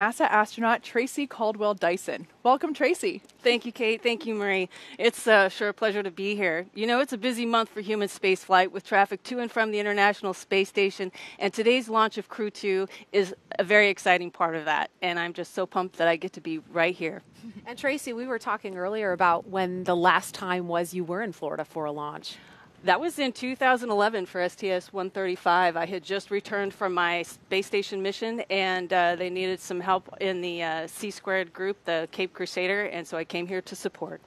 NASA astronaut Tracy Caldwell Dyson. Welcome, Tracy. Thank you, Kate. Thank you, Marie. It's sure a pleasure to be here. You know, it's a busy month for human spaceflight with traffic to and from the International Space Station, and today's launch of Crew-2 is a very exciting part of that, and I'm just so pumped that I get to be right here. And Tracy, we were talking earlier about when the last time was you were in Florida for a launch. That was in 2011 for STS-135. I had just returned from my space station mission, and they needed some help in the C-squared group, the Cape Crusader, and so I came here to support.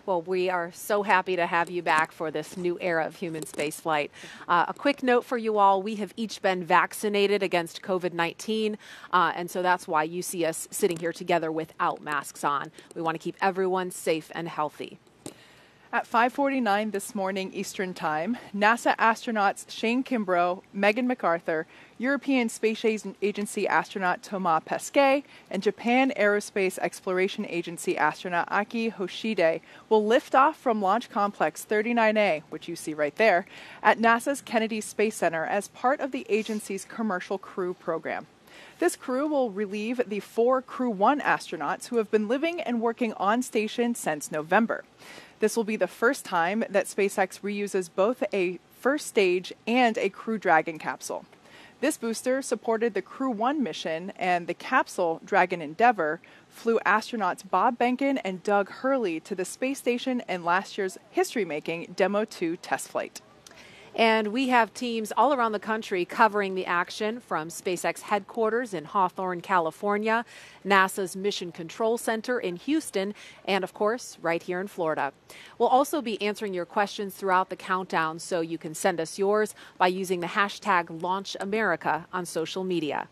Well, we are so happy to have you back for this new era of human spaceflight. A quick note for you all, we have each been vaccinated against COVID-19, and so that's why you see us sitting here together without masks on. We want to keep everyone safe and healthy. At 5:49 this morning Eastern Time, NASA astronauts Shane Kimbrough, Megan MacArthur, European Space Agency astronaut Thomas Pesquet, and Japan Aerospace Exploration Agency astronaut Aki Hoshide will lift off from Launch Complex 39A, which you see right there, at NASA's Kennedy Space Center as part of the agency's Commercial Crew program. This crew will relieve the 4 Crew-1 astronauts who have been living and working on station since November. This will be the first time that SpaceX reuses both a first stage and a Crew Dragon capsule. This booster supported the Crew-1 mission, and the capsule, Dragon Endeavour, flew astronauts Bob Behnken and Doug Hurley to the space station in last year's history-making Demo 2 test flight. And we have teams all around the country covering the action, from SpaceX headquarters in Hawthorne, California, NASA's Mission Control Center in Houston, and of course, right here in Florida. We'll also be answering your questions throughout the countdown, so you can send us yours by using the hashtag LaunchAmerica on social media.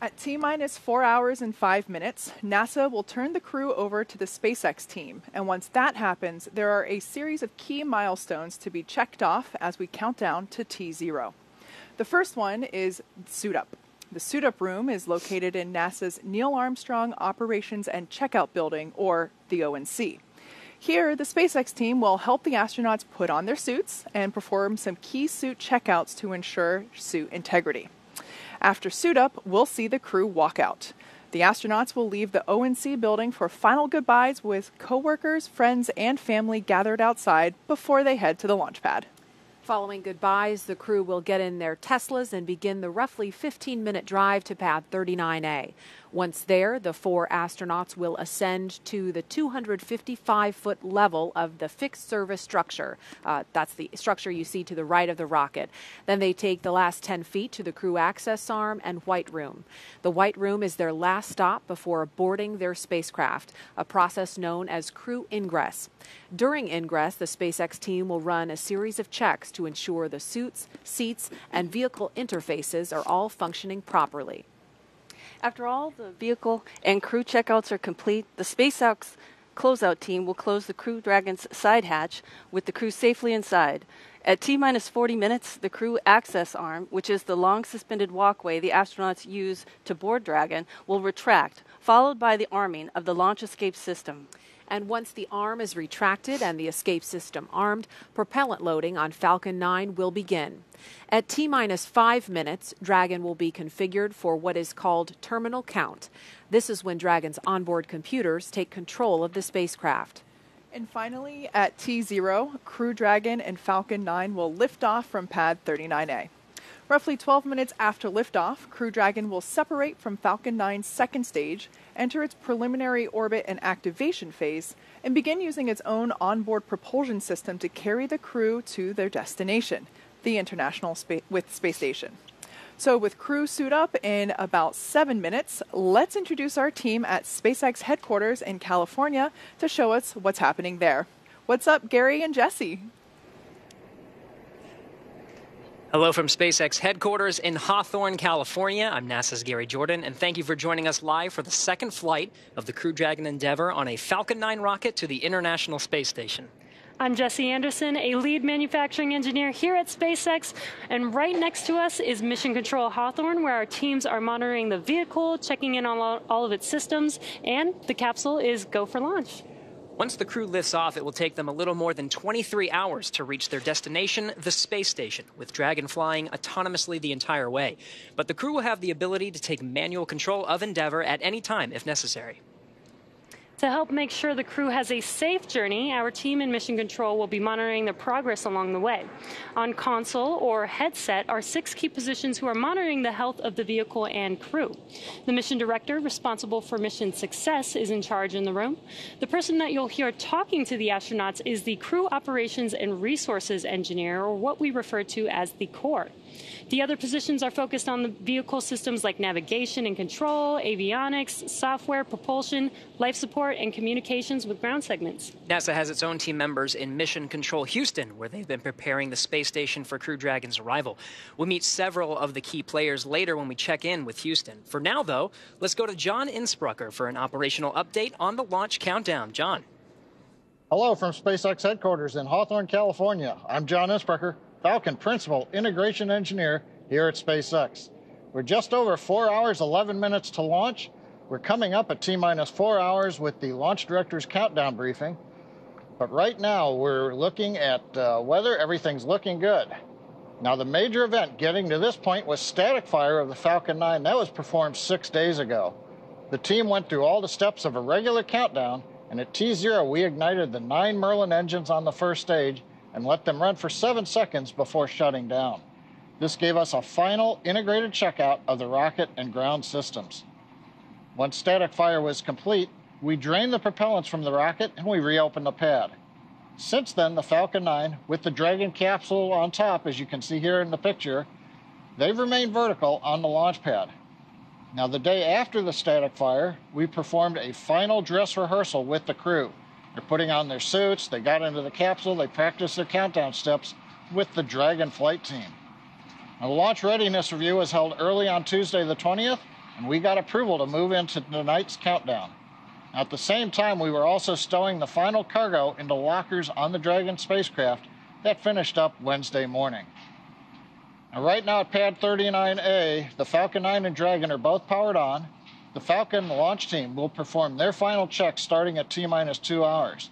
At T-minus 4 hours and 5 minutes, NASA will turn the crew over to the SpaceX team. And once that happens, there are a series of key milestones to be checked off as we count down to T0. The first one is Suit Up. The Suit Up room is located in NASA's Neil Armstrong Operations and Checkout Building, or the ONC. Here, the SpaceX team will help the astronauts put on their suits and perform some key suit checkouts to ensure suit integrity. After Suit Up, we'll see the crew walk out. The astronauts will leave the ONC building for final goodbyes with coworkers, friends, and family gathered outside before they head to the launch pad. Following goodbyes, the crew will get in their Teslas and begin the roughly 15-minute drive to pad 39A. Once there, the 4 astronauts will ascend to the 255-foot level of the fixed service structure. That's the structure you see to the right of the rocket. Then they take the last 10 feet to the crew access arm and white room. The white room is their last stop before boarding their spacecraft, a process known as crew ingress. During ingress, the SpaceX team will run a series of checks to ensure the suits, seats, and vehicle interfaces are all functioning properly. After all the vehicle and crew checkouts are complete, the SpaceX closeout team will close the Crew Dragon's side hatch with the crew safely inside. At T-minus 40 minutes, the crew access arm, which is the long suspended walkway the astronauts use to board Dragon, will retract, followed by the arming of the launch escape system. And once the arm is retracted and the escape system armed, propellant loading on Falcon 9 will begin. At T-minus 5 minutes, Dragon will be configured for what is called terminal count. This is when Dragon's onboard computers take control of the spacecraft. And finally, at T0, Crew Dragon and Falcon 9 will lift off from pad 39A. Roughly 12 minutes after liftoff, Crew Dragon will separate from Falcon 9's second stage, enter its preliminary orbit and activation phase, and begin using its own onboard propulsion system to carry the crew to their destination, the International Space Station. So with Crew Suit Up in about 7 minutes, let's introduce our team at SpaceX headquarters in California to show us what's happening there. What's up, Gary and Jesse? Hello from SpaceX headquarters in Hawthorne, California. I'm NASA's Gary Jordan, and thank you for joining us live for the second flight of the Crew Dragon Endeavour on a Falcon 9 rocket to the International Space Station. I'm Jesse Anderson, a lead manufacturing engineer here at SpaceX, and right next to us is Mission Control Hawthorne, where our teams are monitoring the vehicle, checking in on all of its systems, and the capsule is go for launch. Once the crew lifts off, it will take them a little more than 23 hours to reach their destination, the space station, with Dragon flying autonomously the entire way. But the crew will have the ability to take manual control of Endeavour at any time if necessary. To help make sure the crew has a safe journey, our team in Mission Control will be monitoring their progress along the way. On console or headset are 6 key positions who are monitoring the health of the vehicle and crew. The mission director, responsible for mission success, is in charge in the room. The person that you'll hear talking to the astronauts is the Crew Operations and Resources Engineer, or what we refer to as the core. The other positions are focused on the vehicle systems like navigation and control, avionics, software, propulsion, life support, and communications with ground segments. NASA has its own team members in Mission Control Houston, where they've been preparing the space station for Crew Dragon's arrival. We'll meet several of the key players later when we check in with Houston. For now, though, let's go to John Insprucker for an operational update on the launch countdown. John. Hello from SpaceX headquarters in Hawthorne, California. I'm John Insprucker, Falcon Principal Integration Engineer here at SpaceX. We're just over 4 hours, 11 minutes to launch. We're coming up at T-minus 4 hours with the launch director's countdown briefing. But right now, we're looking at weather. Everything's looking good. Now, the major event getting to this point was static fire of the Falcon 9. That was performed 6 days ago. The team went through all the steps of a regular countdown, and at T0, we ignited the 9 Merlin engines on the first stage and let them run for 7 seconds before shutting down. This gave us a final integrated checkout of the rocket and ground systems. Once static fire was complete, we drained the propellants from the rocket and we reopened the pad. Since then, the Falcon 9, with the Dragon capsule on top, as you can see here in the picture, they've remained vertical on the launch pad. Now, the day after the static fire, we performed a final dress rehearsal with the crew. They're putting on their suits, they got into the capsule, they practiced their countdown steps with the Dragon flight team. Now, the launch readiness review was held early on Tuesday the 20th, and we got approval to move into tonight's countdown. Now, at the same time, we were also stowing the final cargo into lockers on the Dragon spacecraft. That finished up Wednesday morning. Now, right now at Pad 39A, the Falcon 9 and Dragon are both powered on. The Falcon launch team will perform their final checks starting at T-minus 2 hours.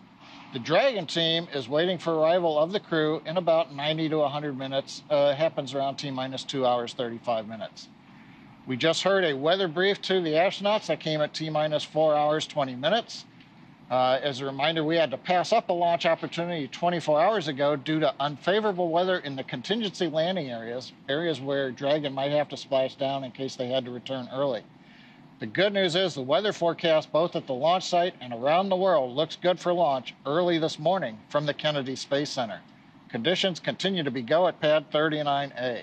The Dragon team is waiting for arrival of the crew in about 90 to 100 minutes. Happens around T-minus 2 hours, 35 minutes. We just heard a weather brief to the astronauts that came at T-minus 4 hours, 20 minutes. As a reminder, we had to pass up a launch opportunity 24 hours ago due to unfavorable weather in the contingency landing areas where Dragon might have to splash down in case they had to return early. The good news is the weather forecast both at the launch site and around the world looks good for launch early this morning from the Kennedy Space Center. Conditions continue to be go at Pad 39A.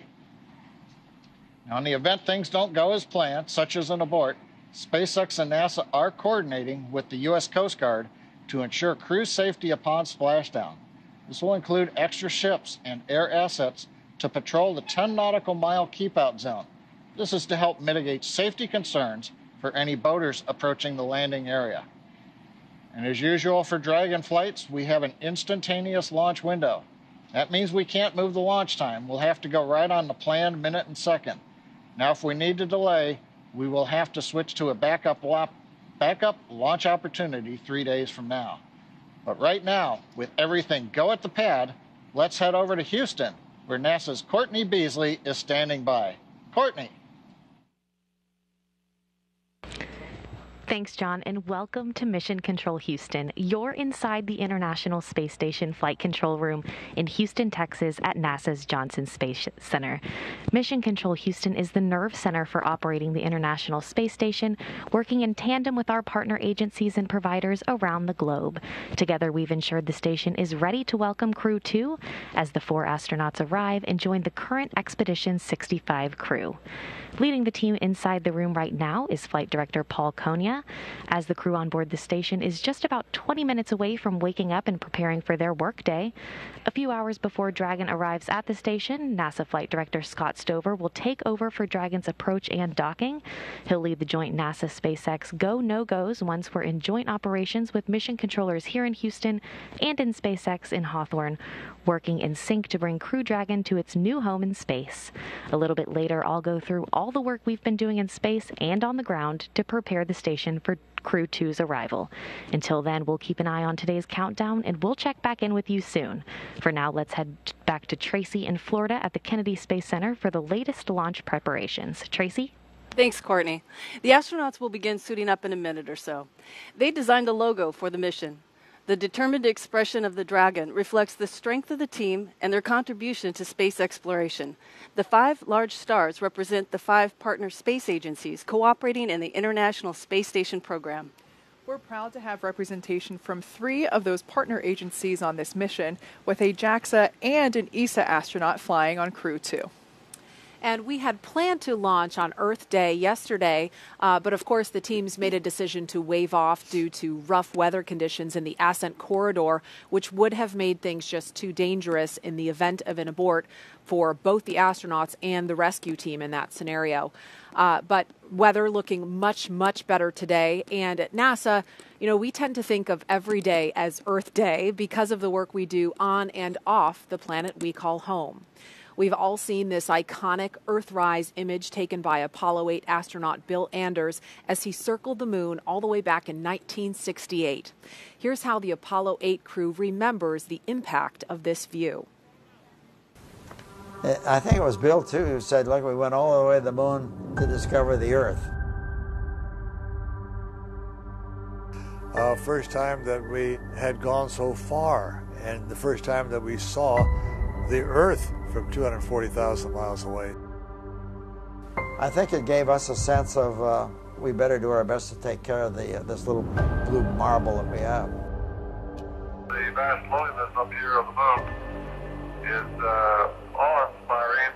Now, in the event things don't go as planned, such as an abort, SpaceX and NASA are coordinating with the U.S. Coast Guard to ensure crew safety upon splashdown. This will include extra ships and air assets to patrol the 10 nautical mile keep-out zone. This is to help mitigate safety concerns for any boaters approaching the landing area. And as usual for Dragon flights, we have an instantaneous launch window. That means we can't move the launch time. We'll have to go right on the planned minute and second. Now, if we need to delay, we will have to switch to a backup launch opportunity 3 days from now. But right now, with everything go at the pad, let's head over to Houston, where NASA's Courtney Beasley is standing by. Courtney. Thanks, John, and welcome to Mission Control Houston. You're inside the International Space Station Flight Control Room in Houston, Texas at NASA's Johnson Space Center. Mission Control Houston is the nerve center for operating the International Space Station, working in tandem with our partner agencies and providers around the globe. Together, we've ensured the station is ready to welcome Crew-2 as the 4 astronauts arrive and join the current Expedition 65 crew. Leading the team inside the room right now is Flight Director Paul Konya, as the crew on board the station is just about 20 minutes away from waking up and preparing for their workday. A few hours before Dragon arrives at the station, NASA Flight Director Scott Stover will take over for Dragon's approach and docking. He'll lead the joint NASA-SpaceX go-no-goes once we're in joint operations with mission controllers here in Houston and in SpaceX in Hawthorne, working in sync to bring Crew Dragon to its new home in space. A little bit later, I'll go through all the work we've been doing in space and on the ground to prepare the station preparation for Crew-2's arrival. Until then, we'll keep an eye on today's countdown, and we'll check back in with you soon. For now, let's head back to Tracy in Florida at the Kennedy Space Center for the latest launch preparations. Tracy? Thanks, Courtney. The astronauts will begin suiting up in a minute or so. They designed a logo for the mission. The determined expression of the Dragon reflects the strength of the team and their contribution to space exploration. The 5 large stars represent the 5 partner space agencies cooperating in the International Space Station program. We're proud to have representation from 3 of those partner agencies on this mission, with a JAXA and an ESA astronaut flying on Crew-2. And we had planned to launch on Earth Day yesterday, but of course the teams made a decision to waive off due to rough weather conditions in the ascent corridor, which would have made things just too dangerous in the event of an abort for both the astronauts and the rescue team in that scenario. But weather looking much, much better today. And at NASA, you know, we tend to think of every day as Earth Day because of the work we do on and off the planet we call home. We've all seen this iconic Earthrise image taken by Apollo 8 astronaut Bill Anders as he circled the moon all the way back in 1968. Here's how the Apollo 8 crew remembers the impact of this view. I think it was Bill, too, who said, look, we went all the way to the moon to discover the Earth. First time that we had gone so far, and the first time that we saw the Earth from 240,000 miles away. I think it gave us a sense of we better do our best to take care of this little blue marble that we have. The vast loneliness up here on the moon is awe-inspiring.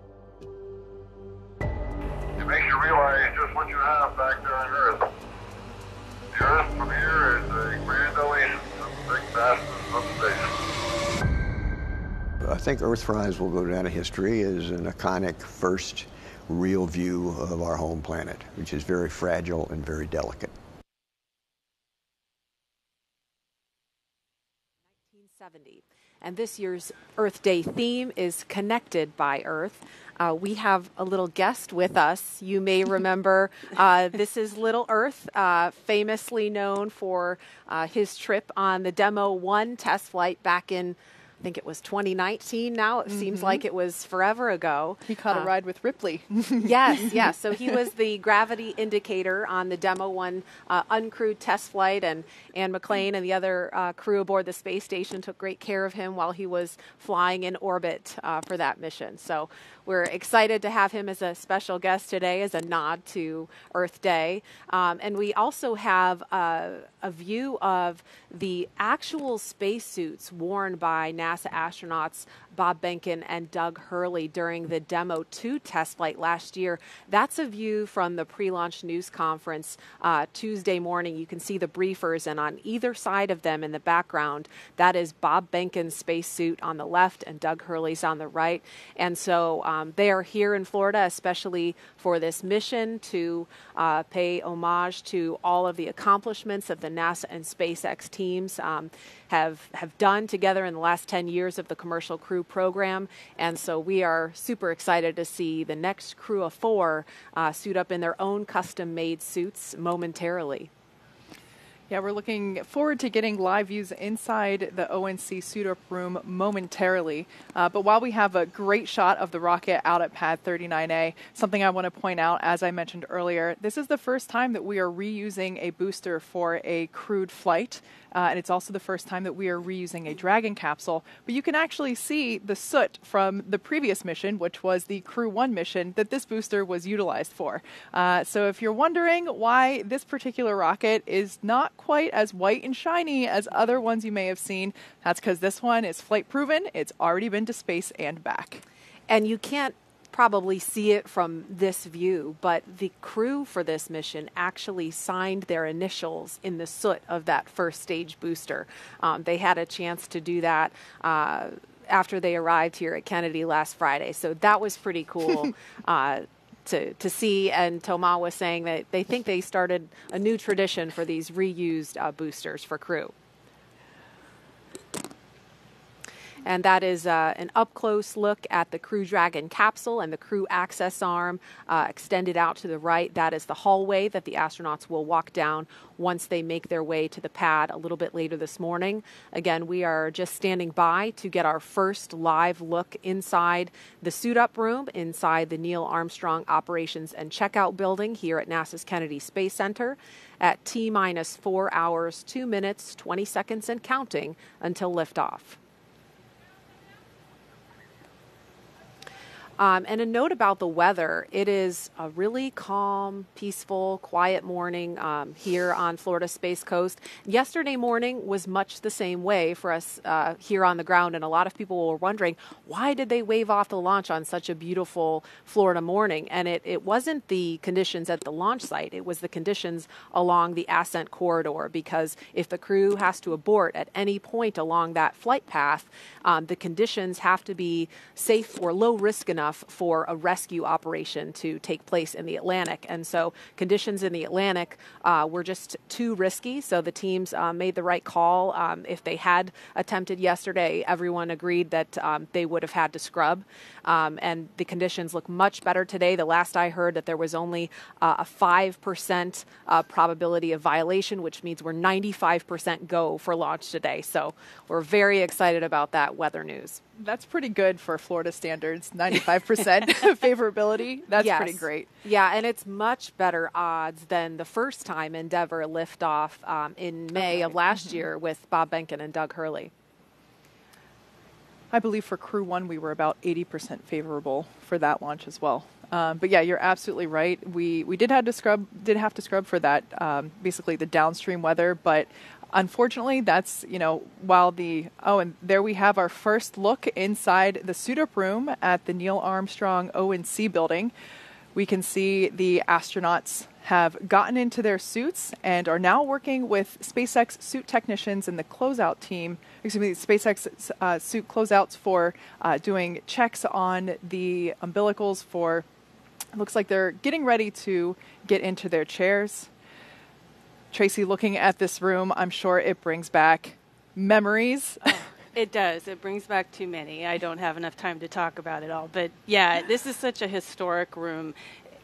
It makes you realize just what you have back there on Earth. The Earth from here is a grand oasis of the big vastness of space. I think Earthrise will go down in history as an iconic first real view of our home planet, which is very fragile and very delicate. 1970. And this year's Earth Day theme is Connected by Earth. We have a little guest with us. You may remember this is Little Earth, famously known for his trip on the Demo 1 test flight back in, I think it was 2019 now. It seems like it was forever ago. He caught a ride with Ripley. Yes. So he was the gravity indicator on the Demo 1 uncrewed test flight, and Anne McLean and the other crew aboard the space station took great care of him while he was flying in orbit for that mission. So we're excited to have him as a special guest today as a nod to Earth Day. And we also have a view of the actual spacesuits worn by NASA astronauts Bob Behnken and Doug Hurley during the Demo 2 test flight last year. That's a view from the pre-launch news conference Tuesday morning. You can see the briefers, and on either side of them in the background, that is Bob Behnken's spacesuit on the left and Doug Hurley's on the right. And so they are here in Florida, especially for this mission, to pay homage to all of the accomplishments that the NASA and SpaceX teams have done together in the last 10 years of the Commercial Crew program. And so we are super excited to see the next crew of 4 suit up in their own custom-made suits momentarily. Yeah, we're looking forward to getting live views inside the ONC suit-up room momentarily. But while we have a great shot of the rocket out at Pad 39A, something I want to point out, as I mentioned earlier, this is the first time that we are reusing a booster for a crewed flight. And it's also the first time that we are reusing a Dragon capsule. But you can actually see the soot from the previous mission, which was the Crew-1 mission, that this booster was utilized for. So if you're wondering why this particular rocket is not quite as white and shiny as other ones you may have seen, that's because this one is flight proven. It's already been to space and back. And you can't probably see it from this view, but the crew for this mission actually signed their initials in the soot of that first stage booster. They had a chance to do that after they arrived here at Kennedy last Friday, so that was pretty cool to see. And Thomas was saying that they think they started a new tradition for these reused boosters for crew. And that is an up-close look at the Crew Dragon capsule and the crew access arm extended out to the right. That is the hallway that the astronauts will walk down once they make their way to the pad a little bit later this morning. Again, we are just standing by to get our first live look inside the suit-up room, inside the Neil Armstrong Operations and Checkout Building here at NASA's Kennedy Space Center at T-minus 4 hours, 2 minutes, 20 seconds, and counting until liftoff. And a note about the weather, it is a really calm, peaceful, quiet morning here on Florida Space Coast. Yesterday morning was much the same way for us here on the ground, and a lot of people were wondering, why did they wave off the launch on such a beautiful Florida morning? And it wasn't the conditions at the launch site, it was the conditions along the ascent corridor, because if the crew has to abort at any point along that flight path, the conditions have to be safe or low risk enough for a rescue operation to take place in the Atlantic. And so conditions in the Atlantic were just too risky, so the teams made the right call. If they had attempted yesterday, everyone agreed that they would have had to scrub. And the conditions look much better today. The last I heard that there was only a 5% probability of violation, which means we're 95% go for launch today. So we're very excited about that weather news. That's pretty good for Florida standards, 95% favorability. That's pretty great. Yeah, and it's much better odds than the first time Endeavour liftoff in May of last year with Bob Behnken and Doug Hurley. I believe for Crew 1 we were about 80% favorable for that launch as well. But yeah, you're absolutely right. We did have to scrub for that, basically the downstream weather, but unfortunately, that's, and there we have our first look inside the suit-up room at the Neil Armstrong O&C building. We can see the astronauts have gotten into their suits and are now working with SpaceX suit technicians and the closeout team, SpaceX suit closeouts for doing checks on the umbilicals for, it looks like they're getting ready to get into their chairs. Tracy, looking at this room, I'm sure it brings back memories. It does. It brings back too many. I don't have enough time to talk about it all. But yeah, this is such a historic room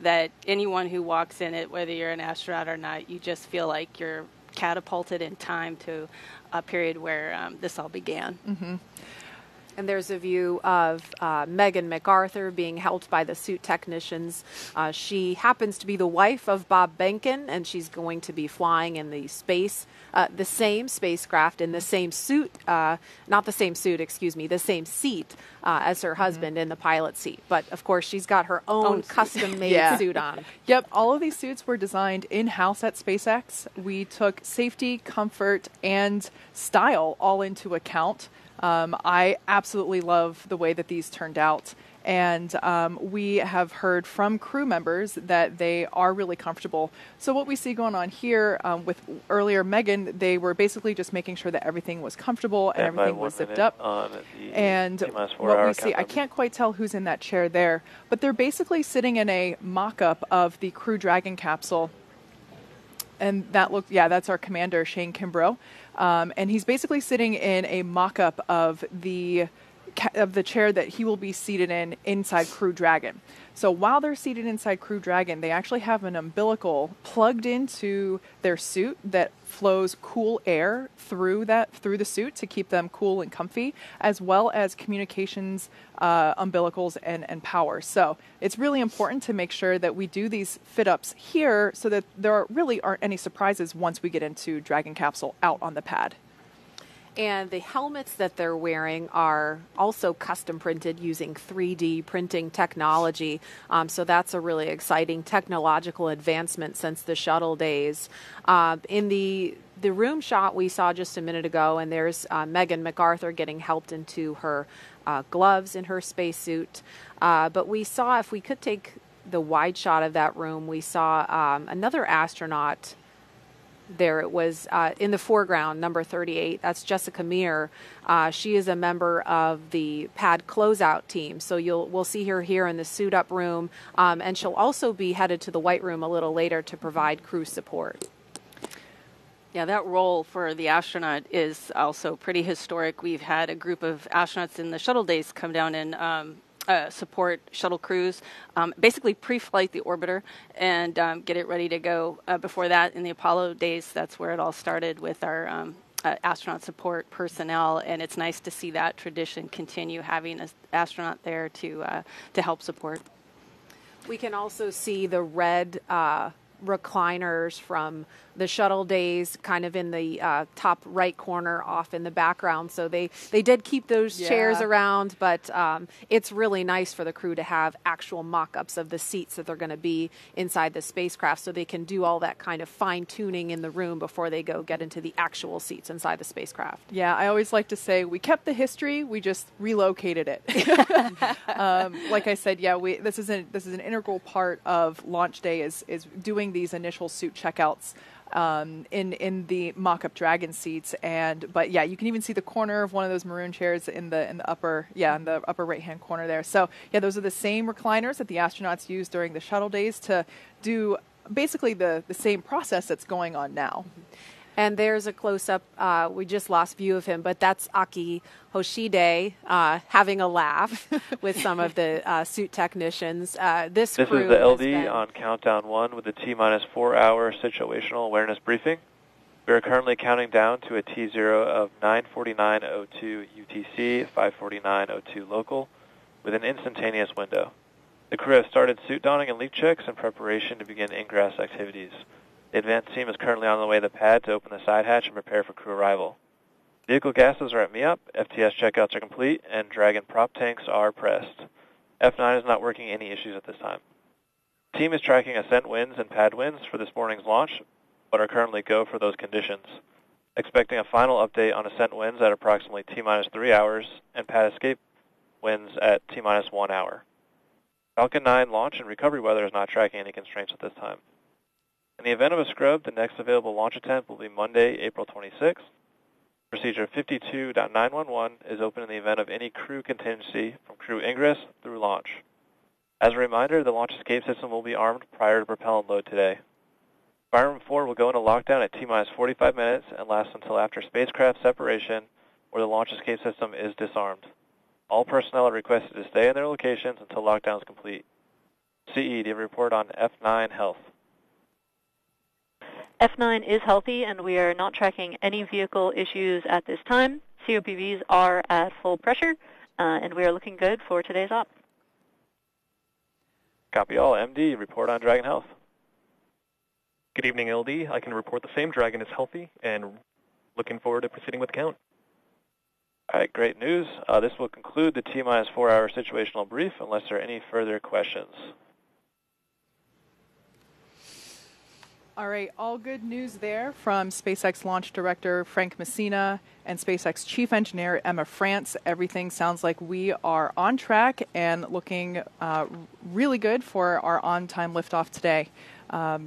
that anyone who walks in it, whether you're an astronaut or not, you just feel like you're catapulted in time to a period where this all began. Mm-hmm. And there's a view of Megan MacArthur being helped by the suit technicians. She happens to be the wife of Bob Behnken, and she's going to be flying in the same spacecraft in the same suit, the same seat as her husband in the pilot seat. But of course, she's got her own custom-made suit on. Yep, all of these suits were designed in-house at SpaceX. We took safety, comfort, and style all into account. I absolutely love the way that these turned out. And we have heard from crew members that they are really comfortable. So what we see going on here with earlier Megan, they were basically just making sure that everything was comfortable and everything was zipped up. And what we see, I can't quite tell who's in that chair there, but they're basically sitting in a mock-up of the Crew Dragon capsule. And that's our commander, Shane Kimbrough. And he's basically sitting in a mock-up of the chair that he will be seated in inside Crew Dragon. So while they're seated inside Crew Dragon, they actually have an umbilical plugged into their suit that flows cool air through the suit to keep them cool and comfy, as well as communications umbilicals and power. So it's really important to make sure that we do these fit-ups here so that there really aren't any surprises once we get into Dragon capsule out on the pad. And the helmets that they're wearing are also custom printed using 3D printing technology. So that's a really exciting technological advancement since the shuttle days. In the room shot we saw just a minute ago, and there's Megan MacArthur getting helped into her gloves in her spacesuit. But we saw, if we could take the wide shot of that room, we saw another astronaut. There it was in the foreground, number 38. That's Jessica Meir. She is a member of the pad closeout team. So we'll see her here in the suit up room, and she'll also be headed to the white room a little later to provide crew support. Yeah, that role for the astronaut is also pretty historic. We've had a group of astronauts in the shuttle days come down and support shuttle crews, basically pre-flight the orbiter and get it ready to go. Before that, in the Apollo days, that's where it all started with our astronaut support personnel, and it's nice to see that tradition continue, having an astronaut there to help support. We can also see the red recliners from the shuttle days kind of in the top right corner off in the background. So they did keep those chairs around, but it's really nice for the crew to have actual mock-ups of the seats that they're going to be inside the spacecraft so they can do all that kind of fine-tuning in the room before they go get into the actual seats inside the spacecraft. Yeah, I always like to say we kept the history, we just relocated it. Like I said, yeah, this is an integral part of launch day is doing these initial suit checkouts in the mock-up Dragon seats, but yeah, you can even see the corner of one of those maroon chairs in the upper right-hand corner there. So yeah, those are the same recliners that the astronauts used during the shuttle days to do basically the same process that's going on now. And there's a close-up. We just lost view of him, but that's Aki Hoshide having a laugh with some of the suit technicians. This is the LD on countdown 1 with the T-minus 4-hour situational awareness briefing. We are currently counting down to a T0 of 9:49:02 UTC, 5:49:02 local, with an instantaneous window. The crew has started suit donning and leak checks in preparation to begin ingress activities. The advanced team is currently on the way to the pad to open the side hatch and prepare for crew arrival. Vehicle gases are at MEOP, FTS checkouts are complete, and Dragon prop tanks are pressed. F9 is not working any issues at this time. The team is tracking ascent winds and pad winds for this morning's launch, but are currently go for those conditions. Expecting a final update on ascent winds at approximately T-minus 3 hours and pad escape winds at T-minus 1 hour. Falcon 9 launch and recovery weather is not tracking any constraints at this time. In the event of a scrub, the next available launch attempt will be Monday, April 26th. Procedure 52.911 is open in the event of any crew contingency from crew ingress through launch. As a reminder, the launch escape system will be armed prior to propellant load today. Fire Room 4 will go into lockdown at T-minus 45 minutes and last until after spacecraft separation, where the launch escape system is disarmed. All personnel are requested to stay in their locations until lockdown is complete. CE, do you have a report on F9 health? F9 is healthy, and we are not tracking any vehicle issues at this time. COPVs are at full pressure, and we are looking good for today's op. Copy all. MD, report on Dragon health. Good evening, LD. I can report the same. Dragon is healthy, and looking forward to proceeding with count. All right, great news. This will conclude the T-minus 4-hour situational brief unless there are any further questions. All right, all good news there from SpaceX Launch Director Frank Messina and SpaceX Chief Engineer Emma France. Everything sounds like we are on track and looking really good for our on-time liftoff today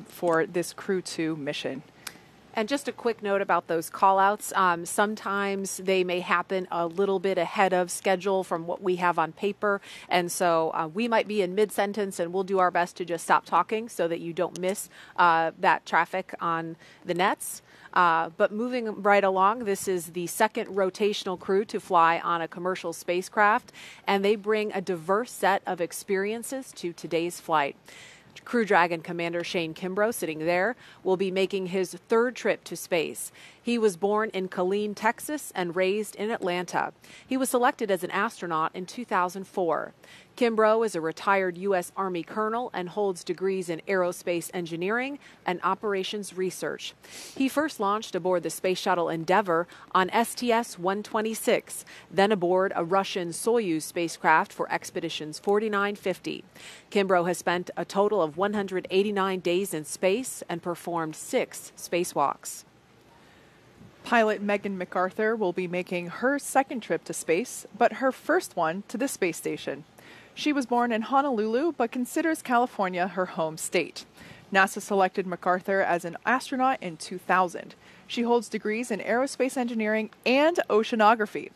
for this Crew-2 mission. And just a quick note about those call-outs. Sometimes they may happen a little bit ahead of schedule from what we have on paper. And so we might be in mid-sentence, and we'll do our best to just stop talking so that you don't miss that traffic on the nets. But moving right along, this is the second rotational crew to fly on a commercial spacecraft, and they bring a diverse set of experiences to today's flight. Crew Dragon Commander Shane Kimbrough, sitting there, will be making his third trip to space. He was born in Killeen, Texas, and raised in Atlanta. He was selected as an astronaut in 2004. Kimbrough is a retired U.S. Army colonel and holds degrees in aerospace engineering and operations research. He first launched aboard the Space Shuttle Endeavour on STS-126, then aboard a Russian Soyuz spacecraft for expeditions 4950. Kimbrough has spent a total of 189 days in space and performed 6 spacewalks. Pilot Megan MacArthur will be making her second trip to space, but her first one to the space station. She was born in Honolulu, but considers California her home state. NASA selected MacArthur as an astronaut in 2000. She holds degrees in aerospace engineering and oceanography.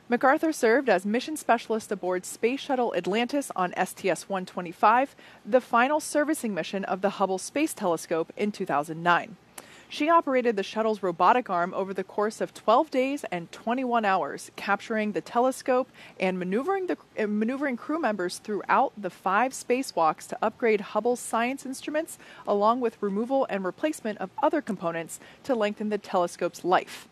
MacArthur served as mission specialist aboard Space Shuttle Atlantis on STS-125, the final servicing mission of the Hubble Space Telescope in 2009. She operated the shuttle's robotic arm over the course of 12 days and 21 hours, capturing the telescope and maneuvering crew members throughout the 5 spacewalks to upgrade Hubble's science instruments, along with removal and replacement of other components to lengthen the telescope's life.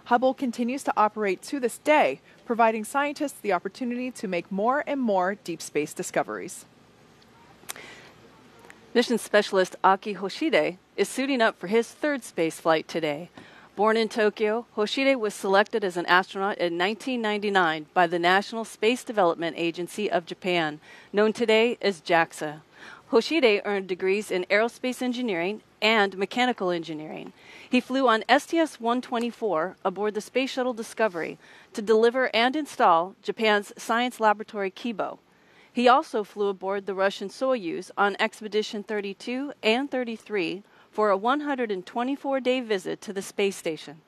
Hubble continues to operate to this day, providing scientists the opportunity to make more and more deep space discoveries. Mission specialist Aki Hoshide is suiting up for his 3rd space flight today. Born in Tokyo, Hoshide was selected as an astronaut in 1999 by the National Space Development Agency of Japan, known today as JAXA. Hoshide earned degrees in aerospace engineering and mechanical engineering. He flew on STS-124 aboard the Space Shuttle Discovery to deliver and install Japan's science laboratory Kibo. He also flew aboard the Russian Soyuz on Expedition 32 and 33 for a 124-day visit to the space station.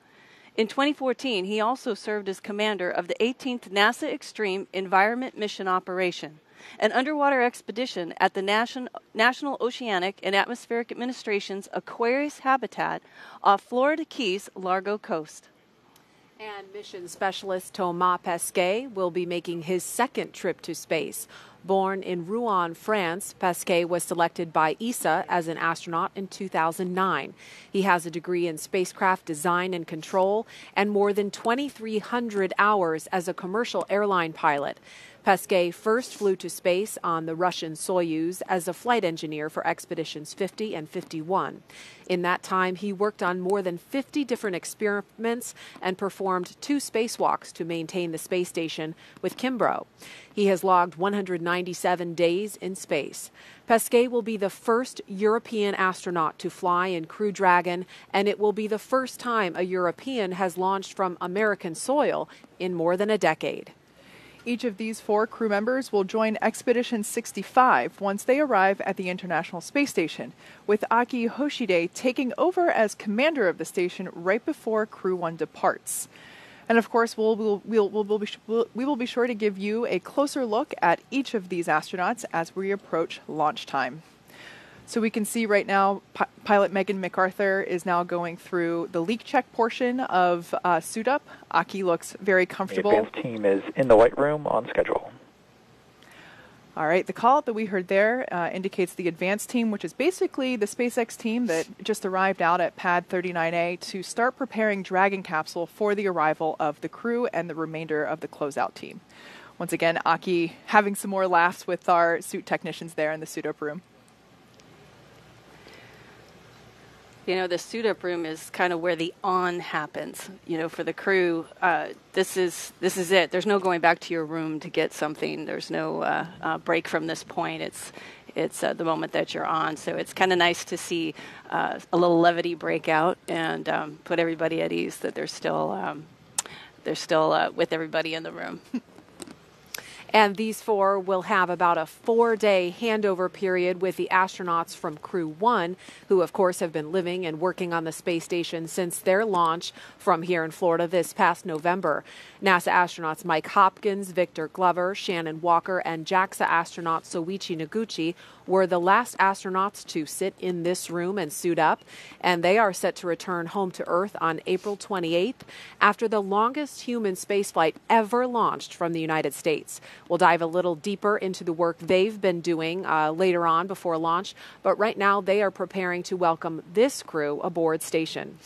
In 2014, he also served as commander of the 18th NASA Extreme Environment Mission Operation, an underwater expedition at the National Oceanic and Atmospheric Administration's Aquarius habitat off Florida Keys' Largo coast. And mission specialist Thomas Pesquet will be making his 2nd trip to space. Born in Rouen, France, Pesquet was selected by ESA as an astronaut in 2009. He has a degree in spacecraft design and control and more than 2,300 hours as a commercial airline pilot. Pesquet first flew to space on the Russian Soyuz as a flight engineer for Expeditions 50 and 51. In that time, he worked on more than 50 different experiments and performed 2 spacewalks to maintain the space station with Kimbrough. He has logged 197 days in space. Pesquet will be the first European astronaut to fly in Crew Dragon, and it will be the first time a European has launched from American soil in more than a decade. Each of these 4 crew members will join Expedition 65 once they arrive at the International Space Station, with Aki Hoshide taking over as commander of the station right before Crew 1 departs. And of course, we will be sure to give you a closer look at each of these astronauts as we approach launch time. So we can see right now, pilot Megan MacArthur is now going through the leak check portion of suit up. Aki looks very comfortable. The advanced team is in the white room on schedule. All right, the call that we heard there indicates the advanced team, which is basically the SpaceX team that just arrived out at Pad 39A to start preparing Dragon capsule for the arrival of the crew and the remainder of the closeout team. Once again, Aki having some more laughs with our suit technicians there in the suit up room. You know, the suit-up room is kind of where the on happens. You know, for the crew, this is it. There's no going back to your room to get something. There's no break from this point. It's the moment that you're on. So it's kind of nice to see a little levity break out and put everybody at ease that they're still with everybody in the room. And these 4 will have about a 4-day handover period with the astronauts from Crew 1, who, of course, have been living and working on the space station since their launch from here in Florida this past November. NASA astronauts Mike Hopkins, Victor Glover, Shannon Walker, and JAXA astronaut Soichi Noguchi were the last astronauts to sit in this room and suit up, and they are set to return home to Earth on April 28th after the longest human spaceflight ever launched from the United States. We'll dive a little deeper into the work they've been doing later on before launch, but right now they are preparing to welcome this crew aboard station.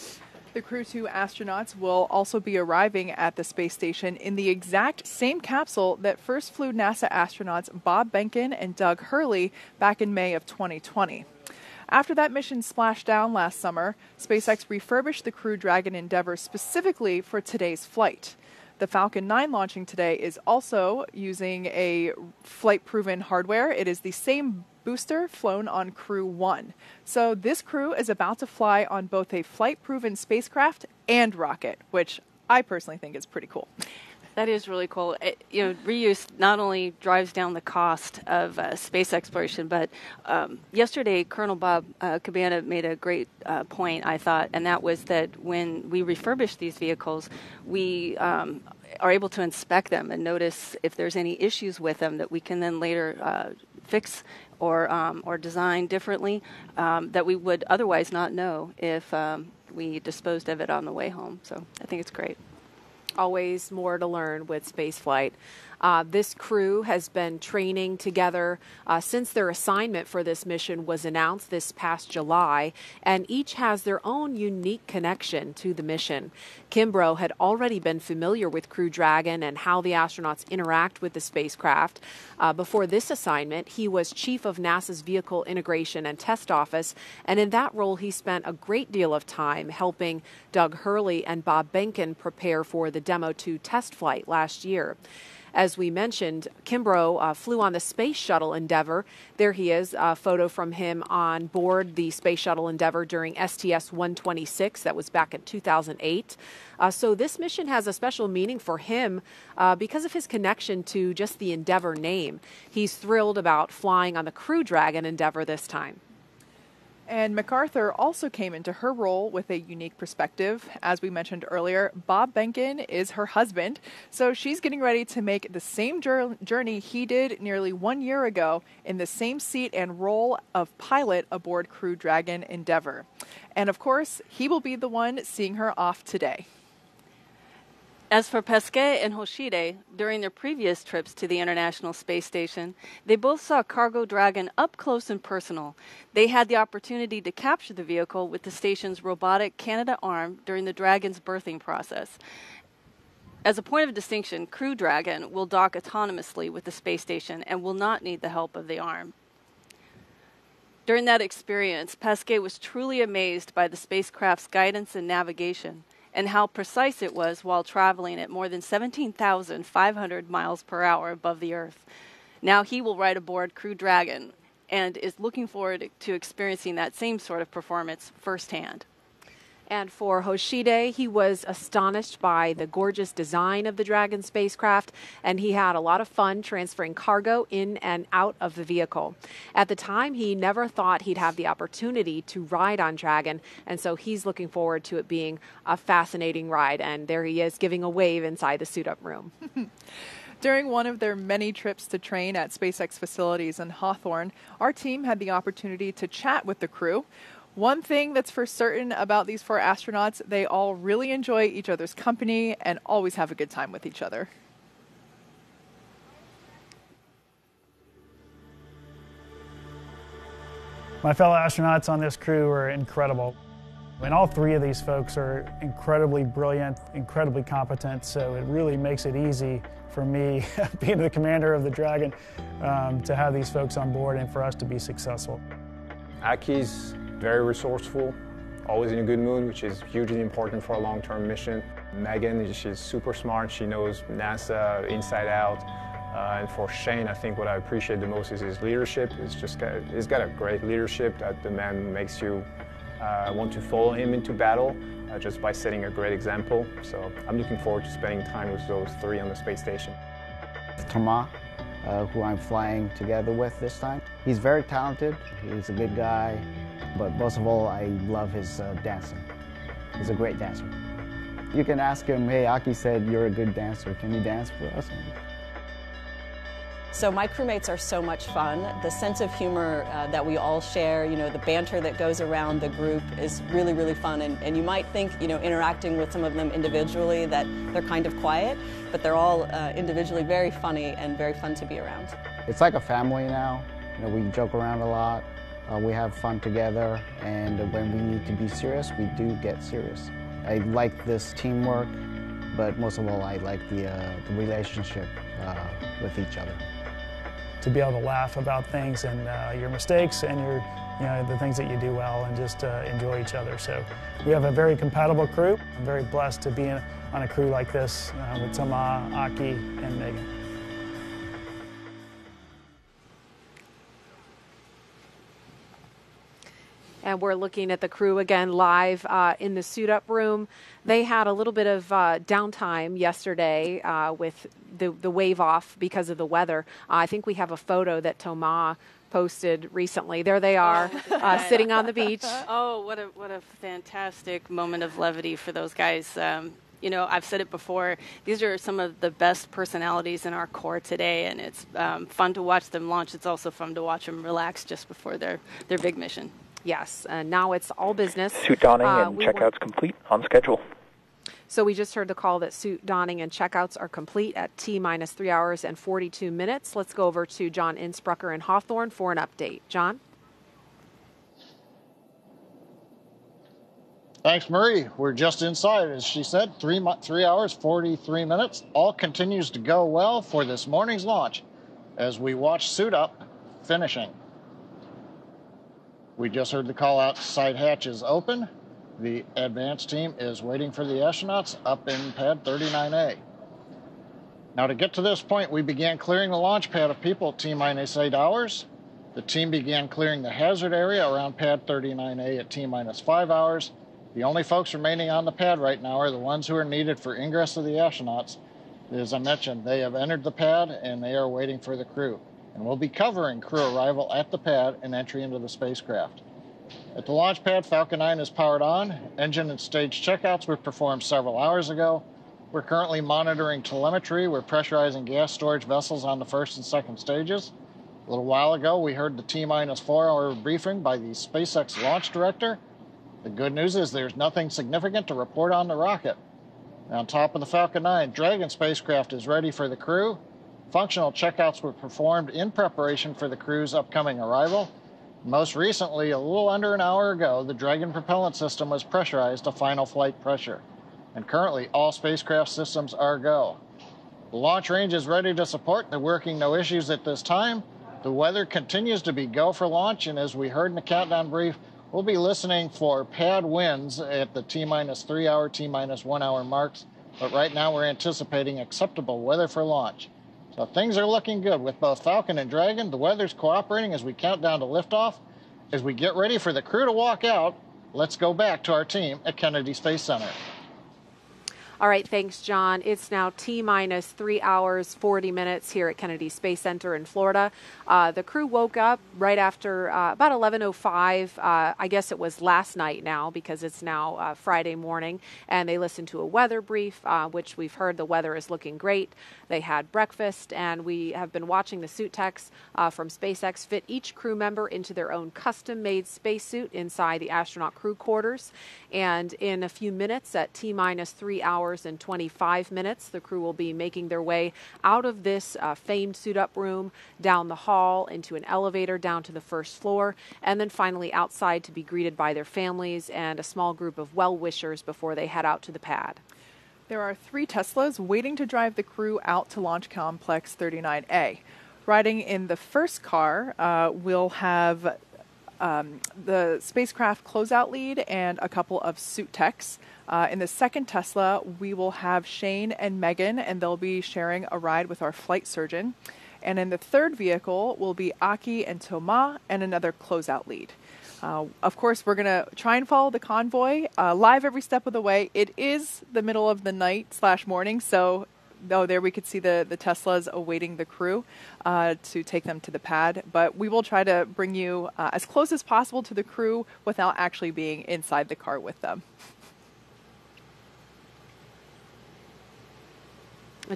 The Crew-2 astronauts will also be arriving at the space station in the exact same capsule that first flew NASA astronauts Bob Behnken and Doug Hurley back in May of 2020. After that mission splashed down last summer, SpaceX refurbished the Crew Dragon Endeavour specifically for today's flight. The Falcon 9 launching today is also using a flight-proven hardware. It is the same booster flown on Crew 1. So this crew is about to fly on both a flight-proven spacecraft and rocket, which I personally think is pretty cool. That is really cool. Reuse not only drives down the cost of space exploration, but yesterday Colonel Bob Cabana made a great point, I thought, and that was that when we refurbish these vehicles, we are able to inspect them and notice if there's any issues with them that we can then later fix or designed differently that we would otherwise not know if we disposed of it on the way home. So I think it's great. Always more to learn with spaceflight. This crew has been training together since their assignment for this mission was announced this past July, and each has their own unique connection to the mission. Kimbrough had already been familiar with Crew Dragon and how the astronauts interact with the spacecraft. Before this assignment, he was chief of NASA's Vehicle Integration and Test Office, and in that role he spent a great deal of time helping Doug Hurley and Bob Behnken prepare for the Demo 2 test flight last year. As we mentioned, Kimbrough flew on the Space Shuttle Endeavour. There he is, a photo from him on board the Space Shuttle Endeavour during STS-126. That was back in 2008. So this mission has a special meaning for him because of his connection to just the Endeavour name. He's thrilled about flying on the Crew Dragon Endeavour this time. And MacArthur also came into her role with a unique perspective. As we mentioned earlier, Bob Behnken is her husband, so she's getting ready to make the same journey he did nearly 1 year ago in the same seat and role of pilot aboard Crew Dragon Endeavour. And of course, he will be the one seeing her off today. As for Pesquet and Hoshide, during their previous trips to the International Space Station, they both saw Cargo Dragon up close and personal. They had the opportunity to capture the vehicle with the station's robotic Canadarm during the Dragon's birthing process. As a point of distinction, Crew Dragon will dock autonomously with the space station and will not need the help of the arm. During that experience, Pesquet was truly amazed by the spacecraft's guidance and navigation, and how precise it was while traveling at more than 17,500 miles per hour above the Earth. Now he will ride aboard Crew Dragon and is looking forward to experiencing that same sort of performance firsthand. And for Hoshide, he was astonished by the gorgeous design of the Dragon spacecraft, and he had a lot of fun transferring cargo in and out of the vehicle. At the time, he never thought he'd have the opportunity to ride on Dragon, and so he's looking forward to it being a fascinating ride. And there he is giving a wave inside the suit-up room. During one of their many trips to train at SpaceX facilities in Hawthorne, our team had the opportunity to chat with the crew. One thing that's for certain about these 4 astronauts, they all really enjoy each other's company and always have a good time with each other. My fellow astronauts on this crew are incredible. I mean, all 3 of these folks are incredibly brilliant, incredibly competent, so it really makes it easy for me, being the commander of the Dragon, to have these folks on board and for us to be successful. Aki's very resourceful, always in a good mood, which is hugely important for a long-term mission. Megan, she's super smart. She knows NASA inside out. And for Shane, I think what I appreciate the most is his leadership. He's got a great leadership that the man makes you want to follow him into battle just by setting a great example. So I'm looking forward to spending time with those 3 on the space station. Thomas, who I'm flying together with this time. He's very talented, he's a good guy, but most of all, I love his dancing. He's a great dancer. You can ask him, hey, Aki said you're a good dancer, can you dance for us? So my crewmates are so much fun. The sense of humor that we all share, you know, the banter that goes around the group is really, really fun. And you might think, you know, interacting with some of them individually that they're kind of quiet, but they're all individually very funny and very fun to be around. It's like a family now. You know, we joke around a lot. We have fun together, and when we need to be serious, we do get serious. I like this teamwork, but most of all, I like the relationship with each other. To be able to laugh about things and your mistakes and the things that you do well, and just enjoy each other. So we have a very compatible crew. I'm very blessed to be on a crew like this with Thomas, Aki, and Megan. And we're looking at the crew again live in the suit-up room. They had a little bit of downtime yesterday with the wave off because of the weather. I think we have a photo that Thomas posted recently. There they are, sitting on the beach. Oh, what a fantastic moment of levity for those guys. I've said it before, these are some of the best personalities in our corps today, and it's fun to watch them launch. It's also fun to watch them relax just before their big mission. Yes, and now it's all business. Suit donning and checkouts complete on schedule. So we just heard the call that suit donning and checkouts are complete at T-minus 3 hours and 42 minutes. Let's go over to John Innsbrucker in Hawthorne for an update. John? Thanks, Marie. We're just inside, as she said, 3 hours, 43 minutes. All continues to go well for this morning's launch as we watch suit up finishing. We just heard the call out, side hatch is open. The advanced team is waiting for the astronauts up in pad 39A. Now to get to this point, we began clearing the launch pad of people at T-minus 8 hours. The team began clearing the hazard area around pad 39A at T-minus 5 hours. The only folks remaining on the pad right now are the ones who are needed for ingress of the astronauts. As I mentioned, they have entered the pad and they are waiting for the crew. And we'll be covering crew arrival at the pad and entry into the spacecraft. At the launch pad, Falcon 9 is powered on. Engine and stage checkouts were performed several hours ago. We're currently monitoring telemetry. We're pressurizing gas storage vessels on the first and second stages. A little while ago, we heard the T-minus 4 hour briefing by the SpaceX launch director. The good news is there's nothing significant to report on the rocket. Now, on top of the Falcon 9, Dragon spacecraft is ready for the crew. Functional checkouts were performed in preparation for the crew's upcoming arrival. Most recently, a little under an hour ago, the Dragon propellant system was pressurized to final flight pressure. And currently, all spacecraft systems are go. The launch range is ready to support. They're working no issues at this time. The weather continues to be go for launch, and as we heard in the countdown brief, we'll be listening for pad winds at the T-minus 3 hour, T-minus 1 hour marks. But right now, we're anticipating acceptable weather for launch. So things are looking good with both Falcon and Dragon. The weather's cooperating as we count down to liftoff. As we get ready for the crew to walk out, let's go back to our team at Kennedy Space Center. All right, thanks, John. It's now T-minus 3 hours, 40 minutes here at Kennedy Space Center in Florida. The crew woke up right after about 11:05. I guess it was last night now because it's now Friday morning. And they listened to a weather brief, which we've heard the weather is looking great. They had breakfast, and we have been watching the suit techs from SpaceX fit each crew member into their own custom-made spacesuit inside the astronaut crew quarters. And in a few minutes, at T-minus 3 hours and 25 minutes, the crew will be making their way out of this famed suit-up room, down the hall, into an elevator, down to the first floor, and then finally outside to be greeted by their families and a small group of well-wishers before they head out to the pad. There are 3 Teslas waiting to drive the crew out to Launch Complex 39A. Riding in the first car, we'll have the spacecraft closeout lead and a couple of suit techs. In the second Tesla, we will have Shane and Megan, and they'll be sharing a ride with our flight surgeon. And in the third vehicle will be Aki and Thomas and another closeout lead. Of course, we're going to try and follow the convoy live every step of the way. It is the middle of the night/morning, so there we could see the Teslas awaiting the crew to take them to the pad. But we will try to bring you as close as possible to the crew without actually being inside the car with them.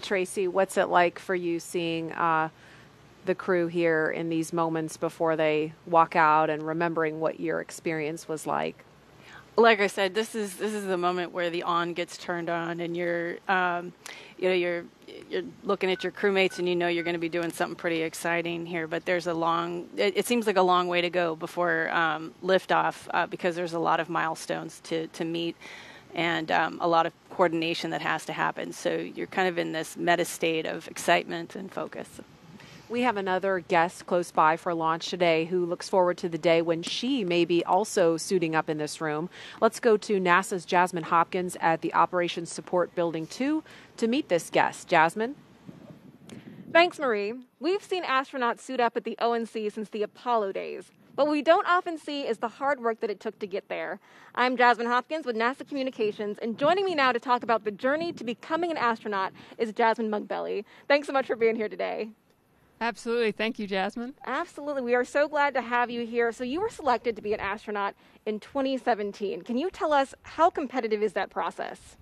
Tracy, what's it like for you seeing the crew here in these moments before they walk out and remembering what your experience was like? Like I said, this is the moment where the on gets turned on, and you're looking at your crewmates, and you know you're going to be doing something pretty exciting here. But there's it seems like a long way to go before liftoff because there's a lot of milestones to meet. And a lot of coordination that has to happen. So you're kind of in this meta state of excitement and focus. We have another guest close by for launch today who looks forward to the day when she may be also suiting up in this room. Let's go to NASA's Jasmine Hopkins at the Operations Support Building 2 to meet this guest. Jasmine? Thanks, Marie. We've seen astronauts suit up at the ONC since the Apollo days. What we don't often see is the hard work that it took to get there. I'm Jasmine Hopkins with NASA Communications, and joining me now to talk about the journey to becoming an astronaut is Jasmine Mugbelly. Thanks so much for being here today. Absolutely. Thank you, Jasmine. Absolutely. We are so glad to have you here. So you were selected to be an astronaut in 2017. Can you tell us how competitive is that process?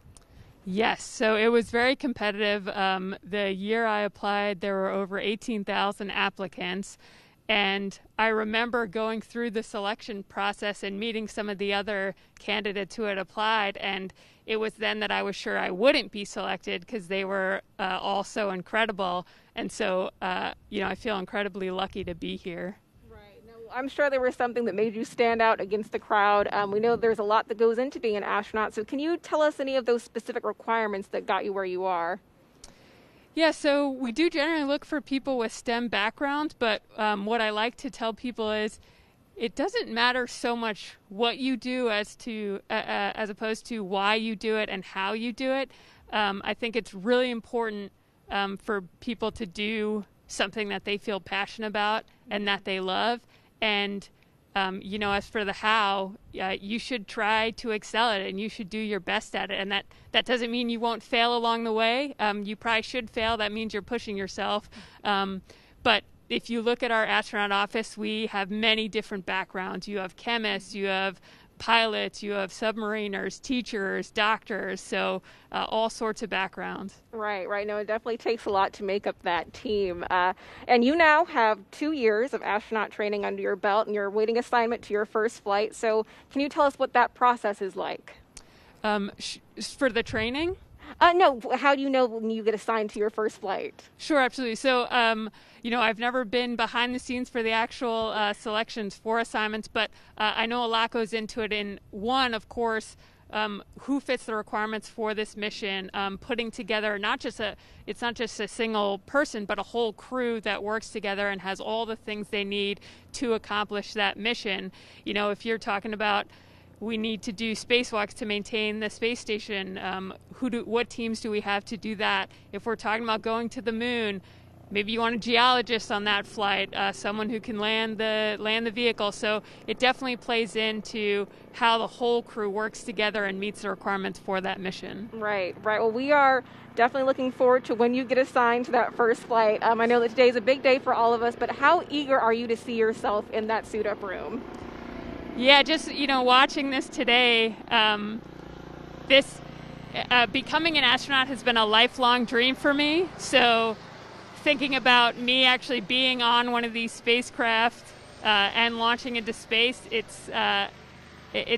Yes, so it was very competitive. The year I applied, there were over 18,000 applicants. And I remember going through the selection process and meeting some of the other candidates who had applied. And it was then that I was sure I wouldn't be selected because they were all so incredible. And so, I feel incredibly lucky to be here. I'm sure there was something that made you stand out against the crowd. We know there's a lot that goes into being an astronaut. So can you tell us any of those specific requirements that got you where you are? Yeah, so we do generally look for people with STEM backgrounds, but what I like to tell people is it doesn't matter so much what you do as opposed to why you do it and how you do it. I think it's really important for people to do something that they feel passionate about and that they love. And, as for the how, you should try to excel at it and you should do your best at it. And that doesn't mean you won't fail along the way. You probably should fail. That means you're pushing yourself. But if you look at our astronaut office, we have many different backgrounds. You have chemists, you have pilots, you have submariners, teachers, doctors, so all sorts of backgrounds. Right. No, it definitely takes a lot to make up that team. And you now have 2 years of astronaut training under your belt, and you're awaiting assignment to your first flight. So can you tell us what that process is like? For the training? No, how do you know when you get assigned to your first flight? Sure, absolutely. So, I've never been behind the scenes for the actual selections for assignments, but I know a lot goes into it. In one, of course, who fits the requirements for this mission, putting together it's not just a single person, but a whole crew that works together and has all the things they need to accomplish that mission. If you're talking about we need to do spacewalks to maintain the space station. What teams do we have to do that? If we're talking about going to the moon, maybe you want a geologist on that flight, someone who can land the vehicle. So it definitely plays into how the whole crew works together and meets the requirements for that mission. Right. Well, we are definitely looking forward to when you get assigned to that first flight. I know that today is a big day for all of us, but how eager are you to see yourself in that suit-up room? Yeah, just, watching this today, becoming an astronaut has been a lifelong dream for me. So thinking about me actually being on one of these spacecraft and launching into space, it's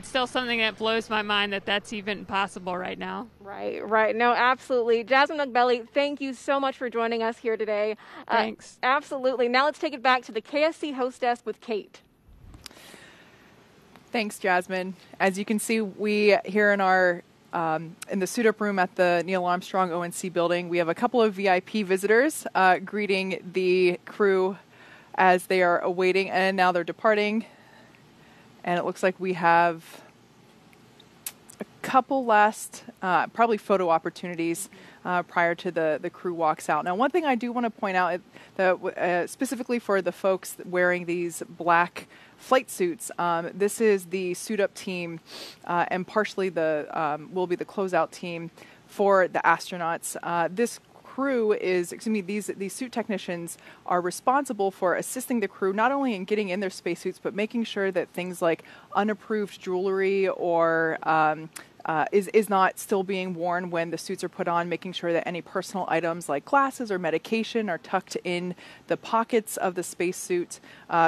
still something that blows my mind that that's even possible right now. Right. No, absolutely. Jasmine McBelly, thank you so much for joining us here today. Thanks. Absolutely. Now let's take it back to the KSC host desk with Kate. Thanks, Jasmine. As you can see, we here in our in the suit-up room at the Neil Armstrong ONC building, we have a couple of VIP visitors greeting the crew as they are awaiting, and now they're departing. And it looks like we have a couple last, probably photo opportunities prior to the crew walks out. Now, one thing I do want to point out, that specifically for the folks wearing these black flight suits, this is the suit-up team, and partially will be the closeout team for the astronauts. This crew these suit technicians are responsible for assisting the crew not only in getting in their spacesuits, but making sure that things like unapproved jewelry or is not still being worn when the suits are put on, making sure that any personal items like glasses or medication are tucked in the pockets of the spacesuit.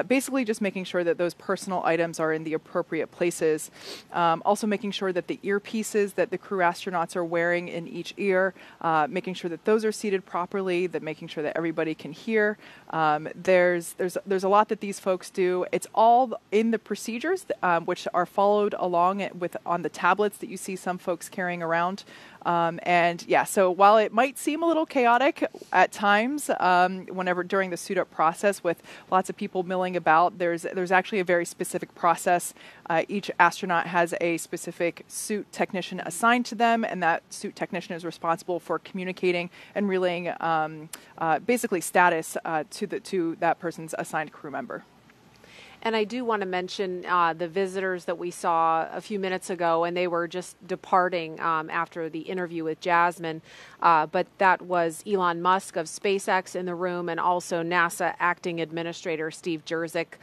Basically just making sure that those personal items are in the appropriate places. Also making sure that the earpieces that the crew astronauts are wearing in each ear, making sure that those are seated properly, that making sure that everybody can hear. There's a lot that these folks do. It's all in the procedures which are followed along on the tablets that you see some folks carrying around. So while it might seem a little chaotic at times, whenever during the suit-up process with lots of people milling about, there's actually a very specific process. Each astronaut has a specific suit technician assigned to them, and that suit technician is responsible for communicating and relaying basically status to that person's assigned crew member. And I do want to mention the visitors that we saw a few minutes ago, and they were just departing after the interview with Jasmine. But that was Elon Musk of SpaceX in the room, and also NASA Acting Administrator Steve Jerzik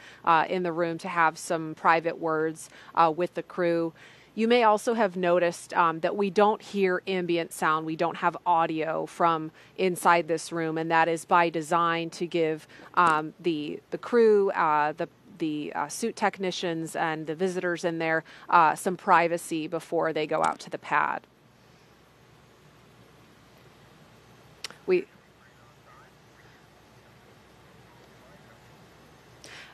in the room to have some private words with the crew. You may also have noticed that we don't hear ambient sound. We don't have audio from inside this room, and that is by design to give the crew, the suit technicians, and the visitors in there some privacy before they go out to the pad.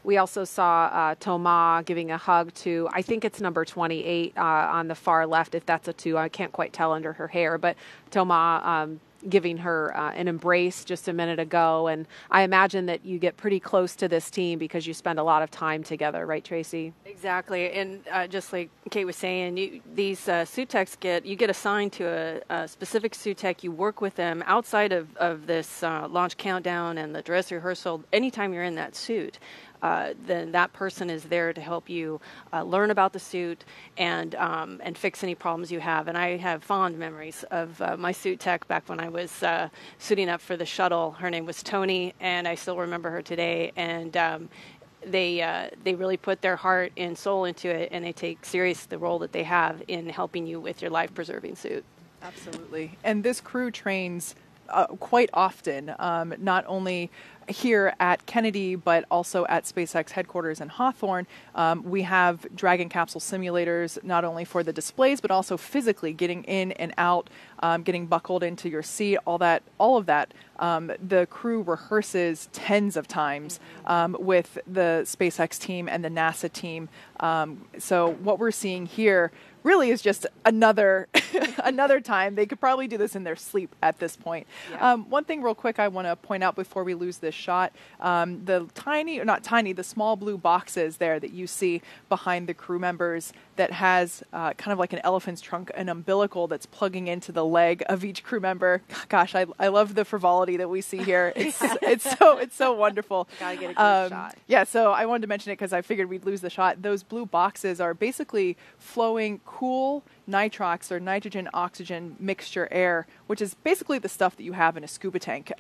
We also saw Thomas giving a hug to, I think it's number 28 on the far left, if that's a 2. I can't quite tell under her hair, but Thomas giving her an embrace just a minute ago. And I imagine that you get pretty close to this team because you spend a lot of time together, right, Tracy? Exactly. And just like Kate was saying, these suit techs you get assigned to a specific suit tech. You work with them outside of this launch countdown and the dress rehearsal. Anytime you're in that suit, then that person is there to help you learn about the suit and fix any problems you have. And I have fond memories of my suit tech back when I was suiting up for the shuttle. Her name was Tony, and I still remember her today. And they really put their heart and soul into it, and they take serious the role that they have in helping you with your life-preserving suit. Absolutely. And this crew trains quite often, not only here at Kennedy, but also at SpaceX headquarters in Hawthorne. We have Dragon capsule simulators, not only for the displays, but also physically getting in and out, getting buckled into your seat, all of that. The crew rehearses tens of times with the SpaceX team and the NASA team. So what we're seeing here really is just another time. They could probably do this in their sleep at this point. Yeah. One thing real quick I want to point out before we lose this shot, the small blue boxes there that you see behind the crew members that has kind of like an elephant's trunk, an umbilical that's plugging into the leg of each crew member. Gosh, I love the frivolity that we see here. It's so wonderful. Gotta get a good shot. Yeah, so I wanted to mention it because I figured we'd lose the shot. Those blue boxes are basically flowing cool nitrox or nitrogen oxygen mixture air, which is basically the stuff that you have in a scuba tank.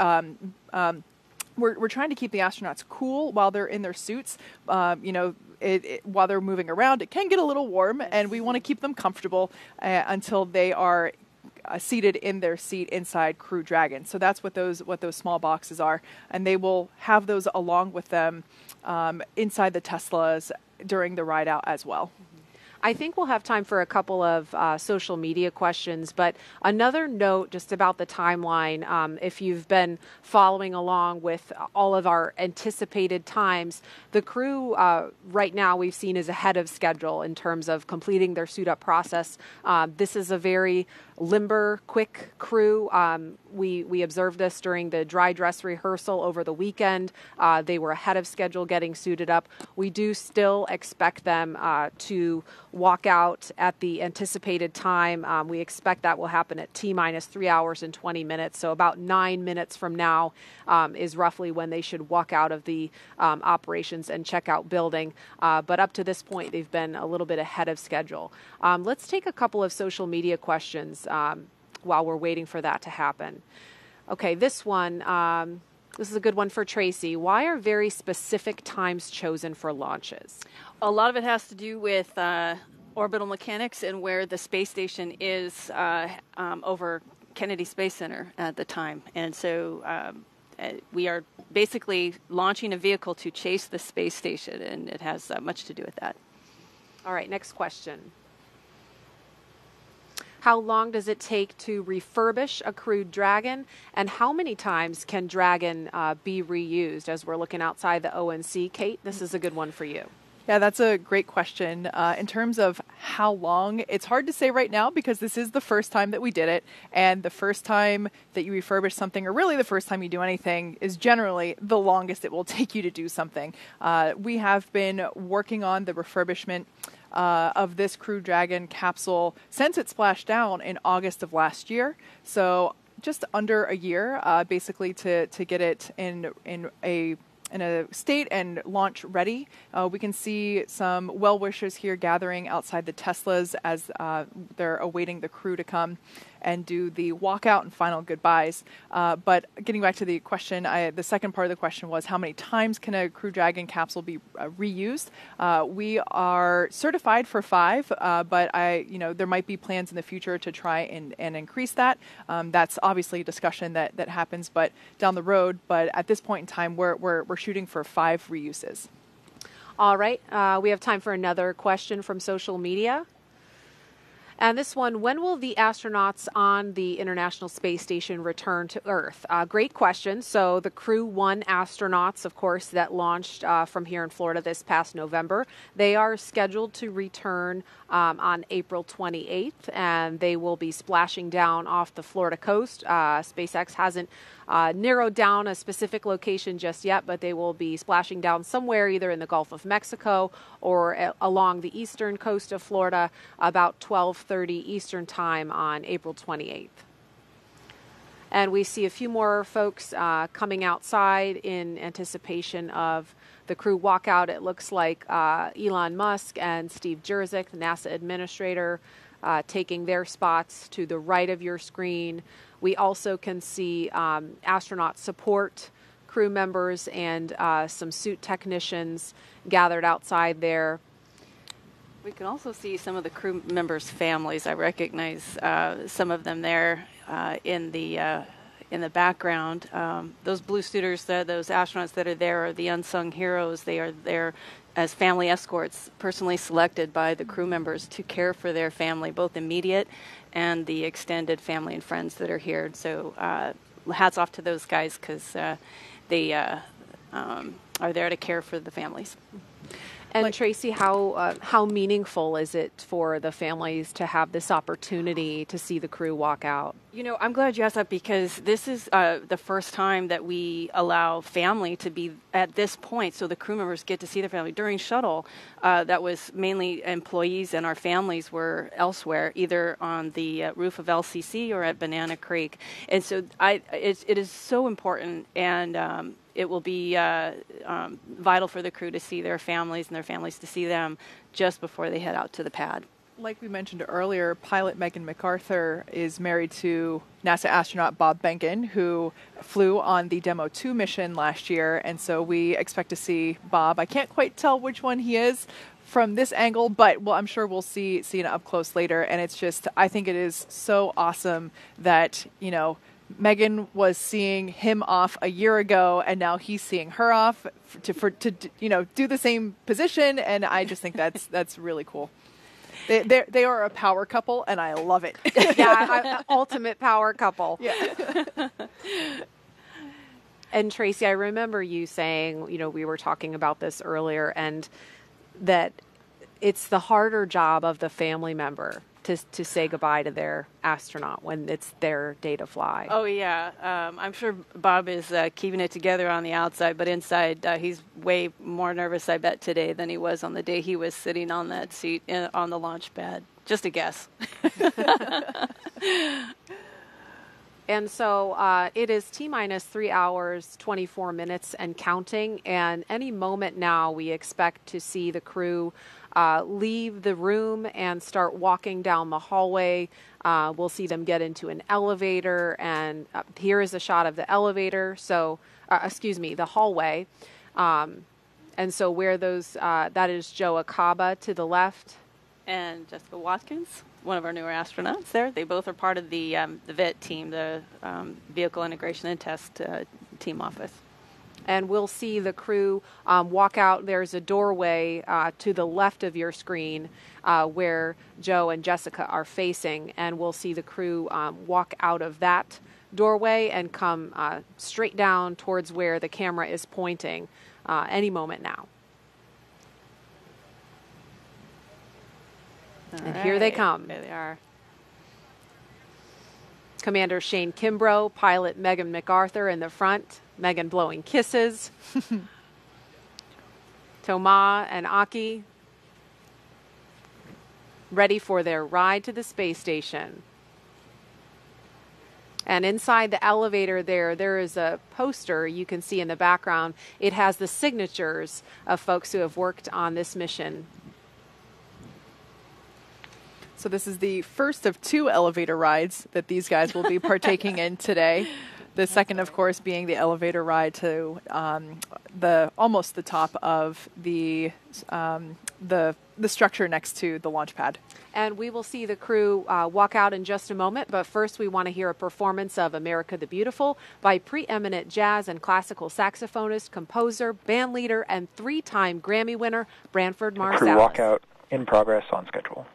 We're trying to keep the astronauts cool while they're in their suits. While they're moving around, it can get a little warm, and we want to keep them comfortable until they are seated in their seat inside Crew Dragon. So that's what those small boxes are, and they will have those along with them inside the Teslas during the ride out as well. I think we'll have time for a couple of social media questions, but another note just about the timeline. If you've been following along with all of our anticipated times, the crew right now we've seen is ahead of schedule in terms of completing their suit up process. This is a very limber, quick crew. We observed this during the dry dress rehearsal over the weekend. They were ahead of schedule getting suited up. We do still expect them to walk out at the anticipated time. We expect that will happen at T-minus 3 hours and 20 minutes. So about 9 minutes from now is roughly when they should walk out of the operations and checkout building. But up to this point, they've been a little bit ahead of schedule. Let's take a couple of social media questions while we're waiting for that to happen. Okay, this one, this is a good one for Tracy. Why are very specific times chosen for launches? A lot of it has to do with orbital mechanics and where the space station is over Kennedy Space Center at the time. And so we are basically launching a vehicle to chase the space station, and it has much to do with that. All right, next question. How long does it take to refurbish a Crew Dragon, and how many times can Dragon be reused? As we're looking outside the ONC, Kate, this is a good one for you. Yeah, that's a great question. In terms of how long, it's hard to say right now because this is the first time that we did it, and the first time that you refurbish something, or really the first time you do anything, is generally the longest it will take you to do something. We have been working on the refurbishment of this Crew Dragon capsule since it splashed down in August of last year. So just under a year, basically, to get it in a state and launch ready. We can see some well wishers here gathering outside the Teslas as they're awaiting the crew to come and do the walkout and final goodbyes. But getting back to the question, the second part of the question was how many times can a Crew Dragon capsule be reused? We are certified for 5, but there might be plans in the future to try and increase that. That's obviously a discussion that happens, but down the road. But at this point in time, we're shooting for 5 reuses. All right, we have time for another question from social media. And this one, when will the astronauts on the International Space Station return to Earth? Great question. So the Crew-1 astronauts, of course, that launched from here in Florida this past November, they are scheduled to return on April 28th, and they will be splashing down off the Florida coast. SpaceX hasn't narrowed down a specific location just yet, but they will be splashing down somewhere either in the Gulf of Mexico or along the eastern coast of Florida about 12:30 Eastern Time on April 28th. And we see a few more folks coming outside in anticipation of the crew walkout. It looks like Elon Musk and Steve Jurczyk, the NASA administrator, taking their spots to the right of your screen. We also can see astronaut support crew members and some suit technicians gathered outside there. We can also see some of the crew members' families. I recognize some of them there in the background. Those blue suiters, those astronauts that are there, are the unsung heroes. They are there as family escorts, personally selected by the crew members to care for their family, both immediate and the extended family and friends that are here. So hats off to those guys, because they are there to care for the families. And Tracy, how meaningful is it for the families to have this opportunity to see the crew walk out? You know, I'm glad you asked that, because this is the first time that we allow family to be at this point, so the crew members get to see their family. During shuttle, that was mainly employees, and our families were elsewhere, either on the roof of LCC or at Banana Creek. And so it is so important, and it will be vital for the crew to see their families and their families to see them just before they head out to the pad. Like we mentioned earlier, pilot Megan MacArthur is married to NASA astronaut Bob Behnken, who flew on the Demo 2 mission last year. And so we expect to see Bob. I can't quite tell which one he is from this angle, but I'm sure we'll see it up close later. And it's just, I think it is so awesome that, Megan was seeing him off a year ago, and now he's seeing her off to do the same position. And I just think that's really cool. They are a power couple, and I love it. Yeah, ultimate power couple. Yeah. And Tracy, I remember you saying, we were talking about this earlier, and that it's the harder job of the family member to say goodbye to their astronaut when it's their day to fly. Oh, yeah. I'm sure Bob is keeping it together on the outside, but inside he's way more nervous, I bet, today than he was on the day he was sitting on that seat on the launch pad. Just a guess. And so it is T-minus 3 hours, 24 minutes and counting. And any moment now, we expect to see the crew leave the room and start walking down the hallway. We'll see them get into an elevator, and here is a shot of the elevator. So, the hallway. And so where those, that is Joe Acaba to the left. And Jessica Watkins, one of our newer astronauts there. They both are part of the VIT team, the Vehicle Integration and Test team office. And we'll see the crew walk out. There's a doorway to the left of your screen where Joe and Jessica are facing. And we'll see the crew walk out of that doorway and come straight down towards where the camera is pointing any moment now. And here they come. There they are. Commander Shane Kimbrough, pilot Megan MacArthur in the front. Megan blowing kisses. Thomas and Aki ready for their ride to the space station. And inside the elevator there is a poster you can see in the background. It has the signatures of folks who have worked on this mission. So this is the first of 2 elevator rides that these guys will be partaking in today. The second, of course, being the elevator ride to almost the top of the structure next to the launch pad. And we will see the crew walk out in just a moment, but first we want to hear a performance of America the Beautiful by preeminent jazz and classical saxophonist, composer, band leader, and 3-time Grammy winner Branford Marsalis. Crew walkout in progress on schedule.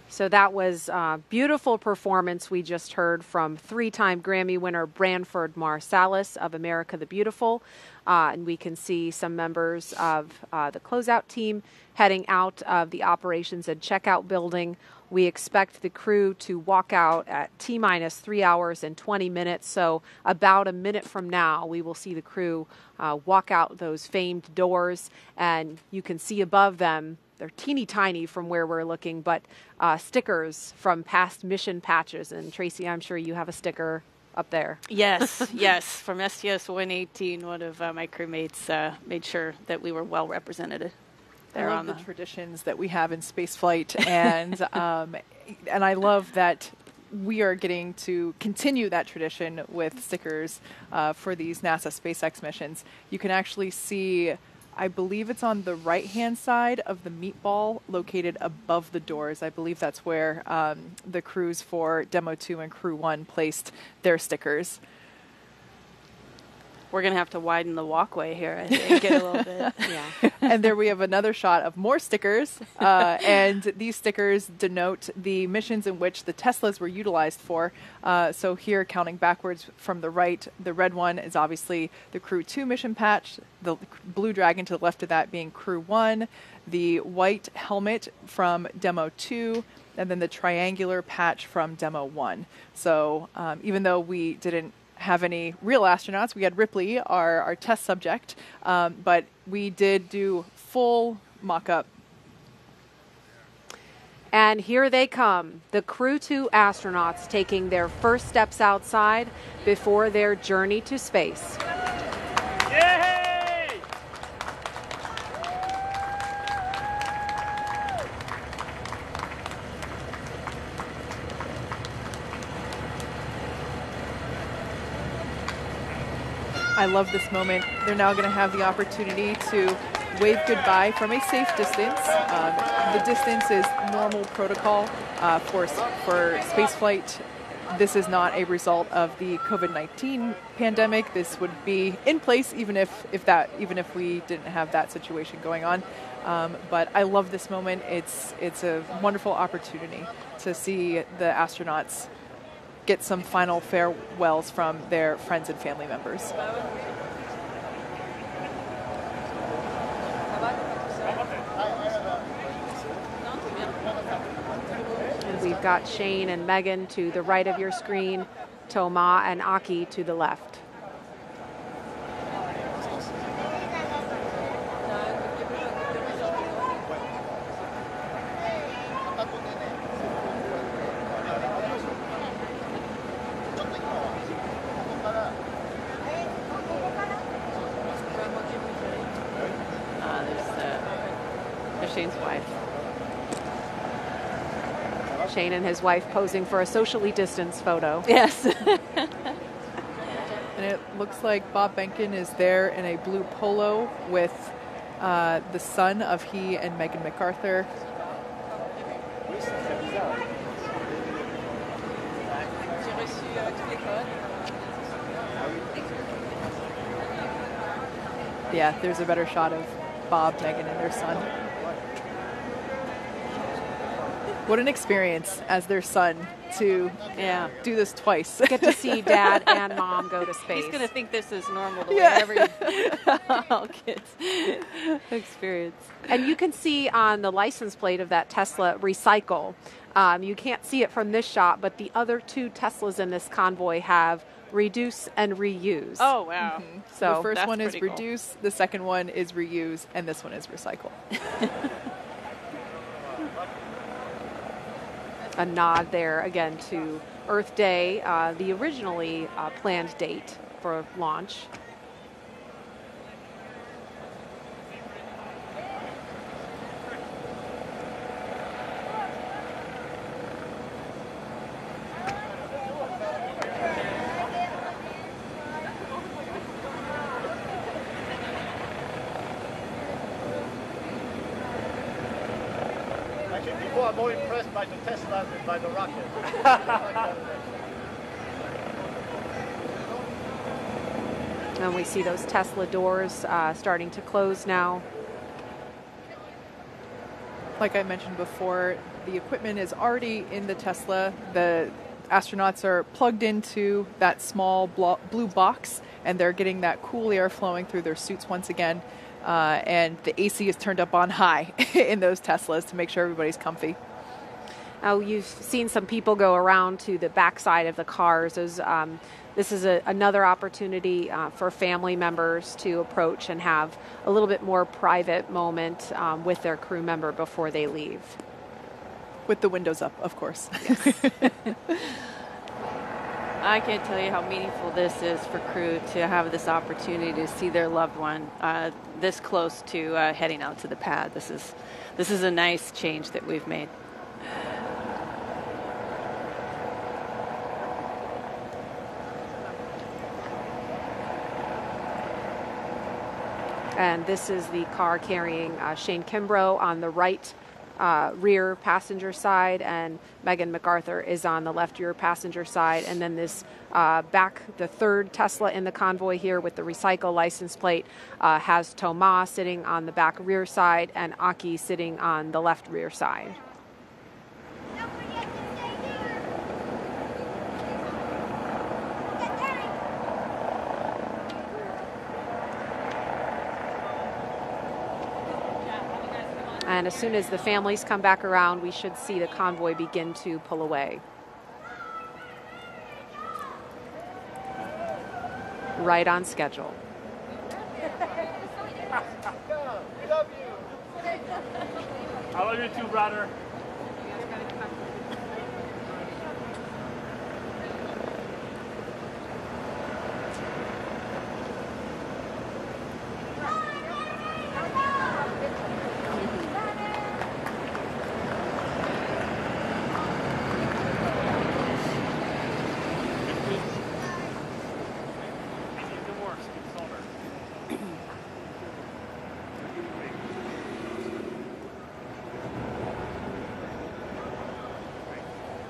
So that was a beautiful performance we just heard from 3-time Grammy winner Branford Marsalis of America the Beautiful. And we can see some members of the closeout team heading out of the operations and checkout building. We expect the crew to walk out at T-minus 3 hours and 20 minutes. So about a minute from now, we will see the crew walk out those famed doors. And you can see above them, they're teeny tiny from where we're looking, but stickers from past mission patches. And Tracy, I'm sure you have a sticker up there. Yes, yes. From STS 118, one of my crewmates made sure that we were well represented. I love the traditions that we have in spaceflight, and and I love that we are getting to continue that tradition with stickers for these NASA SpaceX missions. You can actually see, I believe it's on the right-hand side of the meatball located above the doors. I believe that's where the crews for Demo 2 and Crew 1 placed their stickers. We're going to have to widen the walkway here, I think, a little bit. Yeah. And there we have another shot of more stickers. And these stickers denote the missions in which the Teslas were utilized for. So here, counting backwards from the right, the red one is obviously the Crew 2 mission patch, the blue dragon to the left of that being Crew 1, the white helmet from Demo 2, and then the triangular patch from Demo 1. So even though we didn't have any real astronauts, we had Ripley, our test subject, but we did do full mock-up. And here they come, the Crew-2 astronauts taking their first steps outside before their journey to space. Yay! I love this moment. They're now going to have the opportunity to wave goodbye from a safe distance. The distance is normal protocol for spaceflight. This is not a result of the COVID-19 pandemic. This would be in place even if we didn't have that situation going on. But I love this moment. It's a wonderful opportunity to see the astronauts get some final farewells from their friends and family members. And we've got Shane and Megan to the right of your screen, Toma and Aki to the left. Shane's wife. Shane and his wife posing for a socially distanced photo. Yes. And it looks like Bob Benkin is there in a blue polo with the son of he and Megan MacArthur. Yeah, there's a better shot of Bob, Megan, and their son. What an experience as their son to do this twice. Get to see dad and mom go to space. He's going to think this is normal the way all kids experience. And you can see on the license plate of that Tesla, recycle. You can't see it from this shot, but the other two Teslas in this convoy have reduce and reuse. Oh, wow. Mm-hmm. So the first one is reduce, the second one is reuse, and this one is recycle. A nod there again to Earth Day, the originally planned date for launch. People are more impressed by the Tesla than by the rocket. And we see those Tesla doors starting to close now. Like I mentioned before, the equipment is already in the Tesla. The astronauts are plugged into that small blue box, and they're getting that cool air flowing through their suits once again. And the AC is turned up on high in those Teslas to make sure everybody's comfy. Now, you've seen some people go around to the backside of the cars. This is another opportunity for family members to approach and have a little bit more private moment with their crew member before they leave. With the windows up, of course. Yes. I can't tell you how meaningful this is for crew to have this opportunity to see their loved one this close to heading out to the pad. This is a nice change that we've made. And this is the car carrying Shane Kimbrough on the right rear passenger side, and Megan MacArthur is on the left rear passenger side. And then this the third Tesla in the convoy here with the recycle license plate has Thomas sitting on the back rear side and Aki sitting on the left rear side. And as soon as the families come back around, we should see the convoy begin to pull away. Right on schedule. We love you. I love you too, brother.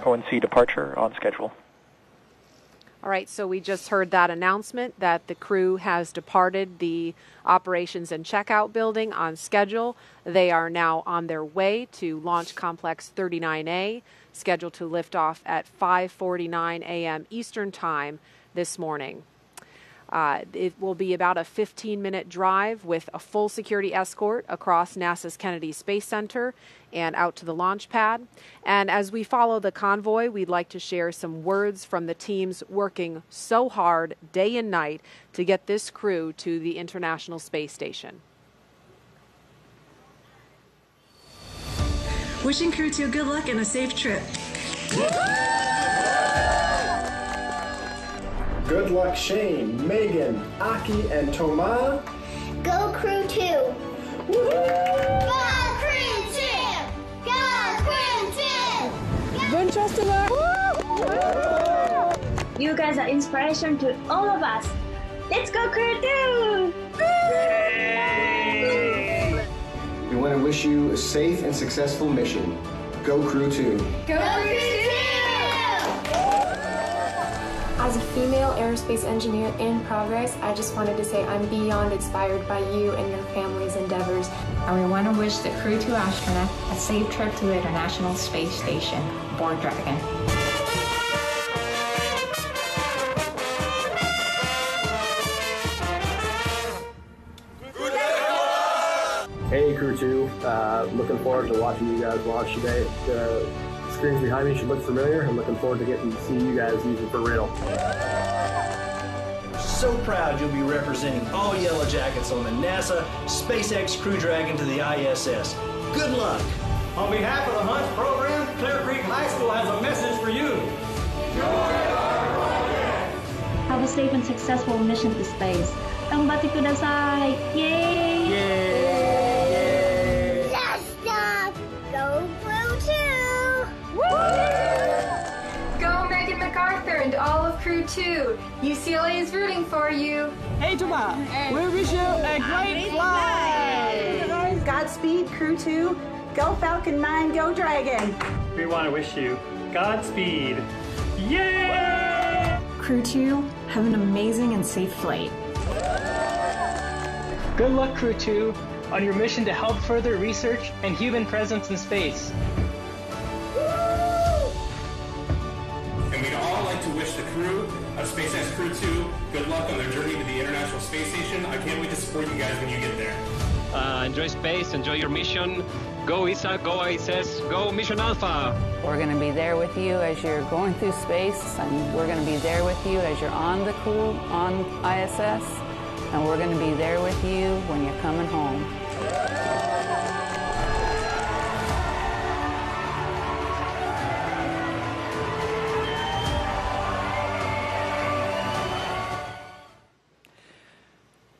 ONC departure on schedule. All right, so we just heard that announcement that the crew has departed the operations and checkout building on schedule. They are now on their way to Launch Complex 39A, scheduled to lift off at 5:49 a.m. Eastern Time this morning. It will be about a 15-minute drive with a full security escort across NASA's Kennedy Space Center and out to the launch pad. And as we follow the convoy, we'd like to share some words from the teams working so hard day and night to get this crew to the International Space Station. Wishing Crew-2 good luck and a safe trip. Good luck, Shane, Megan, Aki, and Thomas. Go Crew-2! Go Crew! You guys are inspiration to all of us. Let's go, Crew-2! We want to wish you a safe and successful mission. Go Crew-2! Go Crew-2! As a female aerospace engineer in progress, I just wanted to say I'm beyond inspired by you and your family's endeavors. And we want to wish the Crew-2 astronaut a safe trip to the International Space Station aboard Dragon. Hey Crew-2, looking forward to watching you guys launch today. The screens behind me should look familiar. I'm looking forward to getting to see you guys use it for real. So proud you'll be representing all Yellow Jackets on the NASA SpaceX Crew Dragon to the ISS. Good luck! On behalf of the Hunt program, Clear Creek High School has a message for you. Have a safe and successful mission to space. Ganbatte kudasai! Yay! Yay! Last stop! Go Crew-2! Go Megan MacArthur and all of Crew-2. UCLA is rooting for you. Hey Toma, we wish you a great flight! Godspeed Crew-2. Go Falcon 9, go Dragon! We want to wish you Godspeed. Yay! Crew-2, have an amazing and safe flight. Good luck, Crew-2, on your mission to help further research and human presence in space. And we'd all like to wish the crew of SpaceX Crew-2 good luck on their journey to the International Space Station. I can't wait to support you guys when you get there. Enjoy space, enjoy your mission. Go ESA, go ISS, go Mission Alpha. We're going to be there with you as you're going through space, and we're going to be there with you as you're on the crew on ISS, and we're going to be there with you when you're coming home.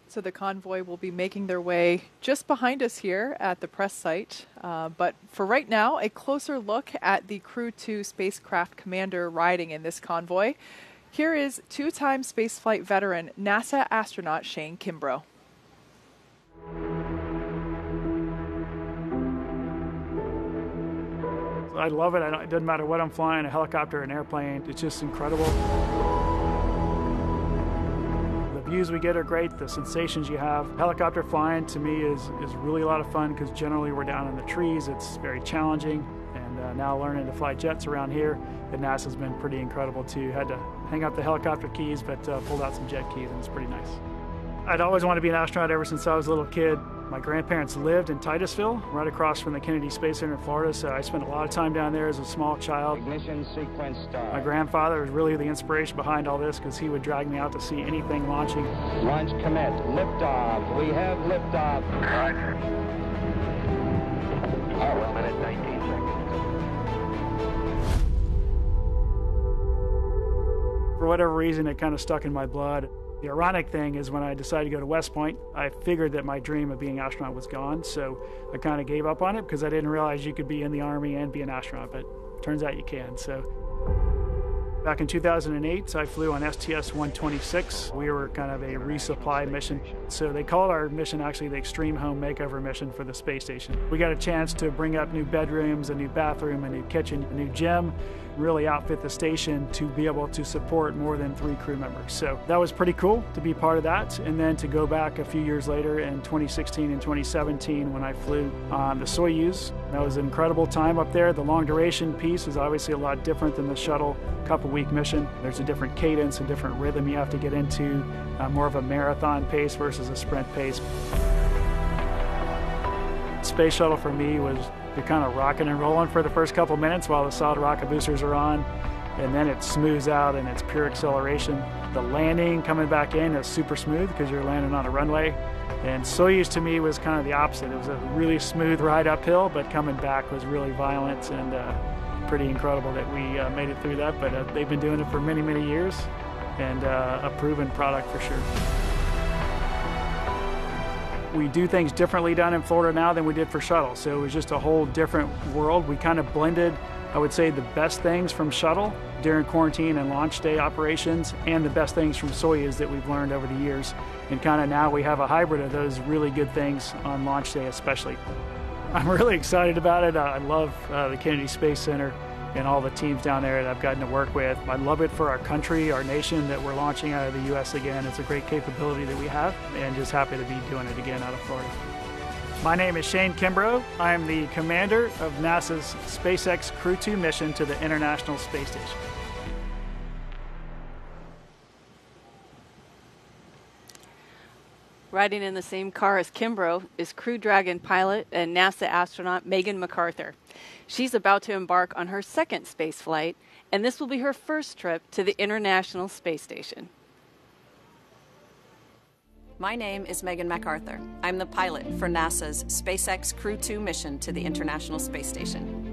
So the convoy will be making their way just behind us here at the press site. But for right now, a closer look at the Crew-2 spacecraft commander riding in this convoy. Here is two-time spaceflight veteran NASA astronaut Shane Kimbrough. I love it. It doesn't matter what I'm flying, a helicopter, an airplane. It's just incredible. The views we get are great, the sensations you have. Helicopter flying to me is really a lot of fun because generally we're down in the trees. It's very challenging, and now learning to fly jets around here at NASA has been pretty incredible too. Had to hang up the helicopter keys, but pulled out some jet keys, and it's pretty nice. I'd always wanted to be an astronaut ever since I was a little kid. My grandparents lived in Titusville, right across from the Kennedy Space Center in Florida, so I spent a lot of time down there as a small child. Ignition sequence start. My grandfather was really the inspiration behind all this because he would drag me out to see anything launching. Launch commit. Liftoff. We have liftoff. Roger. 1 minute, 19 seconds. For whatever reason, it kind of stuck in my blood. The ironic thing is when I decided to go to West Point, I figured that my dream of being an astronaut was gone, so I kind of gave up on it because I didn't realize you could be in the Army and be an astronaut, but turns out you can. So back in 2008, I flew on STS-126. We were kind of a resupply mission. So they called our mission actually the Extreme Home Makeover Mission for the space station. We got a chance to bring up new bedrooms, a new bathroom, a new kitchen, a new gym, really outfit the station to be able to support more than 3 crew members. So that was pretty cool to be part of that. And then to go back a few years later in 2016 and 2017 when I flew on the Soyuz. That was an incredible time up there. The long duration piece is obviously a lot different than the shuttle couple-week mission. There's a different cadence, a different rhythm you have to get into, more of a marathon pace versus a sprint pace. Space shuttle for me was you're kind of rocking and rolling for the first couple minutes while the solid rocket boosters are on, and then it smooths out and it's pure acceleration. The landing coming back in is super smooth because you're landing on a runway, and Soyuz to me was kind of the opposite. It was a really smooth ride uphill, but coming back was really violent, and pretty incredible that we made it through that, but they've been doing it for many, many years, and a proven product for sure. We do things differently down in Florida now than we did for shuttle, so it was just a whole different world. We kind of blended I would say the best things from shuttle during quarantine and launch day operations, and the best things from Soyuz that we've learned over the years. And kind of now we have a hybrid of those really good things on launch day especially. I'm really excited about it. I love the Kennedy Space Center and all the teams down there that I've gotten to work with. I love it for our country, our nation, that we're launching out of the U.S. again. It's a great capability that we have, and just happy to be doing it again out of Florida. My name is Shane Kimbrough. I am the commander of NASA's SpaceX Crew-2 mission to the International Space Station. Riding in the same car as Kimbrough is Crew Dragon pilot and NASA astronaut Megan McArthur. She's about to embark on her second space flight, and this will be her first trip to the International Space Station. My name is Megan McArthur. I'm the pilot for NASA's SpaceX Crew-2 mission to the International Space Station.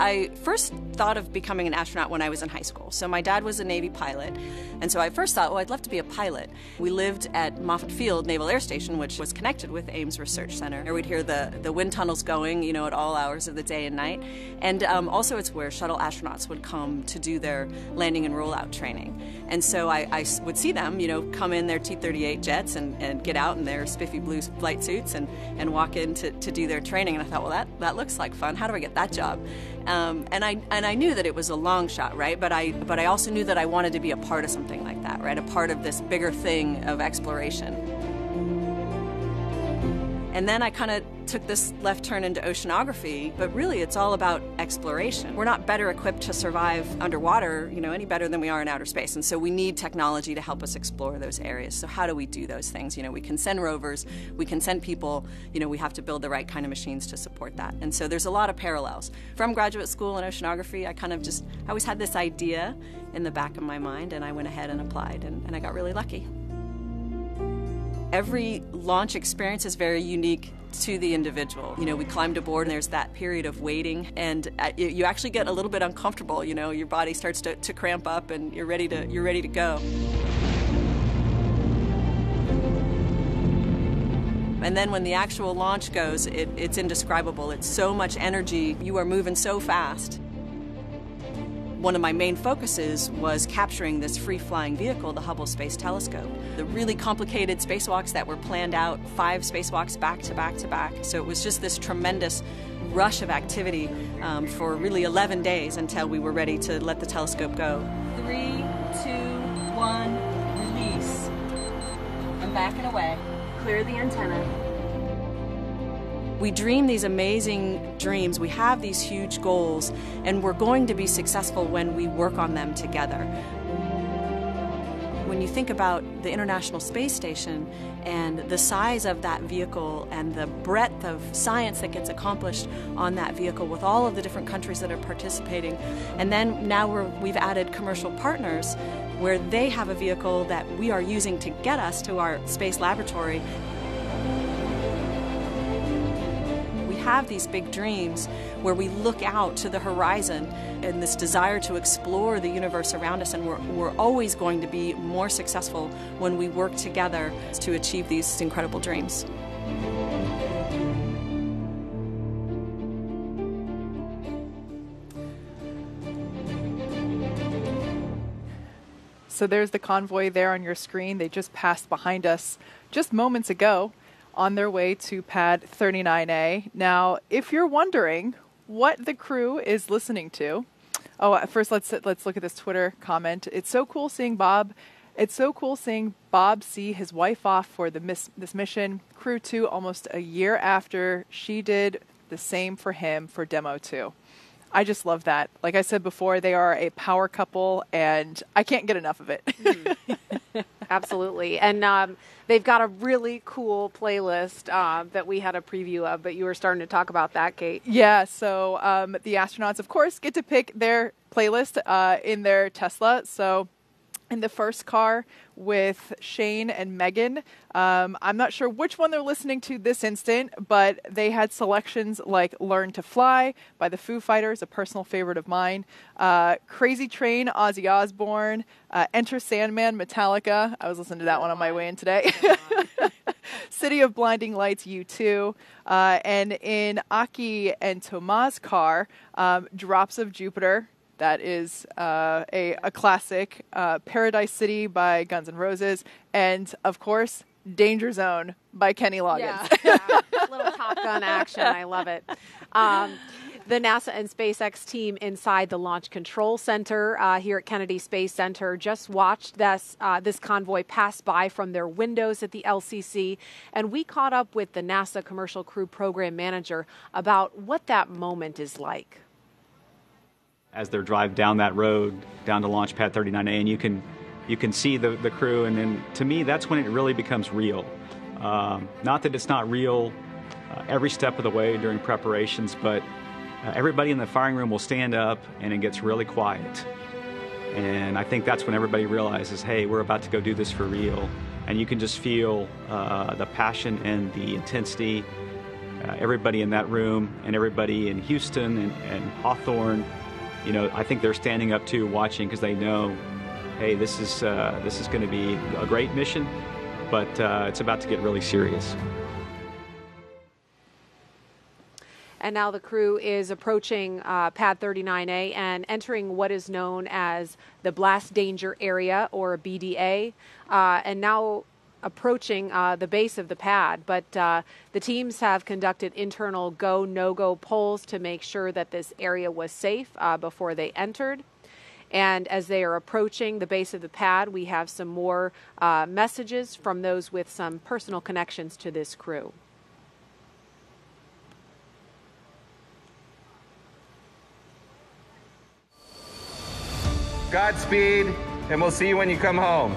I first thought of becoming an astronaut when I was in high school. So my dad was a Navy pilot, and so I first thought, well, I'd love to be a pilot. We lived at Moffett Field Naval Air Station, which was connected with Ames Research Center. There we'd hear the wind tunnels going, you know, at all hours of the day and night. And also it's where shuttle astronauts would come to do their landing and rollout training. And so I would see them, you know, come in their T-38 jets and get out in their spiffy blue flight suits and walk in to do their training. And I thought, well, that looks like fun. How do I get that job? And I knew that it was a long shot, right? But I also knew that I wanted to be a part of something like that, right? A part of this bigger thing of exploration. And then I kind of took this left turn into oceanography, but really it's all about exploration. We're not better equipped to survive underwater, you know, any better than we are in outer space. And so we need technology to help us explore those areas. So how do we do those things? You know, we can send rovers, we can send people, you know, we have to build the right kind of machines to support that. And so there's a lot of parallels. From graduate school in oceanography, I always had this idea in the back of my mind, and I went ahead and applied, and I got really lucky. Every launch experience is very unique to the individual. You know, we climbed aboard and there's that period of waiting, and you actually get a little bit uncomfortable. You know, your body starts to cramp up and you're ready to go. And then when the actual launch goes, it's indescribable. It's so much energy. You are moving so fast. One of my main focuses was capturing this free-flying vehicle, the Hubble Space Telescope. The really complicated spacewalks that were planned out, 5 spacewalks back to back to back. So it was just this tremendous rush of activity for really 11 days until we were ready to let the telescope go. 3, 2, 1, release. And back and away. Clear the antenna. We dream these amazing dreams, we have these huge goals, and we're going to be successful when we work on them together. When you think about the International Space Station and the size of that vehicle and the breadth of science that gets accomplished on that vehicle with all of the different countries that are participating, and then now we've added commercial partners where they have a vehicle that we are using to get us to our space laboratory. Have these big dreams where we look out to the horizon and this desire to explore the universe around us, and we're always going to be more successful when we work together to achieve these incredible dreams. So there's the convoy there on your screen. They just passed behind us just moments ago, on their way to pad 39A. Now, if you're wondering what the crew is listening to, first let's look at this Twitter comment. It's so cool seeing Bob see his wife off for this mission. Crew-2 almost a year after she did the same for him for Demo 2. I just love that. Like I said before, they are a power couple, and I can't get enough of it. Absolutely. And they've got a really cool playlist that we had a preview of, but you were starting to talk about that, Kate. Yeah, so the astronauts, of course, get to pick their playlist in their Tesla. So in the first car with Shane and Megan, I'm not sure which one they're listening to this instant, but they had selections like Learn to Fly by the Foo Fighters, a personal favorite of mine, Crazy Train, Ozzy Osbourne, Enter Sandman, Metallica. I was listening to that one on my way in today. City of Blinding Lights U2, and in Aki and Toma's car, Drops of Jupiter. That is a classic. Paradise City by Guns N' Roses, and of course, Danger Zone by Kenny Loggins. Yeah. Little Top Gun action. I love it. The NASA and SpaceX team inside the Launch Control Center here at Kennedy Space Center just watched this convoy pass by from their windows at the LCC, and we caught up with the NASA Commercial Crew Program Manager about what that moment is like. As they drive down that road, down to Launch Pad 39A, and you can see the crew, and then to me, that's when it really becomes real. Not that it's not real every step of the way during preparations, but everybody in the firing room will stand up and it gets really quiet. And I think that's when everybody realizes, hey, we're about to go do this for real. And you can just feel the passion and the intensity. Everybody in that room and everybody in Houston and Hawthorne, you know, I think they're standing up too, watching, because they know, hey, this is going to be a great mission, but it's about to get really serious. And now the crew is approaching Pad 39A and entering what is known as the Blast Danger Area, or BDA, and now approaching the base of the pad. But the teams have conducted internal go, no-go polls to make sure that this area was safe before they entered. And as they are approaching the base of the pad, we have some more messages from those with some personal connections to this crew. Godspeed, and we'll see you when you come home.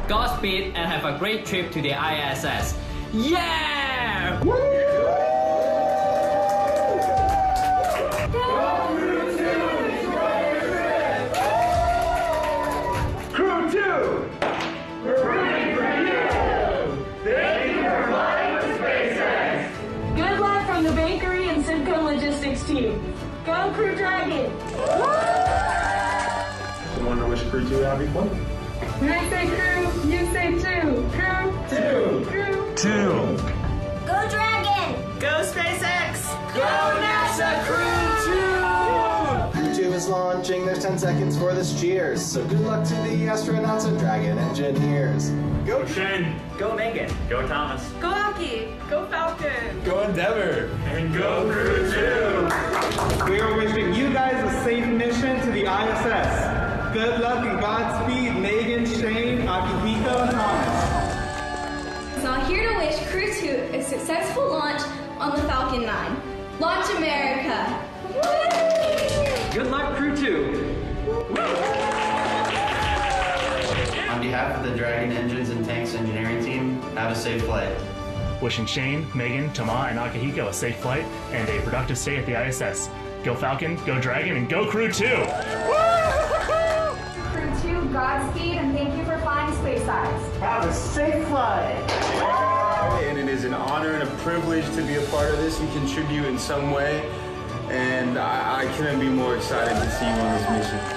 Godspeed and have a great trip to the ISS. Yeah! Crew-2! We're ready for you! Thank you for flying with SpaceX! Good luck from the bakery and Simco Logistics team. Go Crew Dragon! Someone to wish Crew-2 a happy flight. When I say crew, you say two. Crew. Two. Go Dragon! Go SpaceX! Go NASA Crew-2! Crew-2 is launching. There's 10 seconds for this cheers. So good luck to the astronauts and Dragon engineers. Go Shane. Go Megan! Go Thomas. Go Aki. Go Falcon. Go Endeavor. And go Crew-2. We are wishing you guys a safe mission to the ISS. Good luck and Godspeed, Megan, Shane, Akihiko, and Thomas. So I'm here to wish Crew-2 a successful launch on the Falcon 9. Launch America! Good luck, Crew-2! On behalf of the Dragon Engines and Tanks Engineering team, have a safe flight. Wishing Shane, Megan, Tama, and Akihiko a safe flight and a productive stay at the ISS. Go Falcon, go Dragon, and go Crew-2! Crew-2, Godspeed, and thank you for flying SpaceX. Have a safe flight! And it is an honor and a privilege to be a part of this and contribute in some way. And I couldn't be more excited to see you on this mission.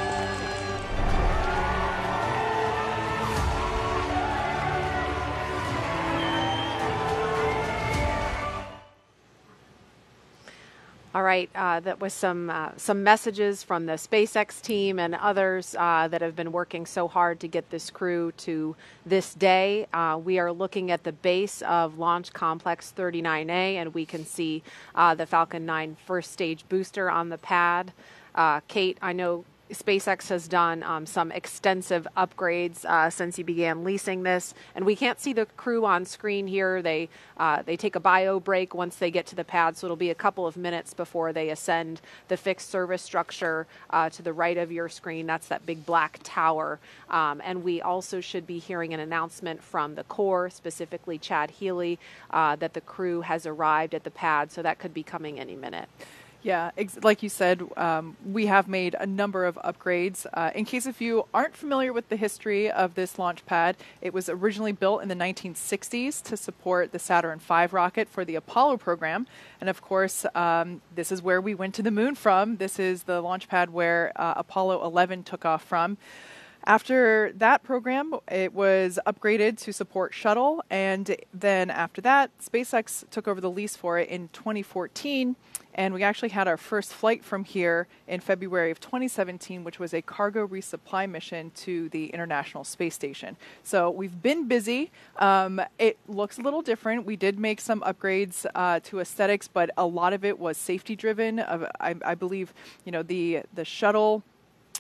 All right, that was some messages from the SpaceX team and others that have been working so hard to get this crew to this day. We are looking at the base of Launch Complex 39A, and we can see the Falcon 9 first stage booster on the pad. Kate, I know SpaceX has done some extensive upgrades since you began leasing this, and we can't see the crew on screen here. They take a bio break once they get to the pad, so it'll be a couple of minutes before they ascend the fixed service structure to the right of your screen. That's that big black tower, and we also should be hearing an announcement from the Corps, specifically Chad Healy, that the crew has arrived at the pad, so that could be coming any minute. Yeah, like you said, we have made a number of upgrades. In case if you aren't familiar with the history of this launch pad, it was originally built in the 1960s to support the Saturn V rocket for the Apollo program. And of course, this is where we went to the moon from. This is the launch pad where Apollo 11 took off from. After that program, it was upgraded to support shuttle, and then after that, SpaceX took over the lease for it in 2014, and we actually had our first flight from here in February of 2017, which was a cargo resupply mission to the International Space Station. So we've been busy. It looks a little different. We did make some upgrades to aesthetics, but a lot of it was safety driven. I believe, the shuttle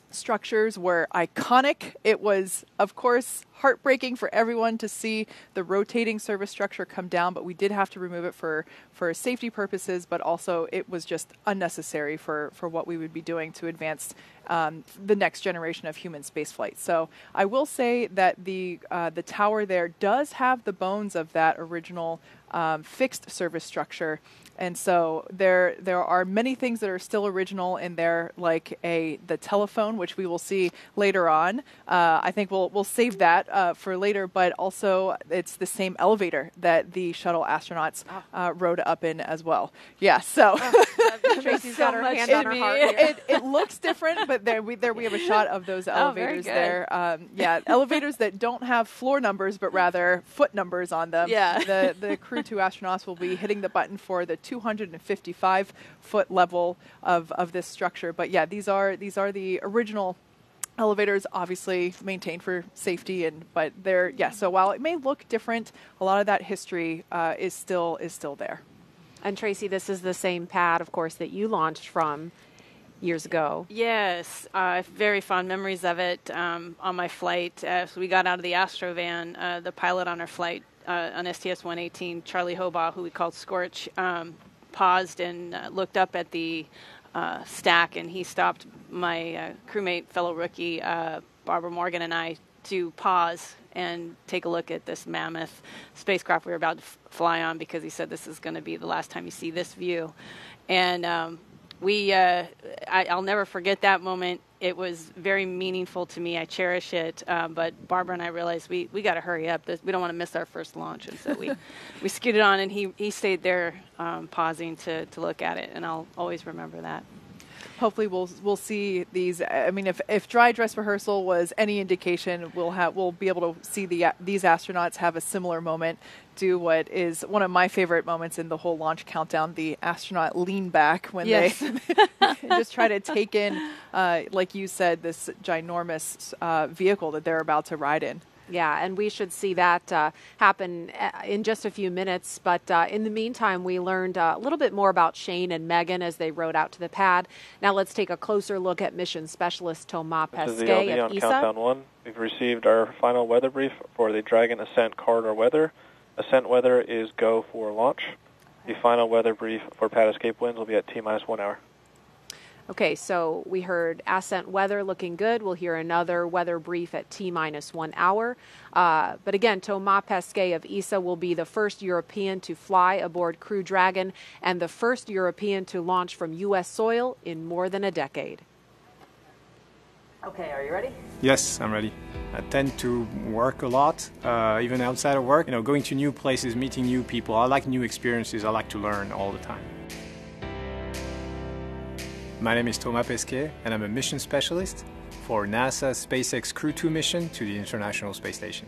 structures were iconic. It was, of course, heartbreaking for everyone to see the rotating service structure come down, but we did have to remove it for safety purposes, but also it was just unnecessary for what we would be doing to advance the next generation of human spaceflight. So I will say that the tower there does have the bones of that original fixed service structure. And so there are many things that are still original in there, like the telephone, which we will see later on. I think we'll save that for later, but also it's the same elevator that the shuttle astronauts rode up in as well. Yeah, so Tracy's got her hand on her heart. It looks different, but there we have a shot of those elevators there. Elevators that don't have floor numbers, but rather foot numbers on them. Yeah. The Crew-2 astronauts will be hitting the button for the 255-foot level of this structure. But yeah, these are the original elevators, obviously maintained for safety, but they're so while it may look different, a lot of that history is still there. And Tracy, this is the same pad, of course, that you launched from years ago. Yes, very fond memories of it on my flight. So we got out of the Astrovan, the pilot on our flight on STS-118, Charlie Hobaugh, who we called Scorch, paused and looked up at the stack, and he stopped my crewmate, fellow rookie, Barbara Morgan, and I to pause and take a look at this mammoth spacecraft we were about to fly on, because he said this is going to be the last time you see this view. And I'll never forget that moment. It was very meaningful to me. I cherish it. But Barbara and I realized we got to hurry up. We don't want to miss our first launch. And so we scooted on, and he stayed there pausing to look at it. And I'll always remember that. Hopefully we'll see these. I mean, if dry dress rehearsal was any indication, we'll be able to see these astronauts have a similar moment, do what is one of my favorite moments in the whole launch countdown, the astronaut lean back when they just try to take in, like you said, this ginormous vehicle that they're about to ride in. Yeah, and we should see that happen in just a few minutes. But in the meantime, we learned a little bit more about Shane and Megan as they rode out to the pad. Now let's take a closer look at mission specialist Thomas Pesquet of ESA. Countdown 1. We've received our final weather brief for the Dragon Ascent corridor weather. Ascent weather is go for launch. The final weather brief for pad escape winds will be at T-minus 1 hour. Okay, so we heard ascent weather looking good. We'll hear another weather brief at T-minus 1 hour. But again, Thomas Pesquet of ESA will be the first European to fly aboard Crew Dragon and the first European to launch from U.S. soil in more than a decade. Okay, are you ready? Yes, I'm ready. I tend to work a lot, even outside of work. Going to new places, meeting new people. I like new experiences. I like to learn all the time. My name is Thomas Pesquet, and I'm a mission specialist for NASA's SpaceX Crew-2 mission to the International Space Station.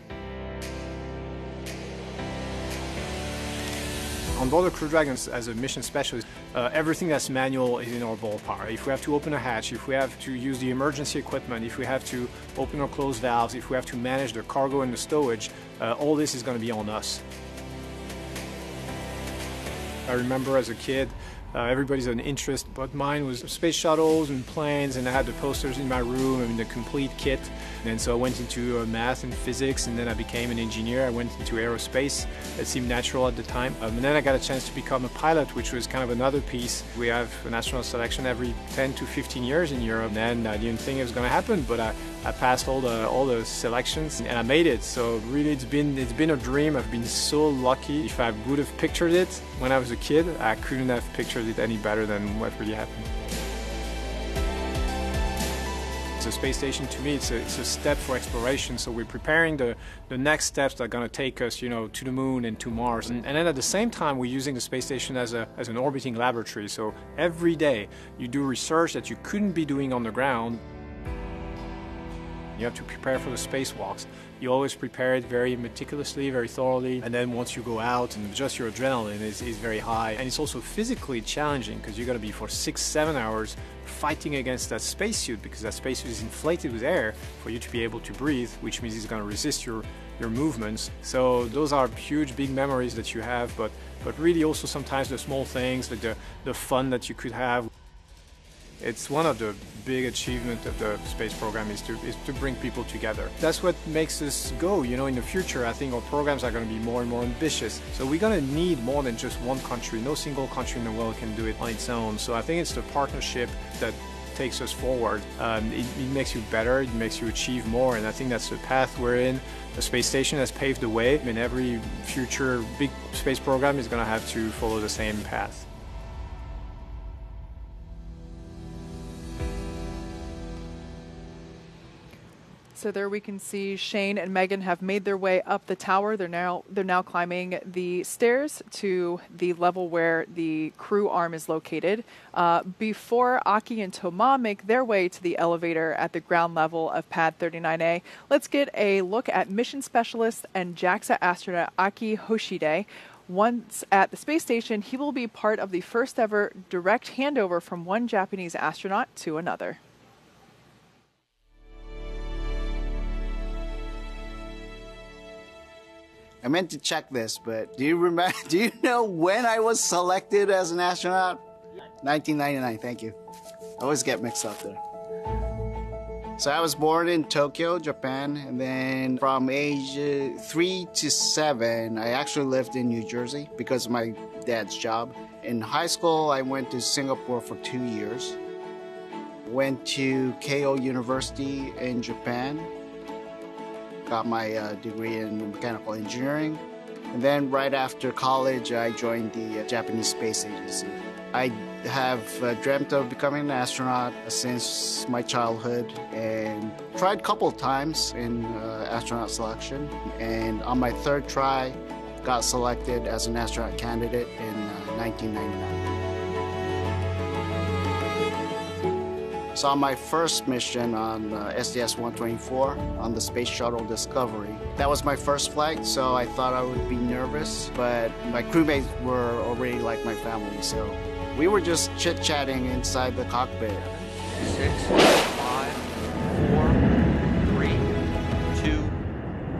On board the Crew Dragon as a mission specialist, everything that's manual is in our ballpark. If we have to open a hatch, if we have to use the emergency equipment, if we have to open or close valves, if we have to manage the cargo and the stowage, all this is going to be on us. I remember as a kid, everybody's an interest, but mine was space shuttles and planes, and I had the posters in my room and the complete kit. And so I went into math and physics, and then I became an engineer. I went into aerospace. It seemed natural at the time. And then I got a chance to become a pilot, which was kind of another piece. We have an astronaut selection every 10 to 15 years in Europe. And then I didn't think it was going to happen, but I passed all the selections and I made it. So really it's been a dream. I've been so lucky. If I would have pictured it when I was a kid, I couldn't have pictured it any better than what really happened. The space station, to me, it's a step for exploration. So we're preparing the next steps that are going to take us, to the moon and to Mars. And then at the same time, we're using the space station as an orbiting laboratory. So every day you do research that you couldn't be doing on the ground. You have to prepare for the spacewalks. You always prepare it very meticulously, very thoroughly, and then once you go out and just your adrenaline is very high. And it's also physically challenging because you're going to be for 6-7 hours fighting against that spacesuit, because that spacesuit is inflated with air for you to be able to breathe, which means it's going to resist your movements. So those are huge, big memories that you have, but really also sometimes the small things, like the fun that you could have. It's one of the big achievements of the space program is to bring people together. That's what makes us go. You know, in the future, I think our programs are going to be more and more ambitious. So we're going to need more than just one country. No single country in the world can do it on its own. So I think it's the partnership that takes us forward. It makes you better, it makes you achieve more, and I think that's the path we're in. The space station has paved the way, and every future big space program is going to have to follow the same path. So there we can see Shane and Megan have made their way up the tower. They're now climbing the stairs to the level where the crew arm is located. Before Aki and Toma make their way to the elevator at the ground level of Pad 39A, let's get a look at mission specialist and JAXA astronaut Aki Hoshide. Once at the space station, he will be part of the first ever direct handover from one Japanese astronaut to another. I meant to check this, but do you know when I was selected as an astronaut? 1999, thank you. I always get mixed up there. So I was born in Tokyo, Japan, and then from age 3 to 7, I actually lived in New Jersey because of my dad's job. In high school, I went to Singapore for 2 years. Went to Keio University in Japan. Got my degree in mechanical engineering. And then right after college, I joined the Japanese Space Agency. I have dreamt of becoming an astronaut since my childhood and tried a couple of times in astronaut selection. And on my third try, got selected as an astronaut candidate in 1999. So on my first mission on SDS-124 on the Space Shuttle Discovery, that was my first flight, so I thought I would be nervous, but my crewmates were already like my family, so we were just chit-chatting inside the cockpit. 6, 5, 4, 3, 2,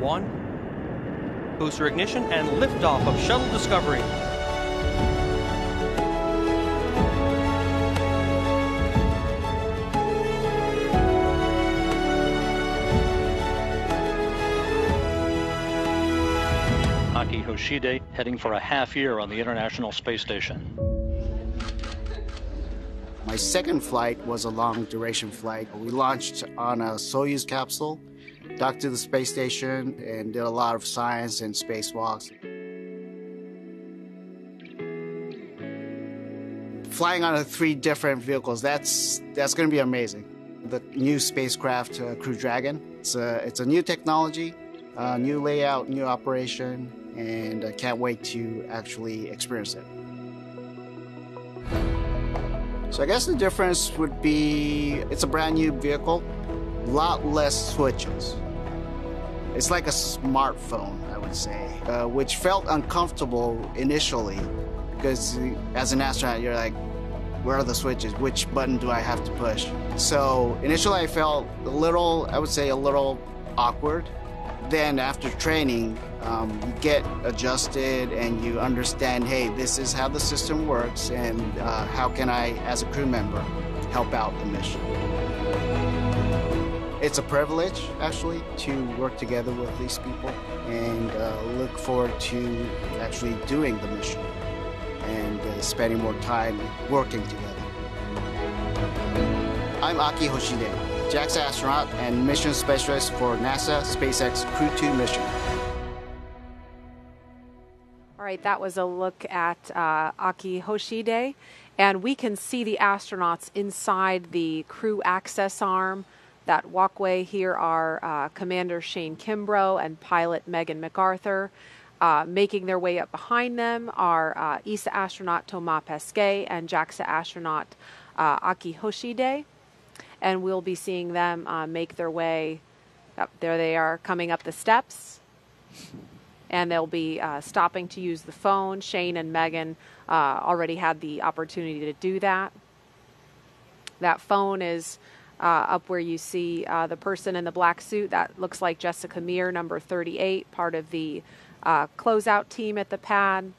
1. Booster ignition and liftoff of Shuttle Discovery. Aki Hoshide heading for a half year on the International Space Station. My second flight was a long duration flight. We launched on a Soyuz capsule, docked to the space station, and did a lot of science and spacewalks. Flying on 3 different vehicles, that's going to be amazing. The new spacecraft, Crew-Dragon, it's a new technology, new layout, new operation, and I can't wait to actually experience it. So I guess the difference would be it's a brand new vehicle, a lot less switches. It's like a smartphone, I would say, which felt uncomfortable initially because as an astronaut, you're like, where are the switches? Which button do I have to push? So initially I felt a little awkward. Then after training, you get adjusted and you understand, hey, this is how the system works and how can I, as a crew member, help out the mission. It's a privilege, actually, to work together with these people and look forward to actually doing the mission and spending more time working together. I'm Aki Hoshide, JAXA astronaut and mission specialist for NASA SpaceX Crew-2 mission. All right, that was a look at Aki Hoshide, and we can see the astronauts inside the crew access arm. That walkway here are Commander Shane Kimbrough and pilot Megan MacArthur. Making their way up behind them are ESA astronaut Thomas Pesquet and JAXA astronaut Aki Hoshide. And we'll be seeing them make their way Yep, there they are coming up the steps. And they'll be stopping to use the phone. Shane and Megan already had the opportunity to do that. That phone is up where you see the person in the black suit. That looks like Jessica Meir, number 38, part of the closeout team at the pad.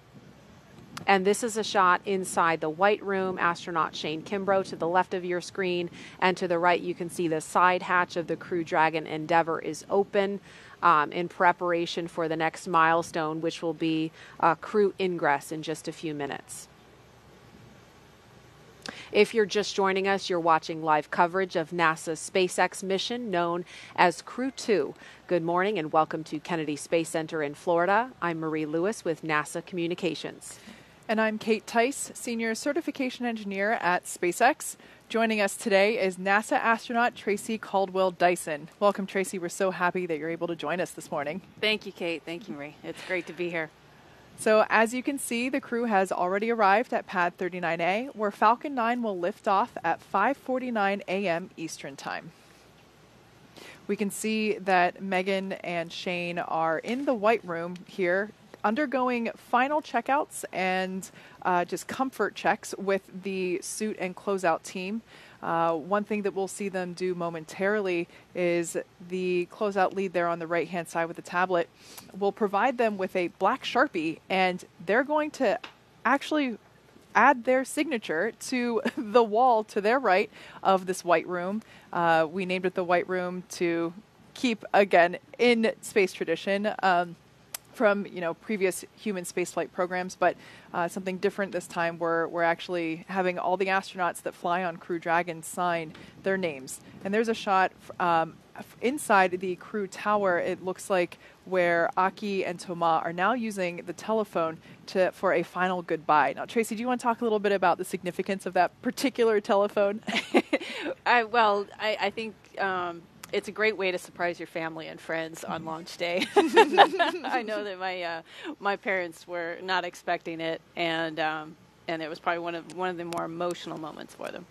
And this is a shot inside the white room. Astronaut Shane Kimbrough to the left of your screen, and to the right you can see the side hatch of the Crew Dragon Endeavour is open in preparation for the next milestone, which will be crew ingress in just a few minutes. If you're just joining us, you're watching live coverage of NASA's SpaceX mission known as Crew-2. Good morning and welcome to Kennedy Space Center in Florida. I'm Marie Lewis with NASA Communications. And I'm Kate Tice, Senior Certification Engineer at SpaceX. Joining us today is NASA astronaut Tracy Caldwell Dyson. Welcome, Tracy. We're so happy that you're able to join us this morning. Thank you, Kate. Thank you, Marie. It's great to be here. So as you can see, the crew has already arrived at Pad 39A, where Falcon 9 will lift off at 5:49 a.m. Eastern Time. We can see that Megan and Shane are in the white room here, undergoing final checkouts and just comfort checks with the suit and closeout team. One thing that we'll see them do momentarily is the closeout lead there on the right-hand side with the tablet will provide them with a black Sharpie, and they're going to actually add their signature to the wall to their right of this white room. We named it the white room to keep, again, in space tradition, from previous human spaceflight programs, but something different this time. We're actually having all the astronauts that fly on Crew Dragon sign their names. And there's a shot inside the crew tower. It looks like where Aki and Thomas are now using the telephone for a final goodbye. Now, Tracy, do you want to talk a little bit about the significance of that particular telephone? I think it's a great way to surprise your family and friends on launch day. I know that my parents were not expecting it, and it was probably one of the more emotional moments for them.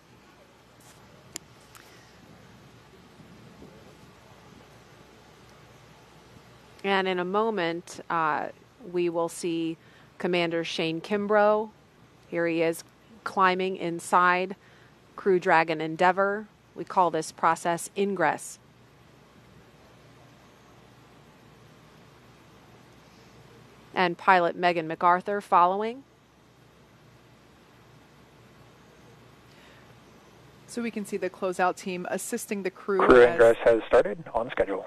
And in a moment, we will see Commander Shane Kimbrough. Here he is climbing inside Crew Dragon Endeavour. We call this process ingress. And pilot Megan MacArthur following. So we can see the closeout team assisting the crew. Crew ingress has started on schedule.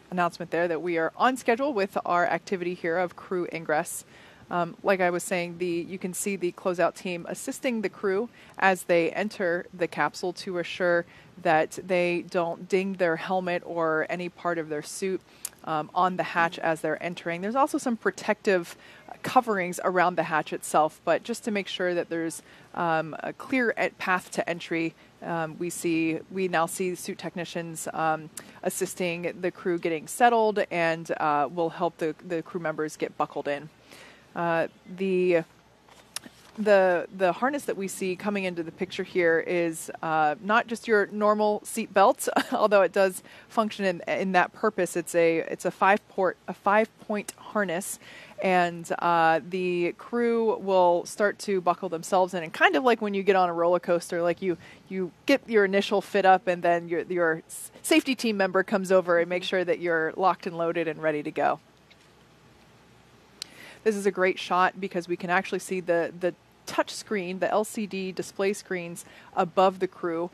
Announcement there that we are on schedule with our activity here of crew ingress. Like I was saying, you can see the closeout team assisting the crew as they enter the capsule to assure that they don't ding their helmet or any part of their suit on the hatch as they're entering. There's also some protective coverings around the hatch itself, but just to make sure that there's a clear path to entry, we now see suit technicians assisting the crew getting settled and will help the crew members get buckled in. The harness that we see coming into the picture here is not just your normal seat belt, although it does function in that purpose. It's a 5-point harness, and the crew will start to buckle themselves in, and kind of like when you get on a roller coaster, like you get your initial fit up, and then your safety team member comes over and makes sure that you're locked and loaded and ready to go. This is a great shot because we can actually see the touch screen, the LCD display screens above the crew.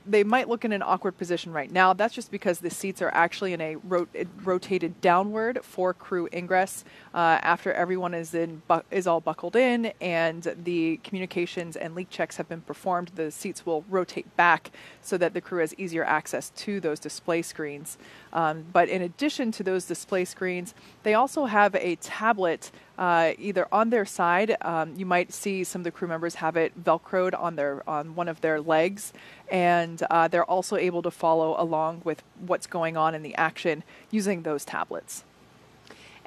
They might look in an awkward position right now. That's just because the seats are actually in a rotated downward for crew ingress. After everyone is all buckled in and the communications and leak checks have been performed, the seats will rotate back so that the crew has easier access to those display screens. But in addition to those display screens, they also have a tablet either on their side. You might see some of the crew members have it Velcroed on one of their legs, and they're also able to follow along with what's going on in the action using those tablets.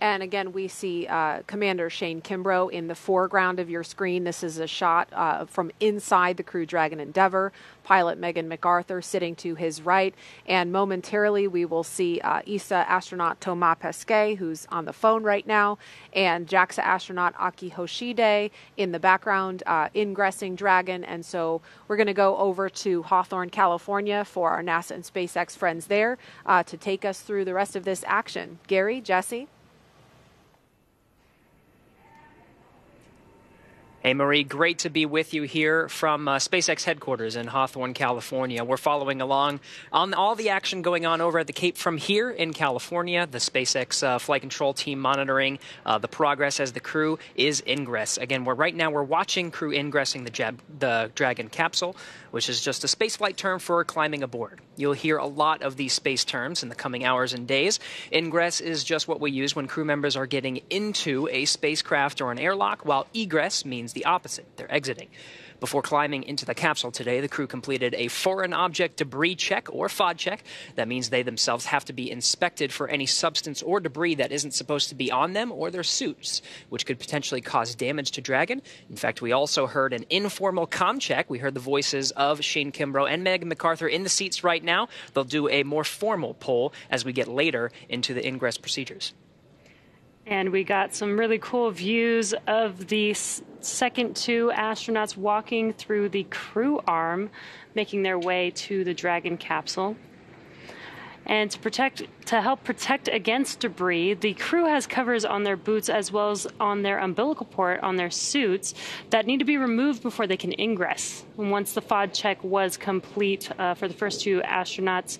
And again, we see Commander Shane Kimbrough in the foreground of your screen. This is a shot from inside the Crew Dragon Endeavour. Pilot Megan MacArthur sitting to his right. And momentarily, we will see ESA astronaut Thomas Pesquet, who's on the phone right now, and JAXA astronaut Aki Hoshide in the background, ingressing Dragon. And so we're going to go over to Hawthorne, California for our NASA and SpaceX friends there to take us through the rest of this action. Gary, Jesse? Hey, Marie, great to be with you here from SpaceX headquarters in Hawthorne, California. We're following along on all the action going on over at the Cape from here in California. The SpaceX flight control team monitoring the progress as the crew is ingress. Again, right now we're watching crew ingressing the Dragon capsule, which is just a spaceflight term for climbing aboard. You'll hear a lot of these space terms in the coming hours and days. Ingress is just what we use when crew members are getting into a spacecraft or an airlock, while egress means the opposite. They're exiting. Before climbing into the capsule today, the crew completed a foreign object debris check, or FOD check. That means they themselves have to be inspected for any substance or debris that isn't supposed to be on them or their suits, which could potentially cause damage to Dragon. In fact, we also heard an informal comm check. We heard the voices of Shane Kimbrough and Megan MacArthur in the seats right now. They'll do a more formal poll as we get later into the ingress procedures. And we got some really cool views of the second two astronauts walking through the crew arm, making their way to the Dragon capsule. And to help protect against debris, the crew has covers on their boots as well as on their umbilical port on their suits that need to be removed before they can ingress. And once the FOD check was complete for the first two astronauts,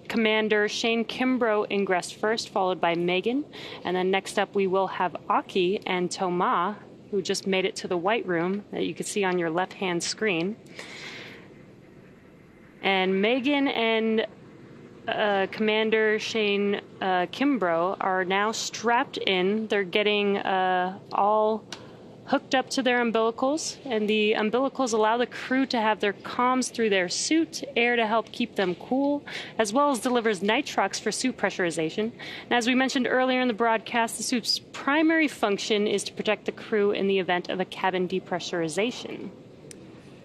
Commander Shane Kimbrough ingressed first, followed by Megan. And then next up, we will have Aki and Thomas, who just made it to the White Room that you can see on your left-hand screen. And Megan and Commander Shane Kimbrough are now strapped in. They're getting all hooked up to their umbilicals, and the umbilicals allow the crew to have their comms through their suit, air to help keep them cool, as well as delivers nitrox for suit pressurization. And as we mentioned earlier in the broadcast, the suit's primary function is to protect the crew in the event of a cabin depressurization.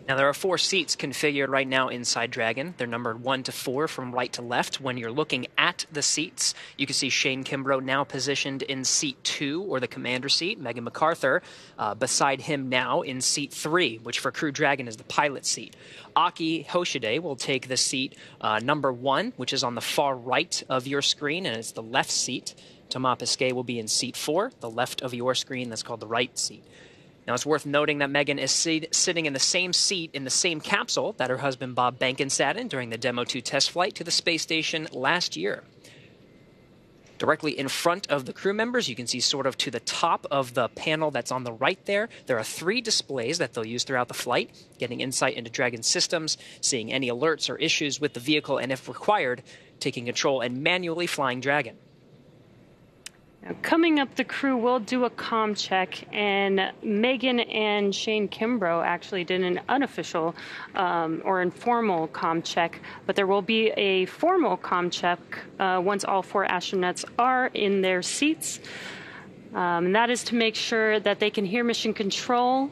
Now, there are 4 seats configured right now inside Dragon. They're numbered 1 to 4 from right to left. When you're looking at the seats, you can see Shane Kimbrough now positioned in seat 2, or the commander seat. Megan MacArthur beside him now in seat 3, which for Crew Dragon is the pilot seat. Aki Hoshide will take the seat number 1, which is on the far right of your screen, and it's the left seat. Thomas Pesquet will be in seat 4, the left of your screen. That's called the right seat. Now, it's worth noting that Megan is sitting in the same seat in the same capsule that her husband Bob Behnken sat in during the Demo 2 test flight to the space station last year. Directly in front of the crew members, you can see sort of to the top of the panel that's on the right there, there are 3 displays that they'll use throughout the flight, getting insight into Dragon's systems, seeing any alerts or issues with the vehicle, and if required, taking control and manually flying Dragon. Now, coming up, the crew will do a comm check, and Megan and Shane Kimbrough actually did an unofficial or informal comm check, but there will be a formal comm check once all 4 astronauts are in their seats, and that is to make sure that they can hear mission control,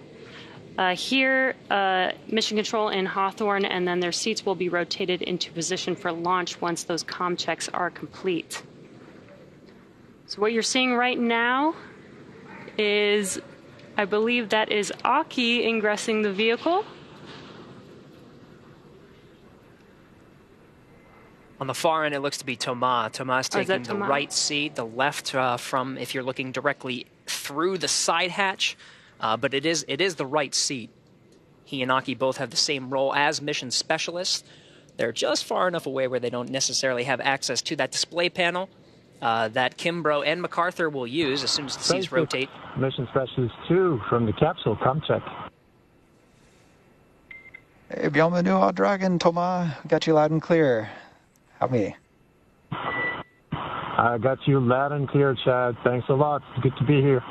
mission control in Hawthorne, and then their seats will be rotated into position for launch once those comm checks are complete. So what you're seeing right now is, I believe that is Aki ingressing the vehicle. On the far end, it looks to be Thomas. Thomas taking the right seat, the left from, if you're looking directly through the side hatch, but it is the right seat. He and Aki both have the same role as mission specialists. They're just far enough away where they don't necessarily have access to that display panel that Kimbrough and MacArthur will use as soon as the seats rotate. Mission Specialist 2 from the capsule, come check. Hey, bienvenue au Dragon, Thomas. Got you loud and clear. How me? I got you loud and clear, Chad. Thanks a lot. Good to be here.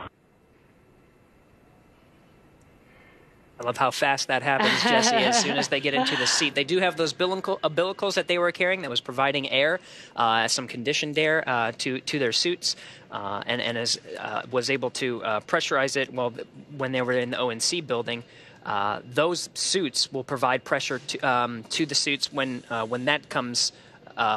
I love how fast that happens, Jesse, as soon as they get into the seat. They do have those umbilicals that they were carrying that was providing air, some conditioned air to their suits, and was able to pressurize it when they were in the ONC building. Those suits will provide pressure to the suits when that comes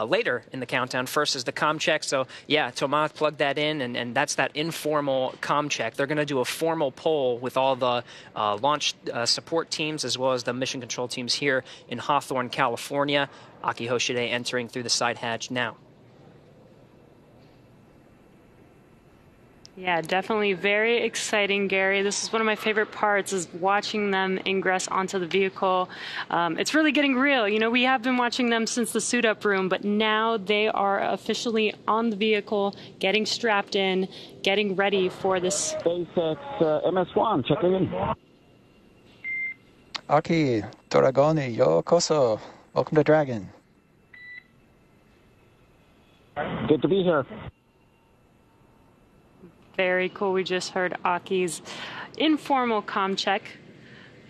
later in the countdown. First is the comm check. So, yeah, Thomas plugged that in, and that's that informal comm check. They're going to do a formal poll with all the launch support teams as well as the mission control teams here in Hawthorne, California. Aki Hoshide entering through the side hatch now. Yeah, definitely very exciting, Gary. This is one of my favorite parts, is watching them ingress onto the vehicle. It's really getting real. You know, we have been watching them since the suit-up room, but now they are officially on the vehicle, getting strapped in, getting ready for this. SpaceX MS-1, checking in. Aki, Toragoni, Yokoso. Welcome to Dragon. Good to be here. Very cool. We just heard Aki's informal comm check.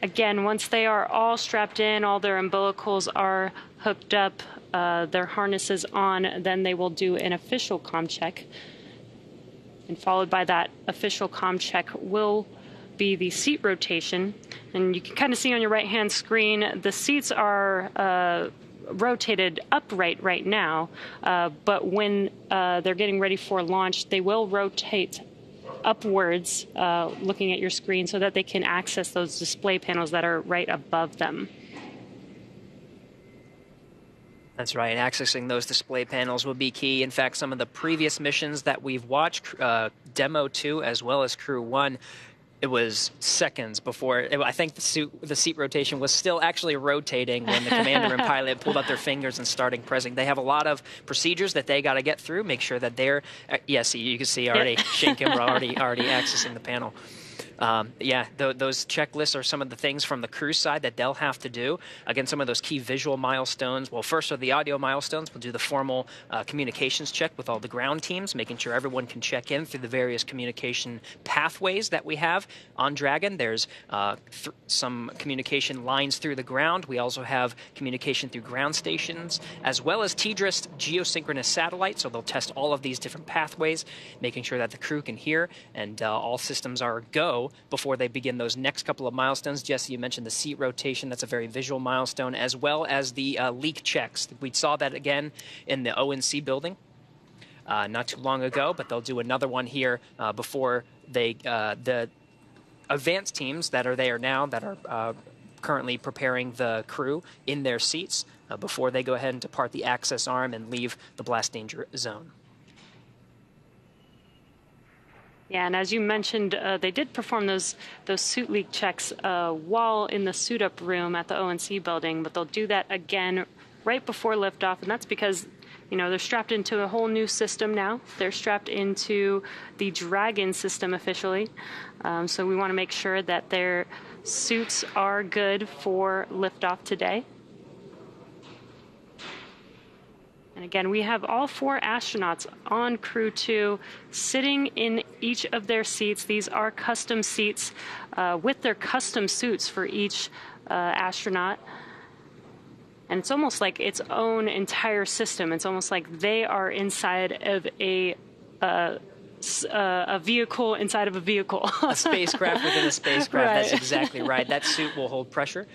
Again, once they are all strapped in, all their umbilicals are hooked up, their harnesses on, then they will do an official comm check. And followed by that official comm check will be the seat rotation. And you can kind of see on your right-hand screen, the seats are rotated upright right now, but when they're getting ready for launch, they will rotate upwards, looking at your screen, so that they can access those display panels that are right above them. That's right. Accessing those display panels will be key. In fact, some of the previous missions that we've watched, Demo 2 as well as Crew 1, it was seconds before. I think the seat rotation was still actually rotating when the commander and pilot pulled up their fingers and started pressing. They have a lot of procedures that they got to get through, make sure that they're. Yes, you can see already Shane Kimbrough already accessing the panel. Those checklists are some of the things from the crew side that they'll have to do. Again, some of those key visual milestones. Well, first are the audio milestones. We'll do the formal communications check with all the ground teams, making sure everyone can check in through the various communication pathways that we have on Dragon. There's some communication lines through the ground. We also have communication through ground stations, as well as TDRIST geosynchronous satellites. So they'll test all of these different pathways, making sure that the crew can hear and all systems are go before they begin those next couple of milestones. Jesse, you mentioned the seat rotation. That's a very visual milestone, as well as the leak checks. We saw that again in the ONC building not too long ago, but they'll do another one here before they the advanced teams that are there now that are currently preparing the crew in their seats before they go ahead and depart the access arm and leave the blast danger zone. Yeah, and as you mentioned, they did perform those suit leak checks while in the suit-up room at the ONC building, but they'll do that again right before liftoff, and that's because, you know, they're strapped into a whole new system now. They're strapped into the Dragon system officially, so we want to make sure that their suits are good for liftoff today. And again, we have all 4 astronauts on Crew-2 sitting in each of their seats. These are custom seats with their custom suits for each astronaut. And it's almost like its own entire system. It's almost like they are inside of a vehicle inside of a vehicle. A spacecraft within a spacecraft. Right. That's exactly right. That suit will hold pressure.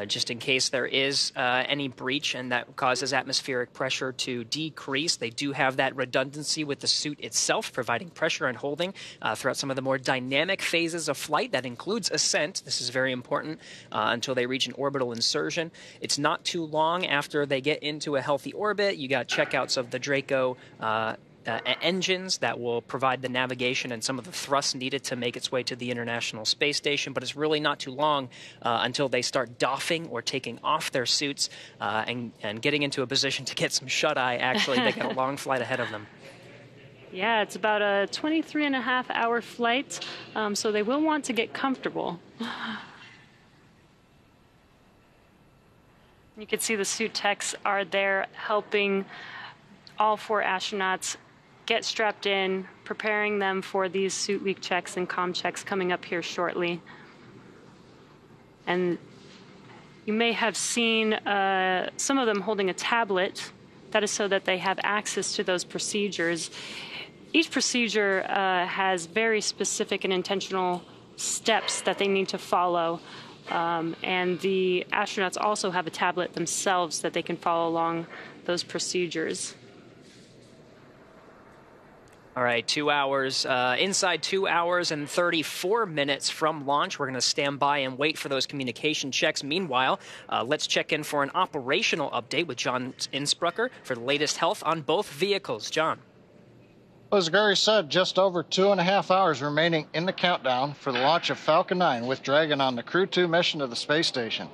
Just in case there is any breach and that causes atmospheric pressure to decrease. They do have that redundancy with the suit itself, providing pressure and holding throughout some of the more dynamic phases of flight. That includes ascent. This is very important until they reach an orbital insertion. It's not too long after they get into a healthy orbit. You got checkouts of the Draco engines that will provide the navigation and some of the thrust needed to make its way to the International Space Station, but it's really not too long until they start doffing or taking off their suits and getting into a position to get some shut-eye. Actually, they got a long flight ahead of them. Yeah, it's about a 23.5-hour flight, so they will want to get comfortable. You can see the suit techs are there helping all 4 astronauts get strapped in, preparing them for these suit leak checks and comm checks coming up here shortly. And you may have seen some of them holding a tablet. That is so that they have access to those procedures. Each procedure has very specific and intentional steps that they need to follow. And the astronauts also have a tablet themselves that they can follow along those procedures. All right, 2 hours, inside 2 hours and 34 minutes from launch. We're going to stand by and wait for those communication checks. Meanwhile, let's check in for an operational update with John Innsbrucker for the latest health on both vehicles. John. As Gary said, just over 2.5 hours remaining in the countdown for the launch of Falcon 9 with Dragon on the Crew-2 mission to the space station.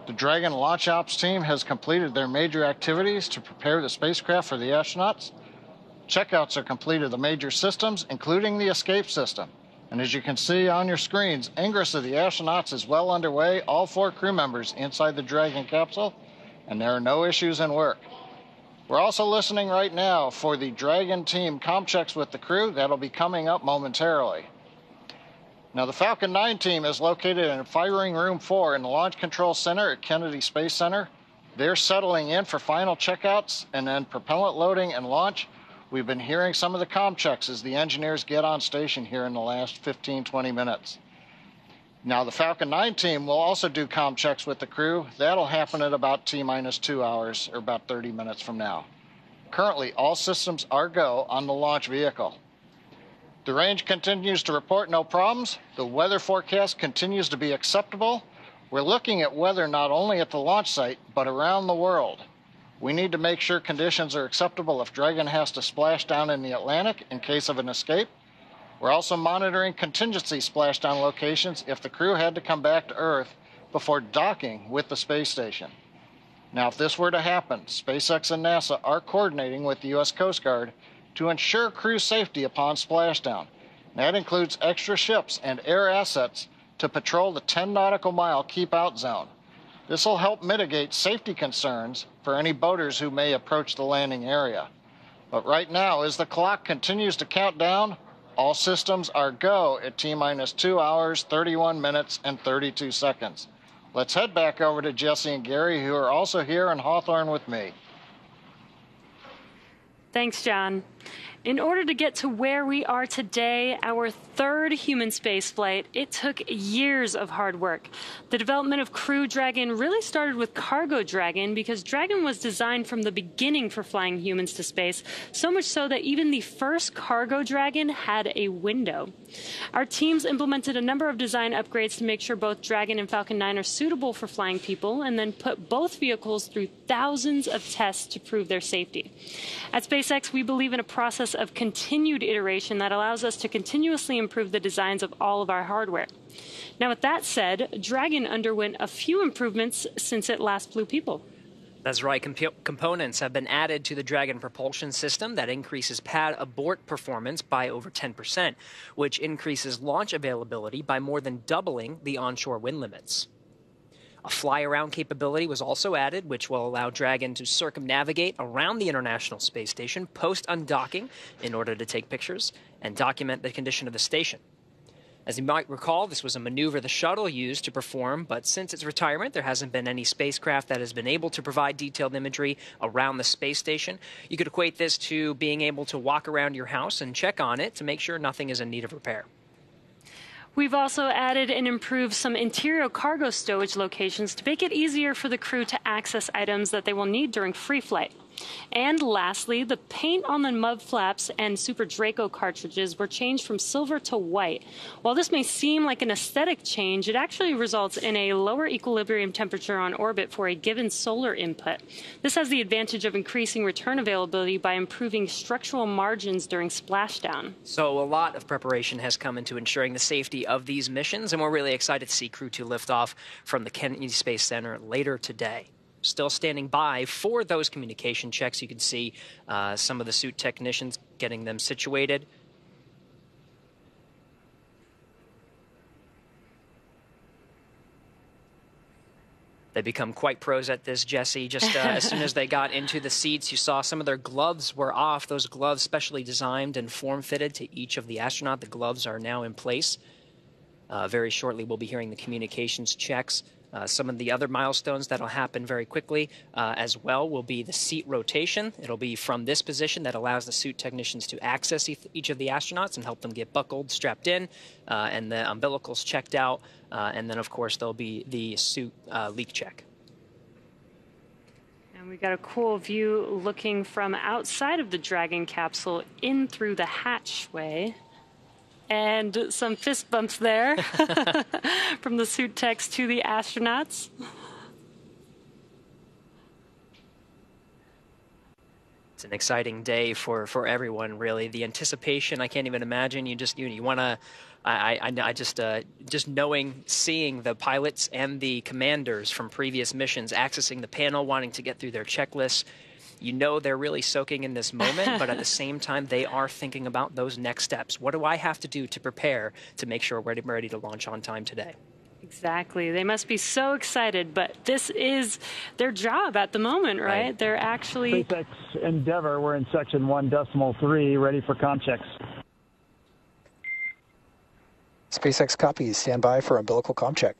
The Dragon launch ops team has completed their major activities to prepare the spacecraft for the astronauts. Checkouts are complete of the major systems, including the escape system. And as you can see on your screens, ingress of the astronauts is well underway, all 4 crew members inside the Dragon capsule, and there are no issues in work. We're also listening right now for the Dragon team comm checks with the crew. That'll be coming up momentarily. Now, the Falcon 9 team is located in Firing Room 4 in the Launch Control Center at Kennedy Space Center. They're settling in for final checkouts and then propellant loading and launch. We've been hearing some of the comm checks as the engineers get on station here in the last 15-20 minutes. Now, the Falcon 9 team will also do comm checks with the crew. That'll happen at about T-minus 2 hours, or about 30 minutes from now. Currently, all systems are go on the launch vehicle. The range continues to report no problems. The weather forecast continues to be acceptable. We're looking at weather not only at the launch site, but around the world. We need to make sure conditions are acceptable if Dragon has to splash down in the Atlantic in case of an escape. We're also monitoring contingency splashdown locations if the crew had to come back to Earth before docking with the space station. Now, if this were to happen, SpaceX and NASA are coordinating with the U.S. Coast Guard to ensure crew safety upon splashdown. That includes extra ships and air assets to patrol the 10 nautical mile keep out zone. This will help mitigate safety concerns for any boaters who may approach the landing area. But right now, as the clock continues to count down, all systems are go at T-minus 2 hours, 31 minutes, and 32 seconds. Let's head back over to Jesse and Gary, who are also here in Hawthorne with me. Thanks, John. In order to get to where we are today, our 3rd human spaceflight, it took years of hard work. The development of Crew Dragon really started with Cargo Dragon because Dragon was designed from the beginning for flying humans to space, so much so that even the first Cargo Dragon had a window. Our teams implemented a number of design upgrades to make sure both Dragon and Falcon 9 are suitable for flying people, and then put both vehicles through thousands of tests to prove their safety. At SpaceX, we believe in a process of continued iteration that allows us to continuously improve the designs of all of our hardware. Now, with that said, Dragon underwent a few improvements since it last flew people. That's right. Components have been added to the Dragon propulsion system that increases pad abort performance by over 10%, which increases launch availability by more than doubling the onshore wind limits. A fly-around capability was also added, which will allow Dragon to circumnavigate around the International Space Station post-undocking in order to take pictures and document the condition of the station. As you might recall, this was a maneuver the shuttle used to perform, but since its retirement, there hasn't been any spacecraft that has been able to provide detailed imagery around the space station. You could equate this to being able to walk around your house and check on it to make sure nothing is in need of repair. We've also added and improved some interior cargo stowage locations to make it easier for the crew to access items that they will need during free flight. And lastly, the paint on the mud flaps and Super Draco cartridges were changed from silver to white. While this may seem like an aesthetic change, it actually results in a lower equilibrium temperature on orbit for a given solar input. This has the advantage of increasing return availability by improving structural margins during splashdown. So a lot of preparation has come into ensuring the safety of these missions, and we're really excited to see Crew-2 lift off from the Kennedy Space Center later today. Still standing by for those communication checks. You can see some of the suit technicians getting them situated. They become quite pros at this, Jesse. Just as soon as they got into the seats, you saw some of their gloves were off. Those gloves specially designed and form-fitted to each of the astronauts. The gloves are now in place. Very shortly, we'll be hearing the communications checks. Some of the other milestones that'll happen very quickly as well will be the seat rotation. It'll be from this position that allows the suit technicians to access each of the astronauts and help them get buckled, strapped in, and the umbilicals checked out. And then, of course, there'll be the suit leak check. And we got a cool view looking from outside of the Dragon capsule in through the hatchway. And some fist bumps there from the suit techs to the astronauts. It's an exciting day for everyone, really. The anticipation, I can't even imagine. You want to, just seeing the pilots and the commanders from previous missions accessing the panel, wanting to get through their checklists. You know they're really soaking in this moment, but at the same time, they are thinking about those next steps. What do I have to do to prepare to make sure we're ready to launch on time today? Exactly. They must be so excited, but this is their job at the moment, right? They're actually... SpaceX Endeavour, we're in section 1.3, ready for comm checks. SpaceX copies. Stand by for umbilical comm check.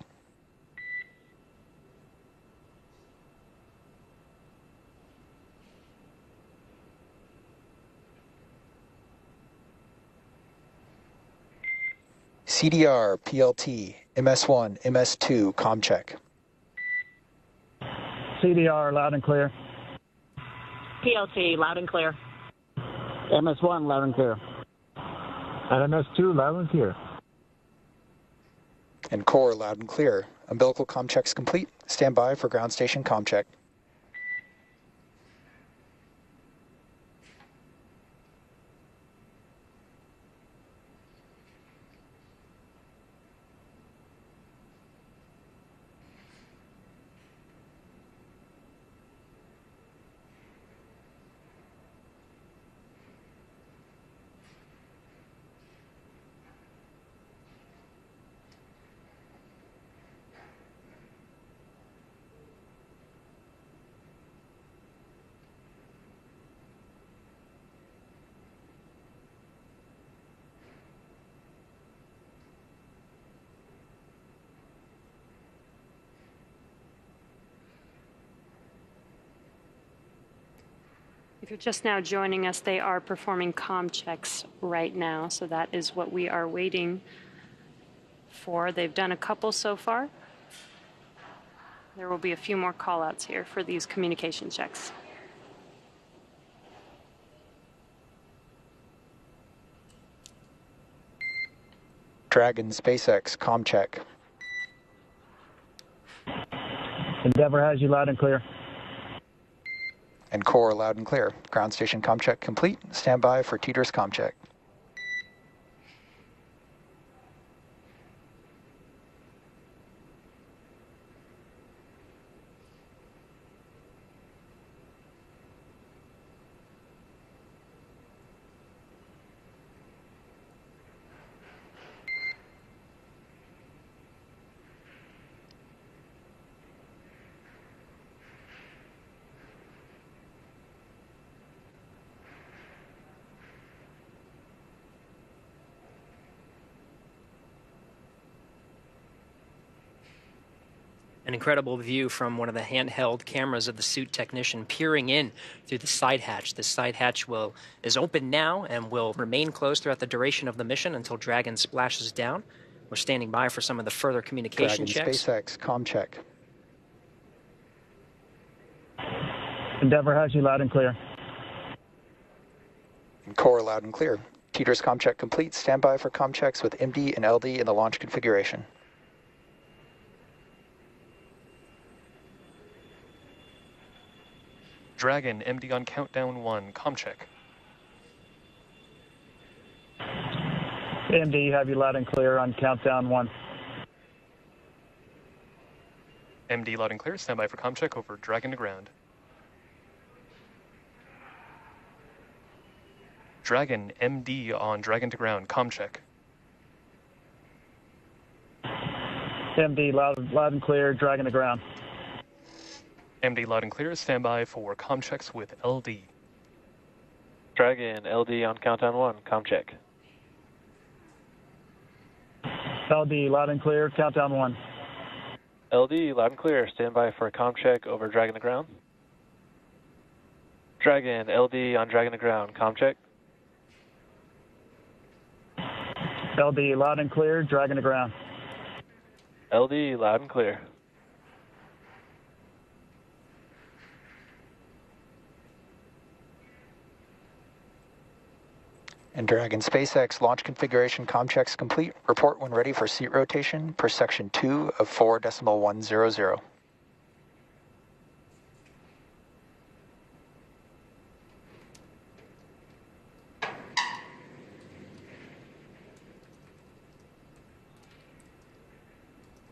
CDR, PLT, MS1, MS2, comm check. CDR, loud and clear. PLT, loud and clear. MS1, loud and clear. And MS2, loud and clear. And core, loud and clear. Umbilical comm checks complete. Stand by for ground station comm check. If you're just now joining us, they are performing comm checks right now, so that is what we are waiting for. They've done a couple so far. There will be a few more call-outs here for these communication checks. Dragon, SpaceX, comm check. Endeavour has you loud and clear. And core, loud and clear. Ground station comm check complete. Stand by for TDRS comm check. An incredible view from one of the handheld cameras of the suit technician peering in through the side hatch. This side hatch is open now and will remain closed throughout the duration of the mission until Dragon splashes down. We're standing by for some of the further communication Dragon, checks. SpaceX, comm check. Endeavour has you loud and clear. And core, loud and clear. TDRS comm check complete. Stand by for comm checks with MD and LD in the launch configuration. Dragon, MD on countdown 1, comm check. MD, have you loud and clear on countdown 1. MD loud and clear, stand by for comm check over Dragon to ground. Dragon, MD on Dragon to ground, comm check. MD, loud and clear, Dragon to ground. MD loud and clear, stand by for comm checks with LD. Dragon, LD on countdown 1, comm check. LD, loud and clear. Countdown 1. LD, loud and clear. Stand by for a comm check over Dragon to ground. Dragon, LD on Dragon to ground. Comm check. LD, loud and clear. Dragon to ground. LD, loud and clear. And Dragon SpaceX launch configuration comm checks complete. Report when ready for seat rotation per section 2 of 4.100.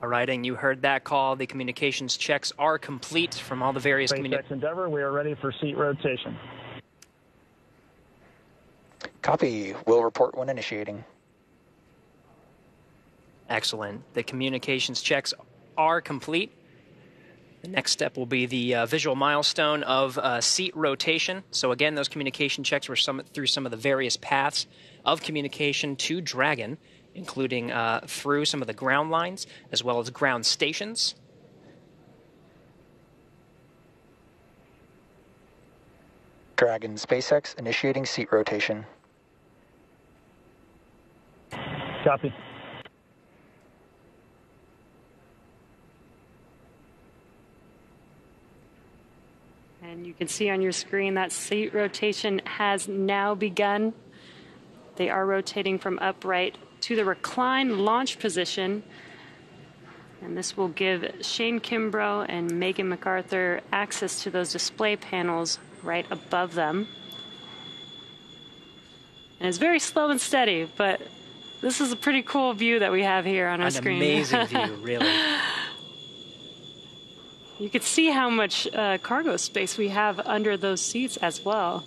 All right, and you heard that call. The communications checks are complete from all the various SpaceX Endeavour, we are ready for seat rotation. Copy. Will report when initiating. Excellent. The communications checks are complete. The next step will be the visual milestone of seat rotation. So again, those communication checks were through some of the various paths of communication to Dragon, including through some of the ground lines as well as ground stations. Dragon SpaceX initiating seat rotation. Copy. And you can see on your screen that seat rotation has now begun. They are rotating from upright to the recline launch position. And this will give Shane Kimbrough and Megan MacArthur access to those display panels right above them. And it's very slow and steady, but this is a pretty cool view that we have here on our screen. An amazing view, really. You can see how much cargo space we have under those seats as well.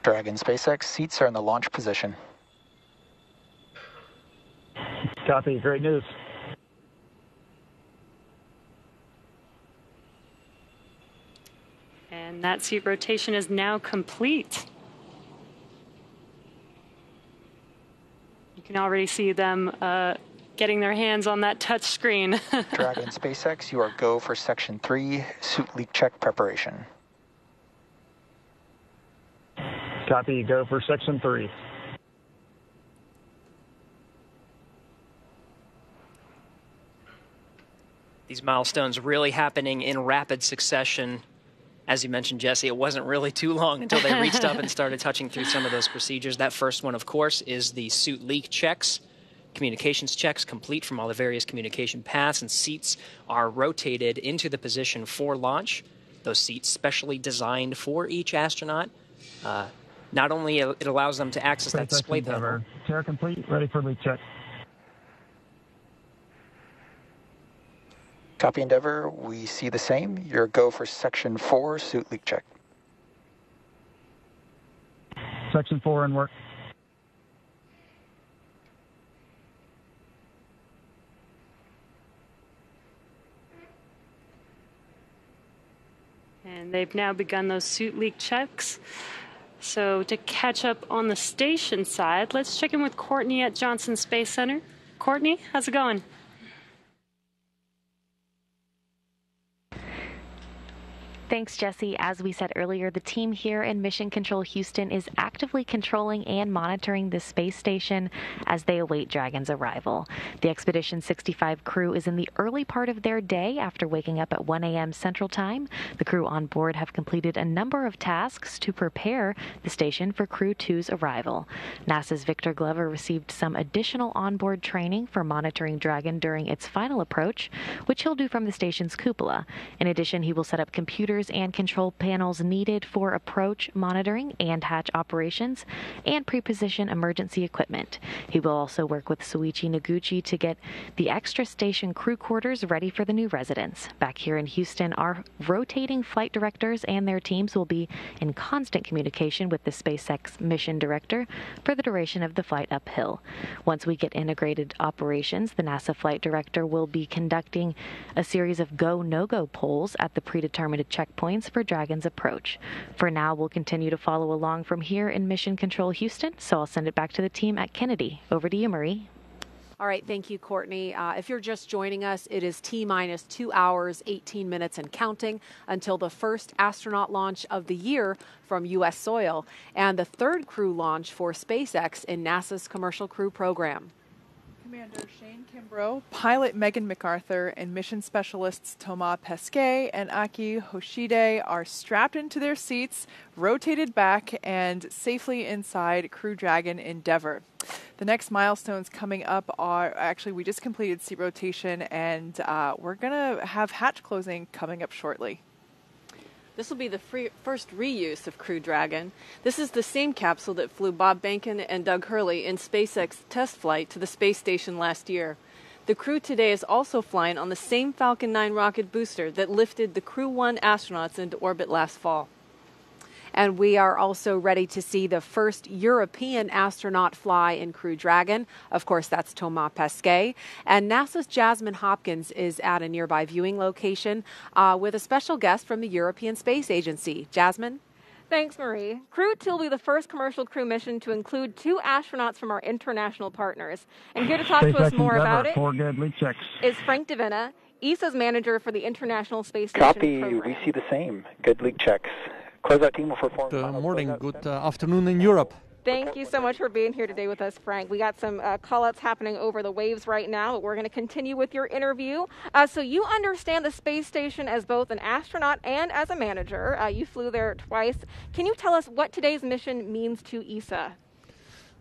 Dragon SpaceX seats are in the launch position. Copy. Great news. And that seat rotation is now complete. You can already see them getting their hands on that touch screen. Dragon SpaceX, you are go for Section 3, suit leak check preparation. Copy. Go for Section 3. These milestones really happening in rapid succession. As you mentioned, Jesse, it wasn't really too long until they reached up and started touching through some of those procedures. That first one, of course, is the suit leak checks. Communications checks complete from all the various communication paths, and seats are rotated into the position for launch. Those seats specially designed for each astronaut. Not only it allows them to access that display panel. Chair complete. Ready for leak check. Copy Endeavour, we see the same. Your go for Section 4, suit leak check. Section 4 in work. And they've now begun those suit leak checks. So to catch up on the station side, let's check in with Courtney at Johnson Space Center. Courtney, how's it going? Thanks, Jesse. As we said earlier, the team here in Mission Control Houston is actively controlling and monitoring the space station as they await Dragon's arrival. The Expedition 65 crew is in the early part of their day after waking up at 1 a.m. Central Time. The crew on board have completed a number of tasks to prepare the station for Crew-2's arrival. NASA's Victor Glover received some additional onboard training for monitoring Dragon during its final approach, which he'll do from the station's cupola. In addition, he will set up computers and control panels needed for approach monitoring and hatch operations and pre-position emergency equipment. He will also work with Soichi Noguchi to get the extra station crew quarters ready for the new residents. Back here in Houston, our rotating flight directors and their teams will be in constant communication with the SpaceX mission director for the duration of the flight uphill. Once we get integrated operations, the NASA flight director will be conducting a series of go-no-go polls at the predetermined checkpoints checkpoints for Dragon's approach. For now, we'll continue to follow along from here in Mission Control Houston, so I'll send it back to the team at Kennedy. Over to you, Marie. All right, thank you, Courtney. If you're just joining us, it is T-minus 2 hours, 18 minutes and counting until the first astronaut launch of the year from U.S. soil and the third crew launch for SpaceX in NASA's Commercial Crew program. Commander Shane Kimbrough, pilot Megan MacArthur, and mission specialists Thomas Pesquet and Aki Hoshide are strapped into their seats, rotated back, and safely inside Crew Dragon Endeavour. The next milestones coming up are, actually, we just completed seat rotation, and we're going to have hatch closing coming up shortly. This will be the first reuse of Crew Dragon. This is the same capsule that flew Bob Behnken and Doug Hurley in SpaceX test flight to the space station last year. The crew today is also flying on the same Falcon 9 rocket booster that lifted the Crew-1 astronauts into orbit last fall. And we are also ready to see the first European astronaut fly in Crew Dragon. Of course, that's Thomas Pesquet. And NASA's Jasmine Hopkins is at a nearby viewing location with a special guest from the European Space Agency. Jasmine? Thanks, Marie. Crew-2 will be the first commercial crew mission to include 2 astronauts from our international partners. And here to talk to us more about it is Frank Davina, ESA's manager for the International Space Station program. We see the same. Good leak checks. Closeout team will perform. Good morning, good afternoon in Europe. Thank you so much for being here today with us, Frank. We got some call-outs happening over the waves right now, but we're going to continue with your interview. So you understand the space station as both an astronaut and as a manager. You flew there twice. Can you tell us what today's mission means to ESA?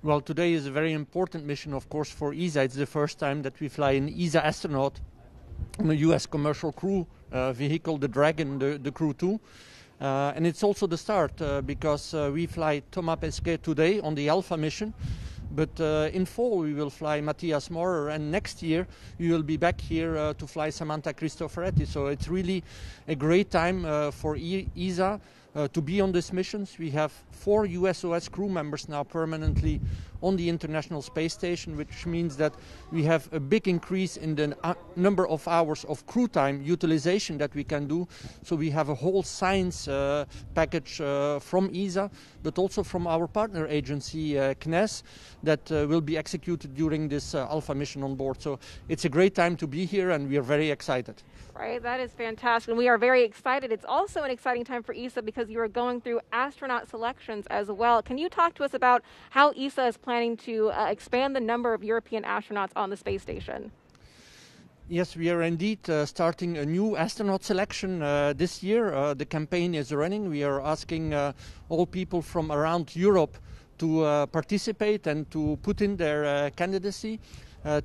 Well, today is a very important mission, of course, for ESA. It's the first time that we fly an ESA astronaut on a U.S. commercial crew vehicle, the Dragon, the Crew-2. And it's also the start because we fly Thomas Pesquet today on the Alpha mission. But in fall we will fly Matthias Maurer, and next year we will be back here to fly Samantha Cristoforetti. So it's really a great time for ESA to be on these missions. We have 4 USOS crew members now permanently on the International Space Station, which means that we have a big increase in the number of hours of crew time utilization that we can do. So we have a whole science package from ESA, but also from our partner agency, CNES, that will be executed during this Alpha mission on board. So it's a great time to be here, and we are very excited. Right, that is fantastic. And we are very excited. It's also an exciting time for ESA because you are going through astronaut selections as well. Can you talk to us about how ESA is planning to expand the number of European astronauts on the space station? Yes, we are indeed starting a new astronaut selection this year. The campaign is running. We are asking all people from around Europe to participate and to put in their candidacy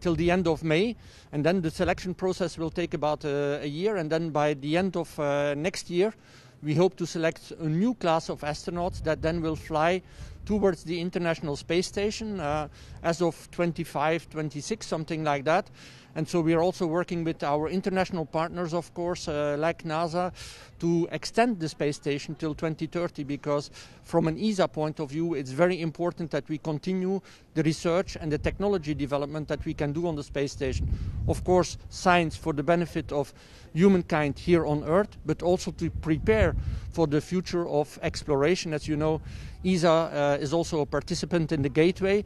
till the end of May, and then the selection process will take about a year, and then by the end of next year we hope to select a new class of astronauts that then will fly towards the International Space Station as of 25, 26, something like that. And so we are also working with our international partners, of course, like NASA, to extend the space station till 2030, because from an ESA point of view, it's very important that we continue the research and the technology development that we can do on the space station. Of course, science for the benefit of humankind here on Earth, but also to prepare for the future of exploration. As you know, ESA is also a participant in the Gateway.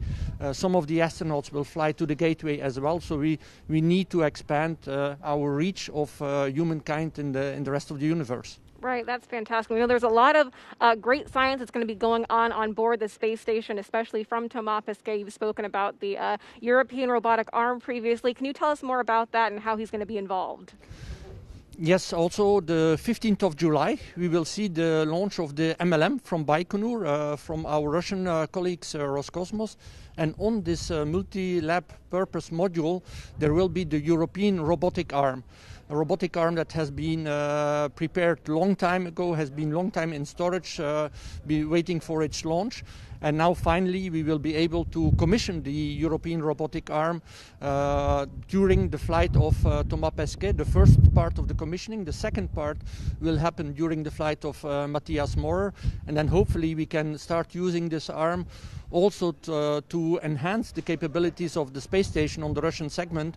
Some of the astronauts will fly to the Gateway as well, so we need to expand our reach of humankind in the rest of the universe. Right, that's fantastic. We know there's a lot of great science that's going to be going on board the space station, especially from Thomas Pesquet. You've spoken about the European robotic arm previously. Can you tell us more about that and how he's going to be involved? Yes, also the 15th of July, we will see the launch of the MLM from Baikonur, from our Russian colleagues Roscosmos. And on this multi-lab purpose module, there will be the European robotic arm. A robotic arm that has been prepared long time ago, has been long time in storage, be waiting for its launch. And now finally we will be able to commission the European robotic arm during the flight of Thomas Pesquet, the first part of the commissioning. The second part will happen during the flight of Matthias Maurer, and then hopefully we can start using this arm also to enhance the capabilities of the space station on the Russian segment,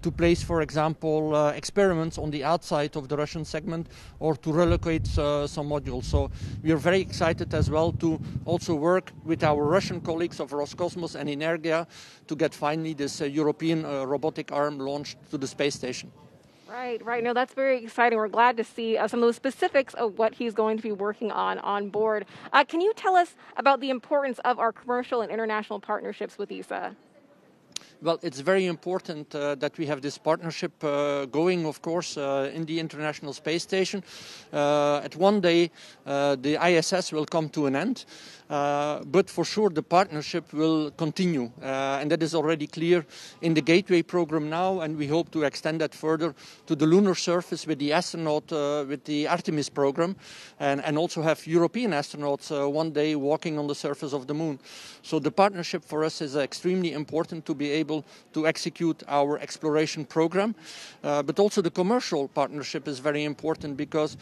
to place, for example, experiments on the outside of the Russian segment, or to relocate some modules. So we are very excited as well to also work with our Russian colleagues of Roscosmos and Energia to get finally this European robotic arm launched to the space station. Right. No, that's very exciting. We're glad to see some of the specifics of what he's going to be working on board. Can you tell us about the importance of our commercial and international partnerships with ESA? Well, it's very important that we have this partnership going, of course, in the International Space Station. At one day, the ISS will come to an end, but for sure the partnership will continue. And that is already clear in the Gateway program now, and we hope to extend that further to the lunar surface with the astronaut, with the Artemis program, and also have European astronauts one day walking on the surface of the moon. So the partnership for us is extremely important to be able to execute our exploration program. But also the commercial partnership is very important, because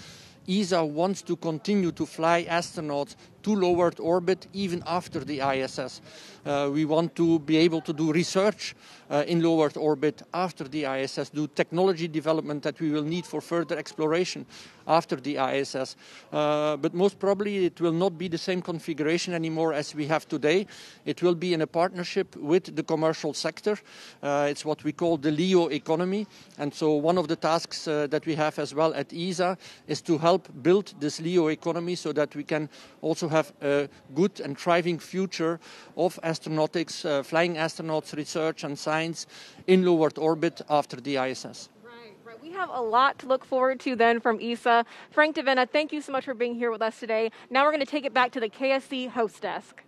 ESA wants to continue to fly astronauts to low Earth orbit even after the ISS. We want to be able to do research in low Earth orbit after the ISS, do technology development that we will need for further exploration after the ISS. But most probably it will not be the same configuration anymore as we have today. It will be in a partnership with the commercial sector. It's what we call the LEO economy. And so one of the tasks that we have as well at ESA is to help build this LEO economy so that we can also have a good and thriving future of astronautics, flying astronauts, research and science in low Earth orbit after the ISS. Right. We have a lot to look forward to then from ESA. Frank DeVena, thank you so much for being here with us today. Now we're going to take it back to the KSC host desk.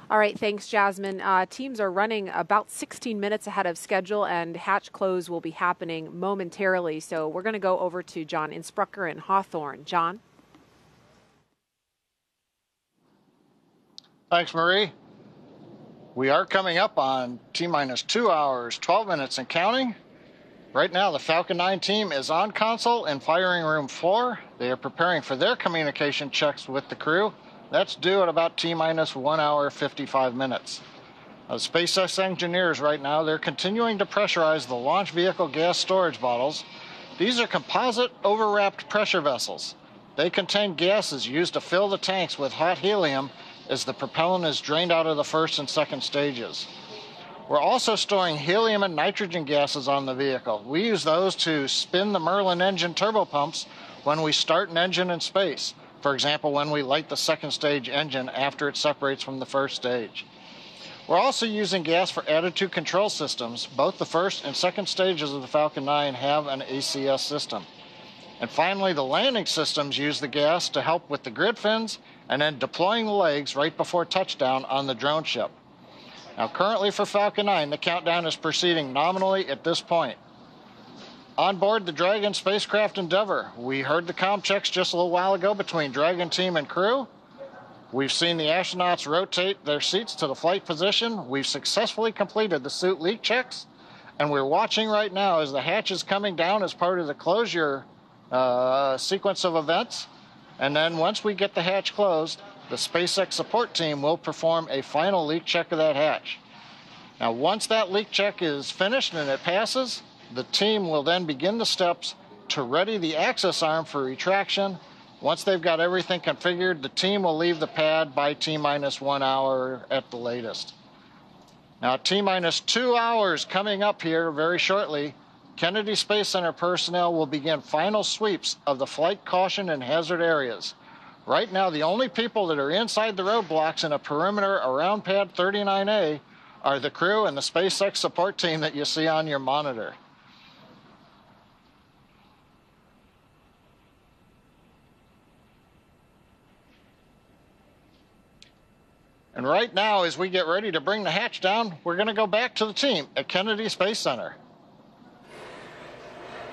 All right, thanks, Jasmine. Teams are running about 16 minutes ahead of schedule, and hatch close will be happening momentarily. So we're going to go over to John Insprucker in Hawthorne. John? Thanks, Marie. We are coming up on T-minus 2 hours, 12 minutes and counting. Right now, the Falcon 9 team is on console in firing room 4. They are preparing for their communication checks with the crew. That's due at about T-minus 1 hour, 55 minutes. The SpaceX engineers right now, they're continuing to pressurize the launch vehicle gas storage bottles. These are composite overwrapped pressure vessels. They contain gases used to fill the tanks with hot helium as the propellant is drained out of the first and second stages. We're also storing helium and nitrogen gases on the vehicle. We use those to spin the Merlin engine turbopumps when we start an engine in space. For example, when we light the second stage engine after it separates from the first stage. We're also using gas for attitude control systems. Both the first and second stages of the Falcon 9 have an ACS system. And finally, the landing systems use the gas to help with the grid fins and then deploying the legs right before touchdown on the drone ship. Now, currently for Falcon 9, the countdown is proceeding nominally at this point. On board the Dragon spacecraft Endeavour, we heard the comm checks just a little while ago between Dragon team and crew. We've seen the astronauts rotate their seats to the flight position. We've successfully completed the suit leak checks, and we're watching right now as the hatch is coming down as part of the closure sequence of events. And then once we get the hatch closed, the SpaceX support team will perform a final leak check of that hatch. Now, once that leak check is finished and it passes, the team will then begin the steps to ready the access arm for retraction. Once they've got everything configured, the team will leave the pad by T-minus 1 hour at the latest. Now, T-minus 2 hours coming up here very shortly, Kennedy Space Center personnel will begin final sweeps of the flight caution and hazard areas. Right now, the only people that are inside the roadblocks in a perimeter around pad 39A are the crew and the SpaceX support team that you see on your monitor. And right now, as we get ready to bring the hatch down, we're going to go back to the team at Kennedy Space Center.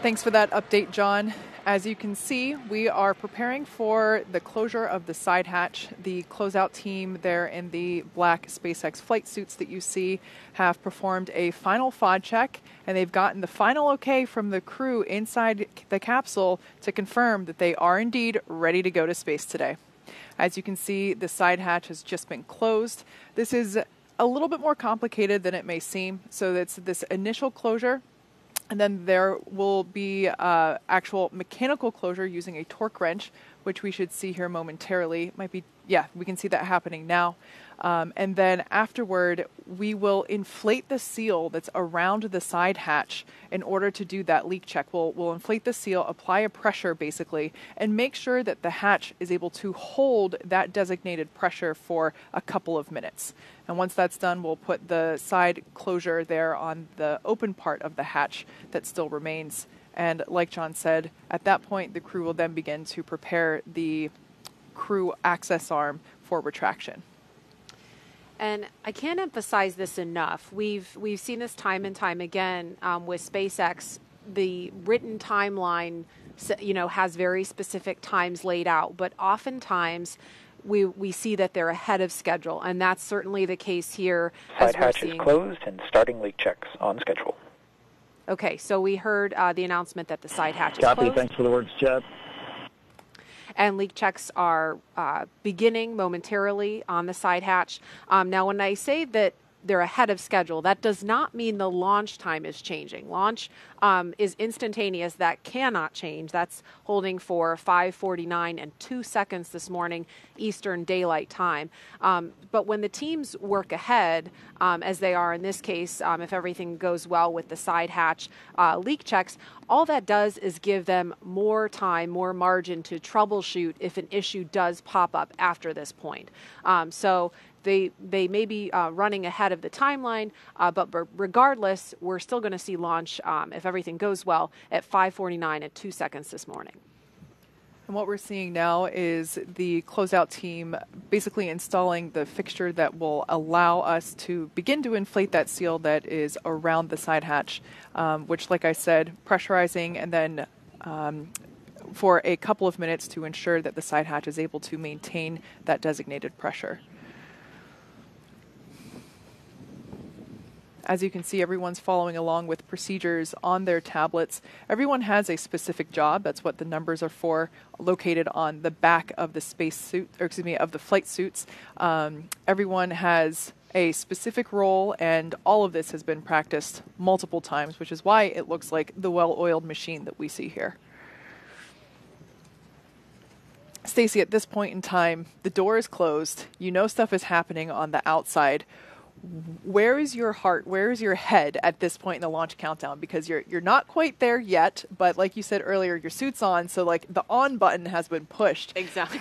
Thanks for that update, John. As you can see, we are preparing for the closure of the side hatch. The closeout team there in the black SpaceX flight suits that you see have performed a final FOD check, and they've gotten the final okay from the crew inside the capsule to confirm that they are indeed ready to go to space today. As you can see, the side hatch has just been closed. This is a little bit more complicated than it may seem. So it's this initial closure, and then there will be actual mechanical closure using a torque wrench, which we should see here momentarily. Might be, yeah, we can see that happening now. And then afterward, we will inflate the seal that's around the side hatch in order to do that leak check. We'll inflate the seal, apply a pressure basically, and make sure that the hatch is able to hold that designated pressure for a couple of minutes. And once that's done, we'll put the side closure there on the open part of the hatch that still remains. And like John said, at that point, the crew will then begin to prepare the crew access arm for retraction. And I can't emphasize this enough. We've seen this time and time again with SpaceX. The written timeline, has very specific times laid out, but oftentimes we see that they're ahead of schedule, and that's certainly the case here. Side hatch is closed and starting leak checks on schedule. Okay, so we heard the announcement that the side hatch is Copy. closed. Thanks for the words, Chad. And leak checks are beginning momentarily on the side hatch. Now, when I say that they're ahead of schedule, that does not mean the launch time is changing. Launch is instantaneous. That cannot change. That's holding for 5:49 and 2 seconds this morning, Eastern Daylight Time. But when the teams work ahead, as they are in this case, if everything goes well with the side hatch leak checks, all that does is give them more time, more margin to troubleshoot if an issue does pop up after this point. So they may be running ahead of the timeline, but regardless, we're still going to see launch, if everything goes well, at 5:49 and 2 seconds this morning. And what we're seeing now is the closeout team basically installing the fixture that will allow us to begin to inflate that seal that is around the side hatch, which, like I said, pressurizing and then for a couple of minutes to ensure that the side hatch is able to maintain that designated pressure. As you can see, everyone's following along with procedures on their tablets. Everyone has a specific job. That's what the numbers are for, located on the back of the of the flight suits. Everyone has a specific role, and all of this has been practiced multiple times, which is why it looks like the well-oiled machine that we see here. Stacy, at this point in time, the door is closed. You know stuff is happening on the outside. Where is your heart? Where is your head at this point in the launch countdown? Because you're not quite there yet, but like you said earlier, your suit's on, so like the on button has been pushed. Exactly.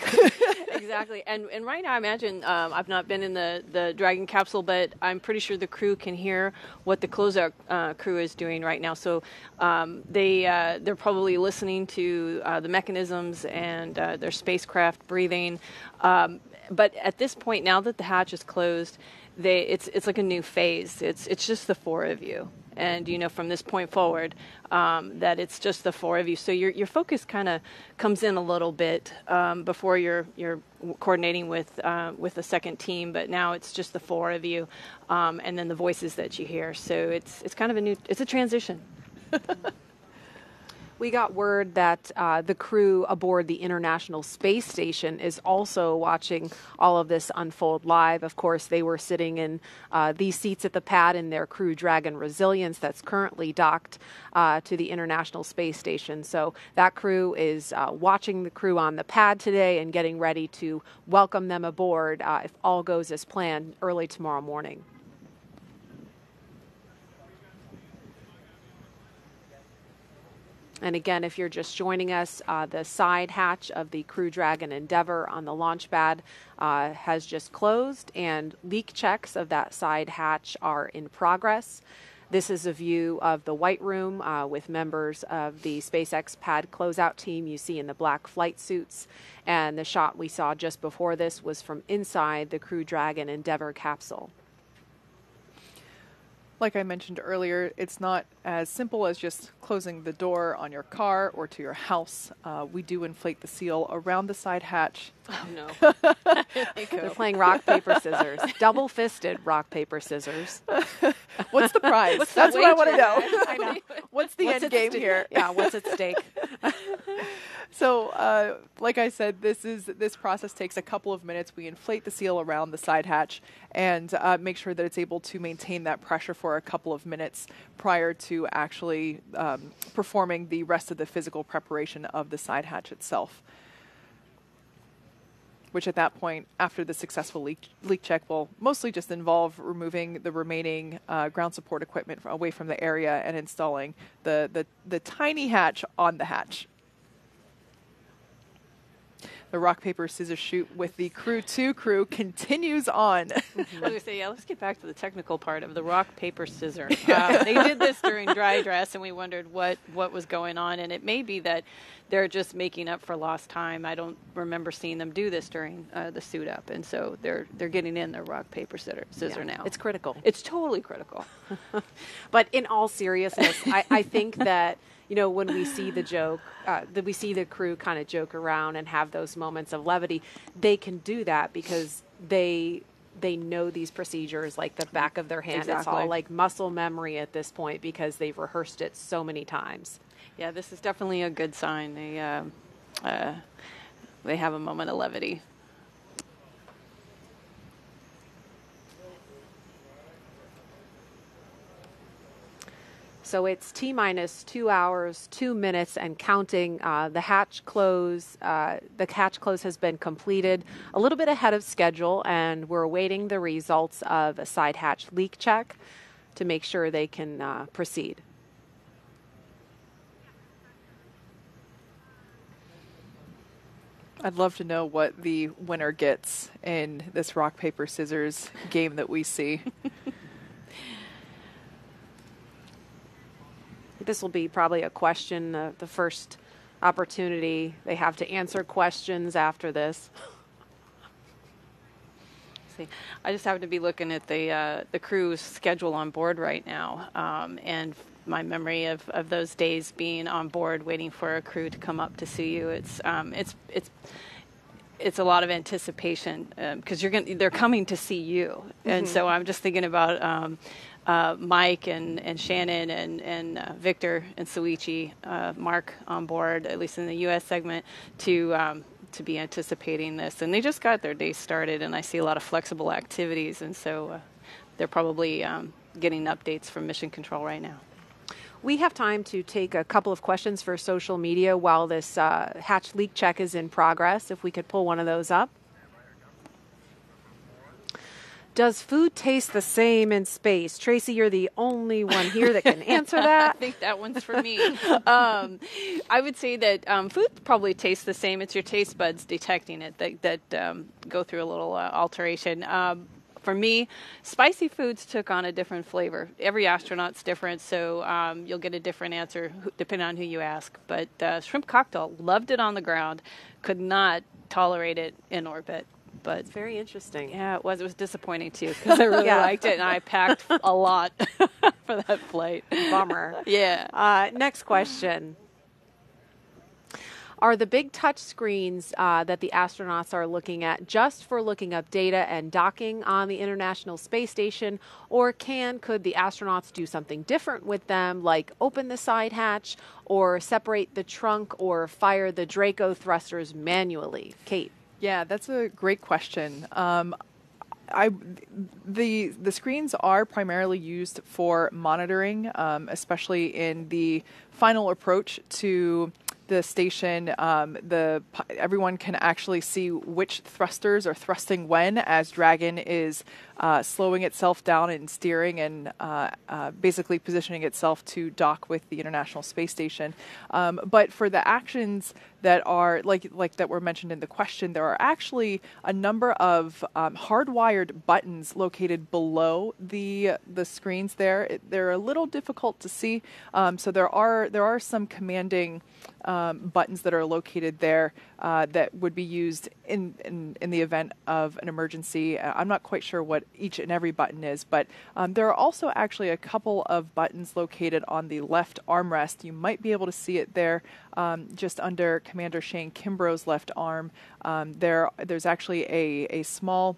Exactly. And right now, I imagine I've not been in the Dragon capsule, but I'm pretty sure the crew can hear what the closeout crew is doing right now. So they're probably listening to the mechanisms and their spacecraft breathing. But at this point, now that the hatch is closed, it's like a new phase. It's just the four of you, and from this point forward, that it's just the four of you. So your focus kind of comes in a little bit before you're coordinating with the second team, but now it's just the four of you, and then the voices that you hear. So it's kind of it's a transition. We got word that the crew aboard the International Space Station is also watching all of this unfold live. Of course, they were sitting in these seats at the pad in their Crew Dragon Resilience that's currently docked to the International Space Station. So that crew is watching the crew on the pad today and getting ready to welcome them aboard if all goes as planned early tomorrow morning. And again, if you're just joining us, the side hatch of the Crew Dragon Endeavour on the launch pad has just closed, and leak checks of that side hatch are in progress. This is a view of the White Room with members of the SpaceX pad closeout team you see in the black flight suits. And the shot we saw just before this was from inside the Crew Dragon Endeavour capsule. Like I mentioned earlier, it's not as simple as just closing the door on your car or to your house. We do inflate the seal around the side hatch. Oh, no. They're playing rock, paper, scissors. Double-fisted rock, paper, scissors. What's the prize? That's what I want to know. I know. What's the end game here? Yeah, what's at stake? So, like I said, this process takes a couple of minutes. We inflate the seal around the side hatch and make sure that it's able to maintain that pressure for a couple of minutes prior to actually performing the rest of the physical preparation of the side hatch itself, which at that point, after the successful leak check, will mostly just involve removing the remaining ground support equipment away from the area and installing the tiny hatch on the hatch. The rock, paper, scissors shoot with the Crew-2 crew continues on. I was going to say, yeah, let's get back to the technical part of the rock, paper, scissor. They did this during dry dress, and we wondered what was going on. And it may be that they're just making up for lost time. I don't remember seeing them do this during the suit up. And so they're getting in their rock, paper, scissor now. It's critical. It's totally critical. But in all seriousness, I think that, you know, when we see the joke, that we see the crew kind of joke around and have those moments of levity, they can do that because they know these procedures like the back of their hand. It's all like muscle memory at this point because they've rehearsed it so many times. Yeah, this is definitely a good sign. They have a moment of levity. So it's T-minus 2 hours, 2 minutes, and counting. The hatch close has been completed a little bit ahead of schedule, and we're awaiting the results of a side hatch leak check to make sure they can proceed. I'd love to know what the winner gets in this rock, paper, scissors game that we see. This will be probably a question, the first opportunity they have to answer questions after this. See, I just happen to be looking at the crew's schedule on board right now, and my memory of those days being on board waiting for a crew to come up to see you. It's a lot of anticipation because they're coming to see you, and so I'm just thinking about Mike and Shannon and Victor and Suichi, Mark on board, at least in the U.S. segment, to be anticipating this. And they just got their day started, and I see a lot of flexible activities, and so they're probably getting updates from Mission Control right now. We have time to take a couple of questions for social media while this hatch leak check is in progress, if we could pull one of those up. Does food taste the same in space? Tracy, you're the only one here that can answer that. I think that one's for me. I would say that food probably tastes the same. It's your taste buds detecting it that go through a little alteration. For me, spicy foods took on a different flavor. Every astronaut's different, so you'll get a different answer depending on who you ask. But shrimp cocktail, loved it on the ground, could not tolerate it in orbit. But it's very interesting. Yeah, it was. It was disappointing too because I really liked it, and I packed a lot for that flight. Bummer. Yeah. Next question. Are the big touch screens that the astronauts are looking at just for looking up data and docking on the International Space Station, or could the astronauts do something different with them, like open the side hatch or separate the trunk or fire the Draco thrusters manually? Kate. Yeah, that's a great question. The screens are primarily used for monitoring, especially in the final approach to the station. Everyone can actually see which thrusters are thrusting when, as Dragon is slowing itself down and steering and basically positioning itself to dock with the International Space Station. But for the actions that are like that were mentioned in the question, there are actually a number of hardwired buttons located below the screens there. They're a little difficult to see, so there are some commanding buttons that are located there that would be used in the event of an emergency. I'm not quite sure what each and every button is, but there are also actually a couple of buttons located on the left armrest. You might be able to see it there just under Commander Shane Kimbrough's left arm. There's actually a small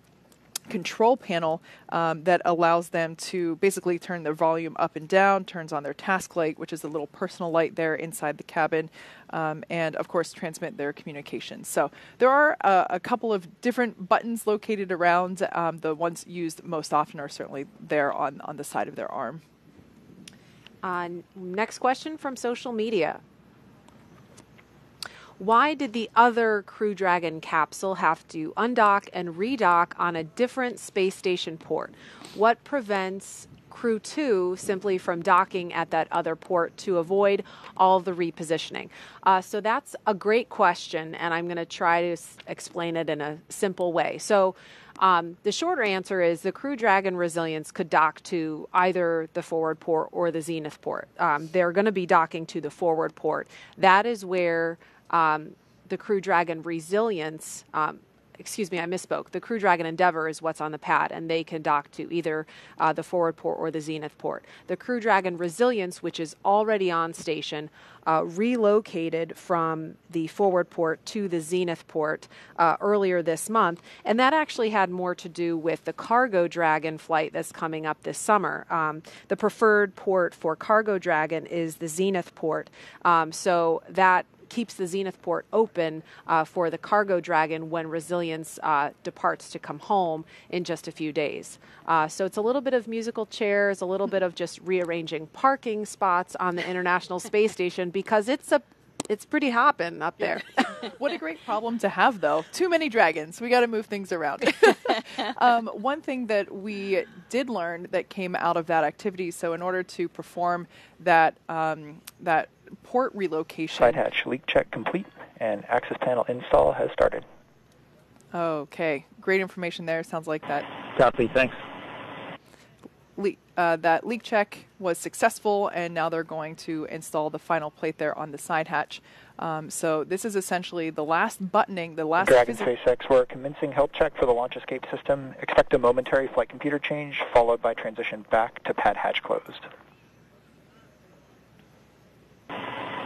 control panel that allows them to basically turn their volume up and down, turns on their task light, which is a little personal light there inside the cabin, and of course transmit their communications. So there are a couple of different buttons located around. The ones used most often are certainly there on the side of their arm. Next question from social media. Why did the other Crew Dragon capsule have to undock and redock on a different space station port? What prevents Crew-2 simply from docking at that other port to avoid all the repositioning? So that's a great question, and I'm going to try to explain it in a simple way. So the shorter answer is the Crew Dragon Resilience could dock to either the forward port or the zenith port. They're going to be docking to the forward port. That is where the Crew Dragon Resilience, excuse me, I misspoke. The Crew Dragon Endeavor is what's on the pad, and they can dock to either the forward port or the zenith port. The Crew Dragon Resilience, which is already on station, relocated from the forward port to the zenith port earlier this month, and that actually had more to do with the Cargo Dragon flight that's coming up this summer. The preferred port for Cargo Dragon is the zenith port, so that keeps the zenith port open for the Cargo Dragon when Resilience departs to come home in just a few days. So it's a little bit of musical chairs, a little bit of just rearranging parking spots on the International Space Station because it's pretty hopping up there. What a great problem to have, though. Too many dragons. We got to move things around. One thing that we did learn that came out of that activity, so in order to perform that port relocation. Side hatch leak check complete, and access panel install has started. Okay, great information there. Sounds like that. Copy, thanks. That leak check was successful, and now they're going to install the final plate there on the side hatch. So this is essentially the last buttoning, the last... Dragon SpaceX, we're commencing health check for the launch escape system. Expect a momentary flight computer change, followed by transition back to pad hatch closed.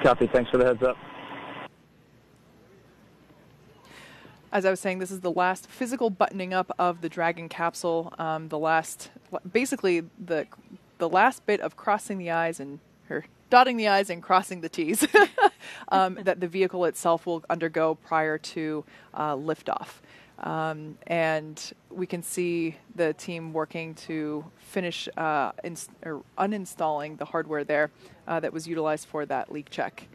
Copy, thanks for the heads up. As I was saying, this is the last physical buttoning up of the Dragon capsule, basically the last bit of crossing the I's or dotting the I's and crossing the T's that the vehicle itself will undergo prior to liftoff. And we can see the team working to finish uninstalling the hardware there that was utilized for that leak check.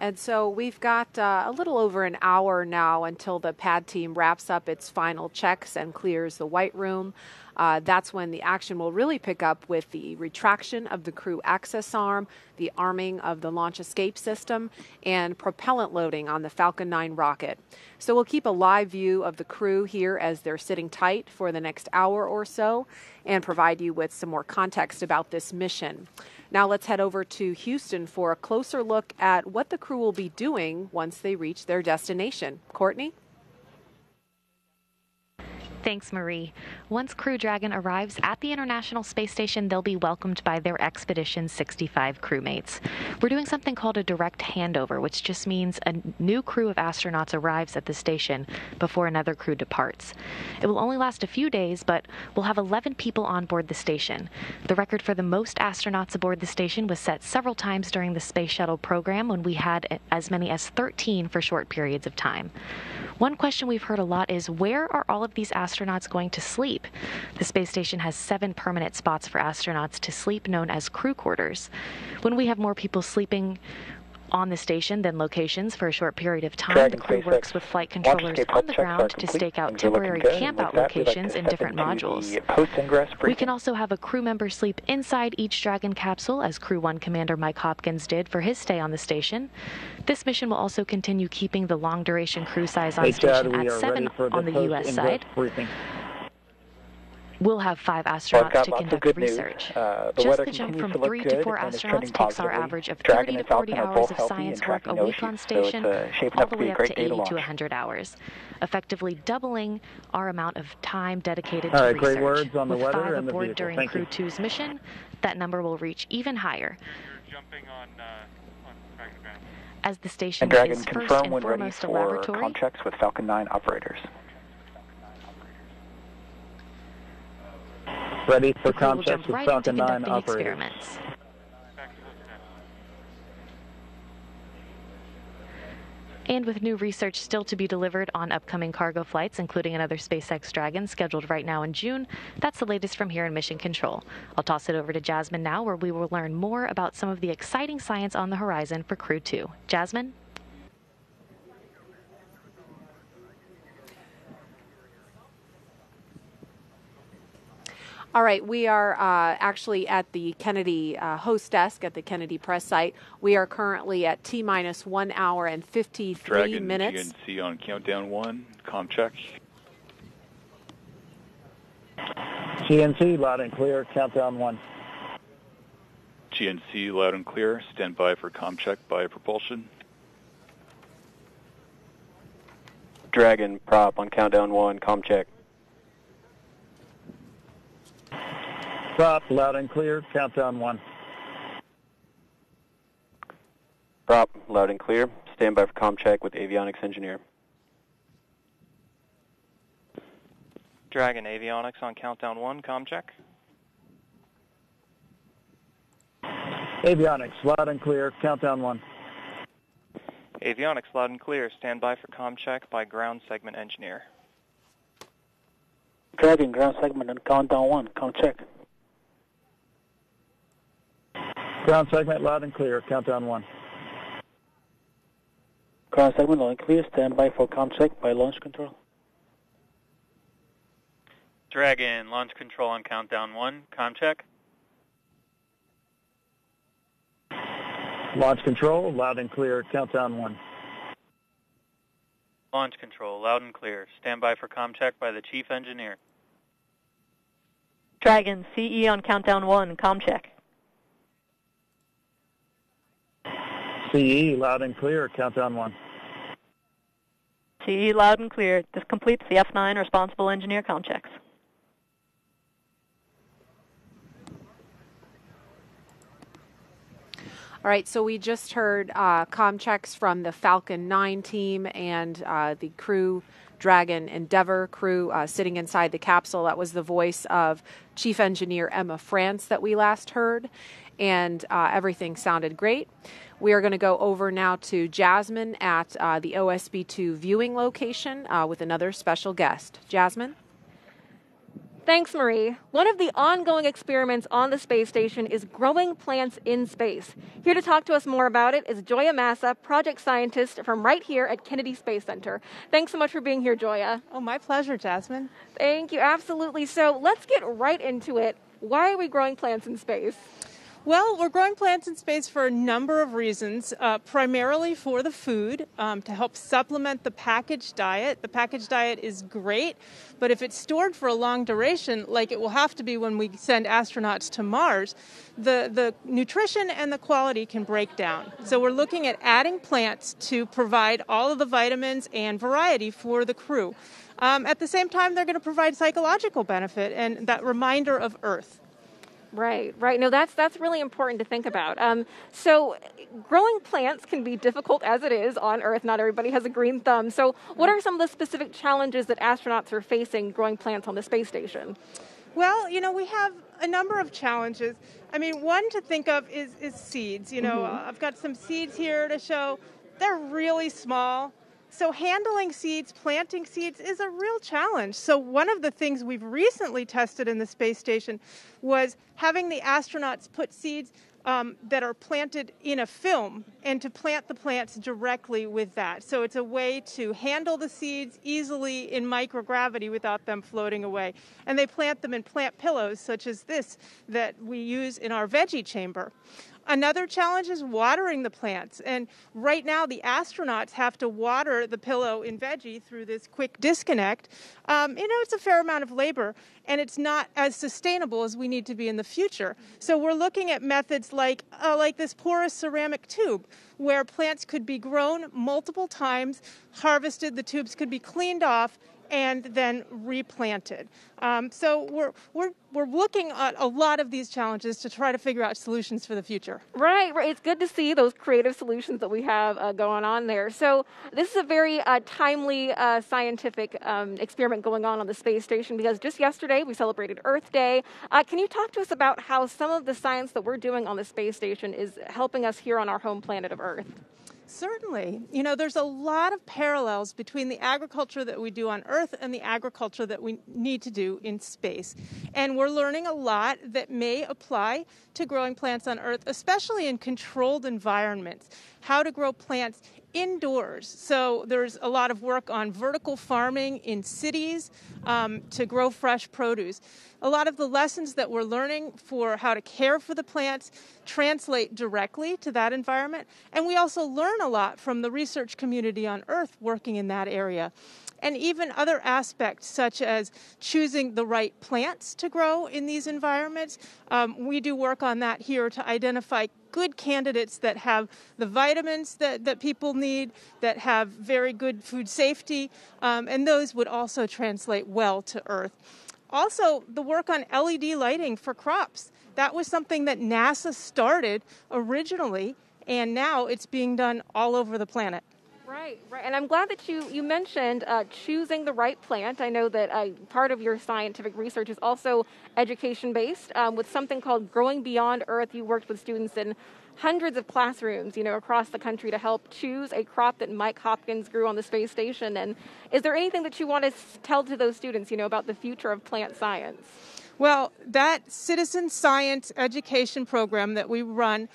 And so we've got a little over an hour now until the pad team wraps up its final checks and clears the white room. That's when the action will really pick up with the retraction of the crew access arm, the arming of the launch escape system, and propellant loading on the Falcon 9 rocket. So we'll keep a live view of the crew here as they're sitting tight for the next hour or so and provide you with some more context about this mission. Now let's head over to Houston for a closer look at what the crew will be doing once they reach their destination. Courtney? Thanks, Marie. Once Crew Dragon arrives at the International Space Station, they'll be welcomed by their Expedition 65 crewmates. We're doing something called a direct handover, which just means a new crew of astronauts arrives at the station before another crew departs. It will only last a few days, but we'll have 11 people on board the station. The record for the most astronauts aboard the station was set several times during the Space Shuttle program when we had as many as 13 for short periods of time. One question we've heard a lot is, where are all of these astronauts going to sleep? The space station has 7 permanent spots for astronauts to sleep, known as crew quarters. When we have more people sleeping on the station than locations for a short period of time, the crew works with flight controllers on the ground to stake out temporary camp-out locations in different modules. We can also have a crew member sleep inside each Dragon capsule, as Crew 1 Commander Mike Hopkins did for his stay on the station. This mission will also continue keeping the long-duration crew size on station at 7 on the U.S. side. We'll have 5 Well, I've astronauts got to lots of conduct good research. news. The Just weather the jump continues from to look 3 good to 4 and is astronauts trending takes our positively. average of Dragon 30 to and 40 Falcon are hours both of healthy science and work tracking a no week on issues, station, so it's shaping all up the to be way a up great to day to 80 to launch. 100 hours, effectively doubling our amount of time dedicated All to right, research. great words on the With weather 5 and the aboard vehicle. during Thank you. Crew-2's mission, that number will reach even higher. As the station And Dragon, is first confirm and when ready foremost a for laboratory, comm checks with Falcon 9 operators. Ready for the crew will comm jump checks with right into Falcon 9 conducting operators. experiments. And with new research still to be delivered on upcoming cargo flights, including another SpaceX Dragon scheduled right now in June, that's the latest from here in Mission Control. I'll toss it over to Jasmine now, where we will learn more about some of the exciting science on the horizon for Crew-2. Jasmine? All right, we are actually at the Kennedy host desk at the Kennedy press site. We are currently at T-minus 1 hour and 53 Dragon minutes. GNC on countdown 1, comm check. GNC, loud and clear, countdown 1. GNC loud and clear, stand by for comm check by propulsion. Dragon prop on countdown 1, comm check. Prop, loud and clear, countdown 1. Prop, loud and clear. Stand by for comm check with avionics engineer. Dragon avionics on countdown 1, comm check. Avionics, loud and clear, countdown 1. Avionics loud and clear. Stand by for comm check by ground segment engineer. Dragon ground segment on countdown 1, comm check. Ground segment, loud and clear, countdown 1. Ground segment loud and clear, stand by for comm check by launch control. Dragon launch control on countdown 1, comm check. Launch control, loud and clear, countdown 1. Launch control loud and clear. Stand by for comm check by the chief engineer. Dragon CE on countdown 1, comm check. CE, loud and clear, countdown 1. CE loud and clear. This completes the F9 responsible engineer comm checks. All right, so we just heard comm checks from the Falcon 9 team and the Crew Dragon Endeavour crew sitting inside the capsule. That was the voice of Chief Engineer Emma France that we last heard, and everything sounded great. We are going to go over now to Jasmine at the OSB-2 viewing location with another special guest. Jasmine? Thanks, Marie. One of the ongoing experiments on the space station is growing plants in space. Here to talk to us more about it is Joya Massa, project scientist from right here at Kennedy Space Center. Thanks so much for being here, Joya. Oh, my pleasure, Jasmine. Thank you, absolutely. So let's get right into it. Why are we growing plants in space? Well, we're growing plants in space for a number of reasons, primarily for the food, to help supplement the packaged diet. The packaged diet is great, but if it's stored for a long duration, like it will have to be when we send astronauts to Mars, the nutrition and the quality can break down. So we're looking at adding plants to provide all of the vitamins and variety for the crew. At the same time, they're going to provide psychological benefit and that reminder of Earth. Right. No, that's really important to think about. So growing plants can be difficult as it is on Earth. Not everybody has a green thumb. So what are some of the specific challenges that astronauts are facing growing plants on the space station? Well, we have a number of challenges. I mean, one to think of is seeds. I've got some seeds here to show. They're really small. So handling seeds, planting seeds is a real challenge. So one of the things we've recently tested in the space station was having the astronauts put seeds that are planted in a film and to plant the plants directly with that. So it's a way to handle the seeds easily in microgravity without them floating away. And they plant them in plant pillows such as this that we use in our veggie chamber. Another challenge is watering the plants. And right now, the astronauts have to water the pillow in veggie through this quick disconnect. It's a fair amount of labor, and it's not as sustainable as we need to be in the future. So we're looking at methods like this porous ceramic tube, where plants could be grown multiple times, harvested, the tubes could be cleaned off, and then replanted. So we're looking at a lot of these challenges to try to figure out solutions for the future. Right. It's good to see those creative solutions that we have going on there. So this is a very timely scientific experiment going on the space station, because just yesterday we celebrated Earth Day. Can you talk to us about how some of the science that we're doing on the space station is helping us here on our home planet of Earth? Certainly. There's a lot of parallels between the agriculture that we do on Earth and the agriculture that we need to do in space. And we're learning a lot that may apply to growing plants on Earth, especially in controlled environments. How to grow plants indoors. So there's a lot of work on vertical farming in cities to grow fresh produce. A lot of the lessons that we're learning for how to care for the plants translate directly to that environment. And we also learn a lot from the research community on Earth working in that area. And even other aspects, such as choosing the right plants to grow in these environments. We do work on that here to identify good candidates that have the vitamins that people need, that have very good food safety, and those would also translate well to Earth. Also, the work on LED lighting for crops. That was something that NASA started originally, and now it's being done all over the planet. Right. And I'm glad that you mentioned choosing the right plant. I know that part of your scientific research is also education-based. With something called Growing Beyond Earth, you worked with students in hundreds of classrooms, across the country to help choose a crop that Mike Hopkins grew on the space station. And is there anything that you want to tell to those students, about the future of plant science? Well, that citizen science education program that we run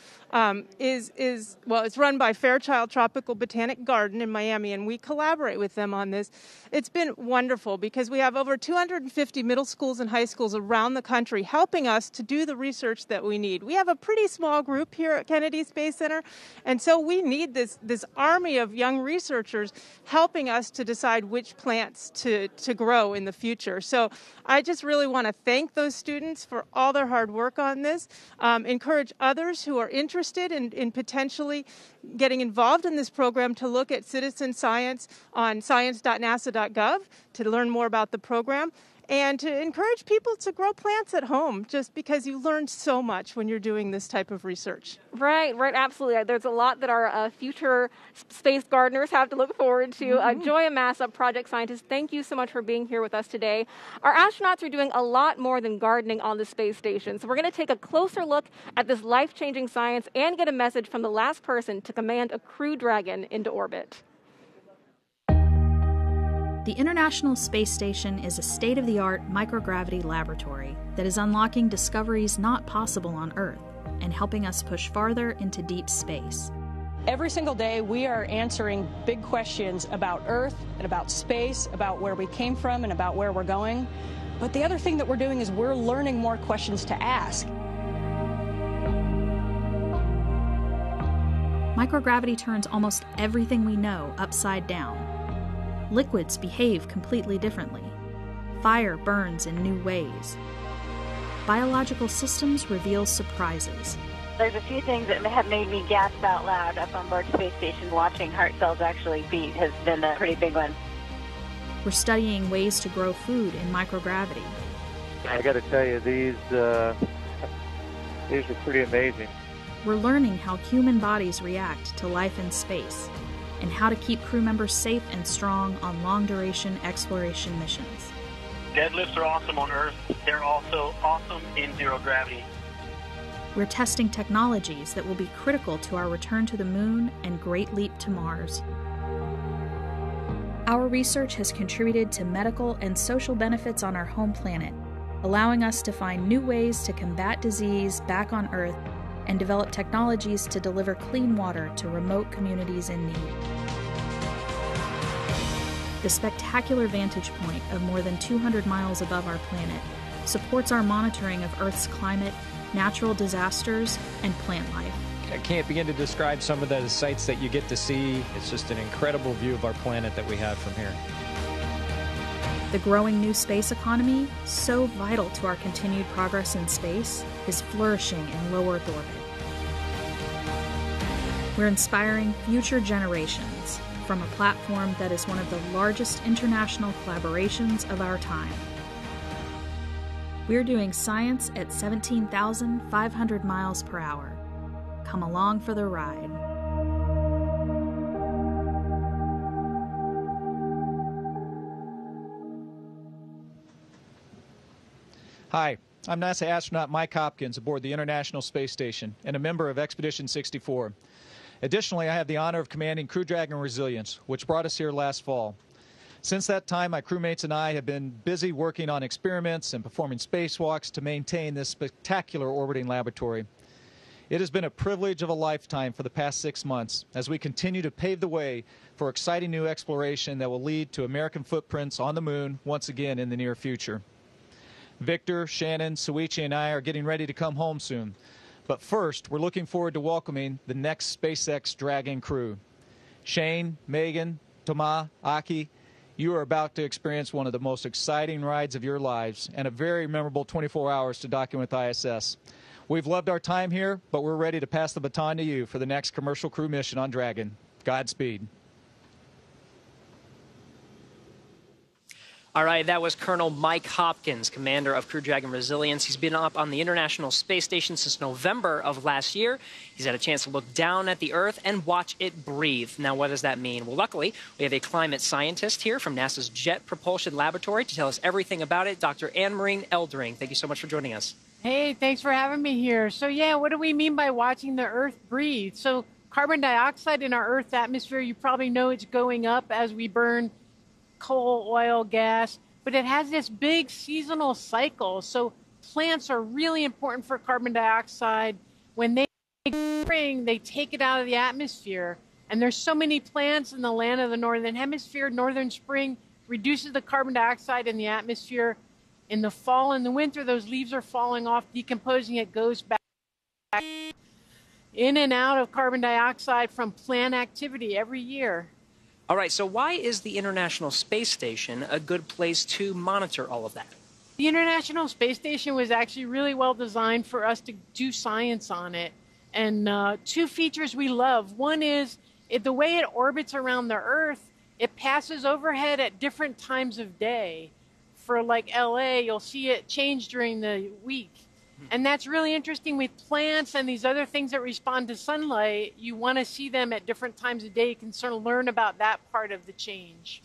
it's run by Fairchild Tropical Botanic Garden in Miami, and we collaborate with them on this. It's been wonderful because we have over 250 middle schools and high schools around the country helping us to do the research that we need. We have a pretty small group here at Kennedy Space Center, and so we need this army of young researchers helping us to decide which plants to grow in the future. So I just really want to thank those students for all their hard work on this, encourage others who are interested in potentially getting involved in this program to look at citizen science on science.nasa.gov to learn more about the program, and to encourage people to grow plants at home, just because you learn so much when you're doing this type of research. Right, absolutely. There's a lot that our future space gardeners have to look forward to. Joy Amasa, project scientist, thank you so much for being here with us today. Our astronauts are doing a lot more than gardening on the space station, so we're going to take a closer look at this life-changing science and get a message from the last person to command a Crew Dragon into orbit. The International Space Station is a state-of-the-art microgravity laboratory that is unlocking discoveries not possible on Earth and helping us push farther into deep space. Every single day, we are answering big questions about Earth and about space, about where we came from and about where we're going. But the other thing that we're doing is we're learning more questions to ask. Microgravity turns almost everything we know upside down. Liquids behave completely differently. Fire burns in new ways. Biological systems reveal surprises. There's a few things that have made me gasp out loud up on board Space Station. Watching heart cells actually beat has been a pretty big one. We're studying ways to grow food in microgravity. I got to tell you, these are pretty amazing. We're learning how human bodies react to life in space, and how to keep crew members safe and strong on long-duration exploration missions. Deadlifts are awesome on Earth. They're also awesome in zero gravity. We're testing technologies that will be critical to our return to the Moon and Great Leap to Mars. Our research has contributed to medical and social benefits on our home planet, allowing us to find new ways to combat disease back on Earth and develop technologies to deliver clean water to remote communities in need. The spectacular vantage point of more than 200 miles above our planet supports our monitoring of Earth's climate natural disasters, and plant life. I can't begin to describe some of the sights that you get to see. It's just an incredible view of our planet that we have from here. The growing new space economy, so vital to our continued progress in space, is flourishing in low Earth orbit. We're inspiring future generations from a platform that is one of the largest international collaborations of our time. We're doing science at 17,500 miles per hour. Come along for the ride. Hi, I'm NASA astronaut Mike Hopkins aboard the International Space Station and a member of Expedition 64. Additionally, I have the honor of commanding Crew Dragon Resilience, which brought us here last fall. Since that time, my crewmates and I have been busy working on experiments and performing spacewalks to maintain this spectacular orbiting laboratory. It has been a privilege of a lifetime for the past 6 months as we continue to pave the way for exciting new exploration that will lead to American footprints on the moon once again in the near future. Victor, Shannon, Suichi, and I are getting ready to come home soon. But first, we're looking forward to welcoming the next SpaceX Dragon crew. Shane, Megan, Thomas, Aki, you are about to experience one of the most exciting rides of your lives and a very memorable 24 hours to document with ISS. We've loved our time here, but we're ready to pass the baton to you for the next commercial crew mission on Dragon. Godspeed. All right, that was Colonel Mike Hopkins, commander of Crew Dragon Resilience. He's been up on the International Space Station since November of last year. He's had a chance to look down at the Earth and watch it breathe. Now, what does that mean? Well, luckily, we have a climate scientist here from NASA's Jet Propulsion Laboratory to tell us everything about it, Dr. Anne-Marie Eldering. Thank you so much for joining us. Hey, thanks for having me here. So, yeah, what do we mean by watching the Earth breathe? So, carbon dioxide in our Earth's atmosphere, you probably know it's going up as we burn coal, oil, gas, but it has this big seasonal cycle. So plants are really important for carbon dioxide. When they spring, they take it out of the atmosphere. And there's so many plants in the land of the Northern Hemisphere. Northern spring reduces the carbon dioxide in the atmosphere. In the fall and the winter, those leaves are falling off, decomposing. It goes back in and out of carbon dioxide from plant activity every year. All right, so why is the International Space Station a good place to monitor all of that? The International Space Station was actually really well designed for us to do science on it. And two features we love. One is the way it orbits around the Earth, it passes overhead at different times of day. For like LA, you'll see it change during the week. And that's really interesting with plants and these other things that respond to sunlight. You want to see them at different times of day. You can sort of learn about that part of the change.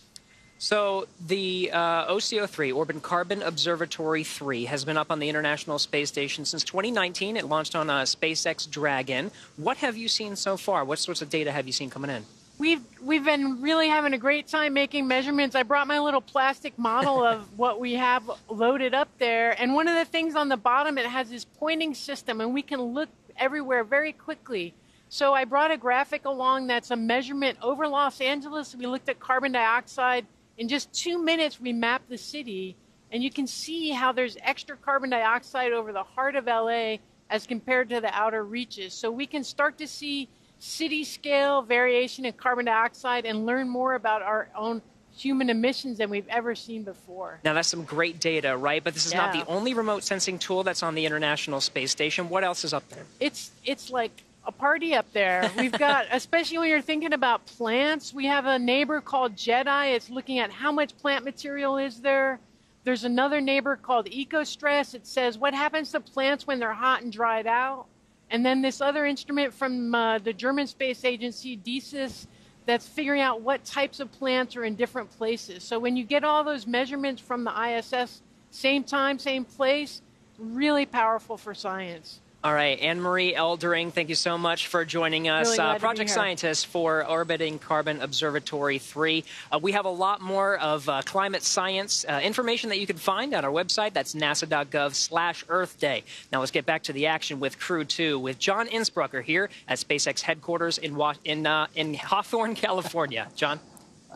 So the OCO3, Orbit Carbon Observatory 3, has been up on the International Space Station since 2019. It launched on SpaceX Dragon. What have you seen so far? What sorts of data have you seen coming in? We've been really having a great time making measurements. I brought my little plastic model of what we have loaded up there. And one of the things on the bottom, it has this pointing system, and we can look everywhere very quickly. So I brought a graphic along that's a measurement over Los Angeles. We looked at carbon dioxide. In just 2 minutes, we mapped the city. And you can see how there's extra carbon dioxide over the heart of LA as compared to the outer reaches. So we can start to see city scale variation in carbon dioxide and learn more about our own human emissions than we've ever seen before. Now, that's some great data, right? But this is not the only remote sensing tool that's on the International Space Station. What else is up there? It's like a party up there. We've got, especially when you're thinking about plants, we have a neighbor called Jedi. It's looking at how much plant material is there. There's another neighbor called EcoStress. It says what happens to plants when they're hot and dried out. And then this other instrument from the German Space Agency, DESIS, that's figuring out what types of plants are in different places. So when you get all those measurements from the ISS, same time, same place, really powerful for science. All right, Anne-Marie Eldering, thank you so much for joining us. Really Project scientist for Orbiting Carbon Observatory 3. We have a lot more of climate science information that you can find on our website. That's nasa.gov/Earth Day. Now let's get back to the action with Crew-2 with John Innsbrucker here at SpaceX headquarters in Hawthorne, California. John?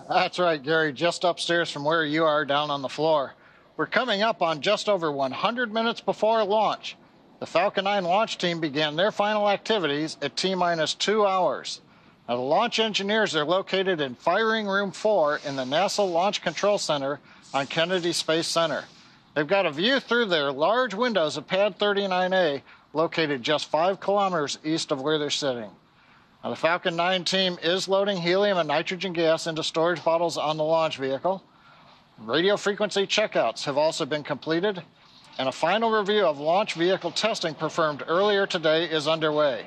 That's right, Gary, just upstairs from where you are down on the floor. We're coming up on just over 100 minutes before launch. The Falcon 9 launch team began their final activities at T-minus 2 hours. Now, the launch engineers are located in Firing Room 4 in the NASA Launch Control Center on Kennedy Space Center. They've got a view through their large windows of Pad 39A, located just 5 kilometers east of where they're sitting. Now, the Falcon 9 team is loading helium and nitrogen gas into storage bottles on the launch vehicle. Radio frequency checkouts have also been completed, and a final review of launch vehicle testing performed earlier today is underway.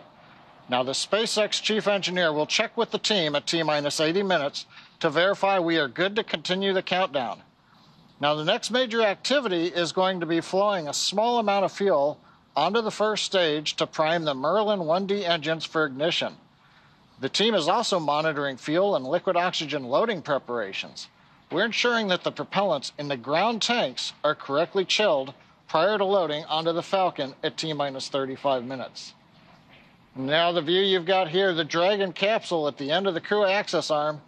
Now, the SpaceX chief engineer will check with the team at T-minus 80 minutes to verify we are good to continue the countdown. Now, the next major activity is going to be flowing a small amount of fuel onto the first stage to prime the Merlin 1D engines for ignition. The team is also monitoring fuel and liquid oxygen loading preparations. We're ensuring that the propellants in the ground tanks are correctly chilled prior to loading onto the Falcon at T-minus 35 minutes. Now the view you've got here, the Dragon capsule at the end of the Crew access arm.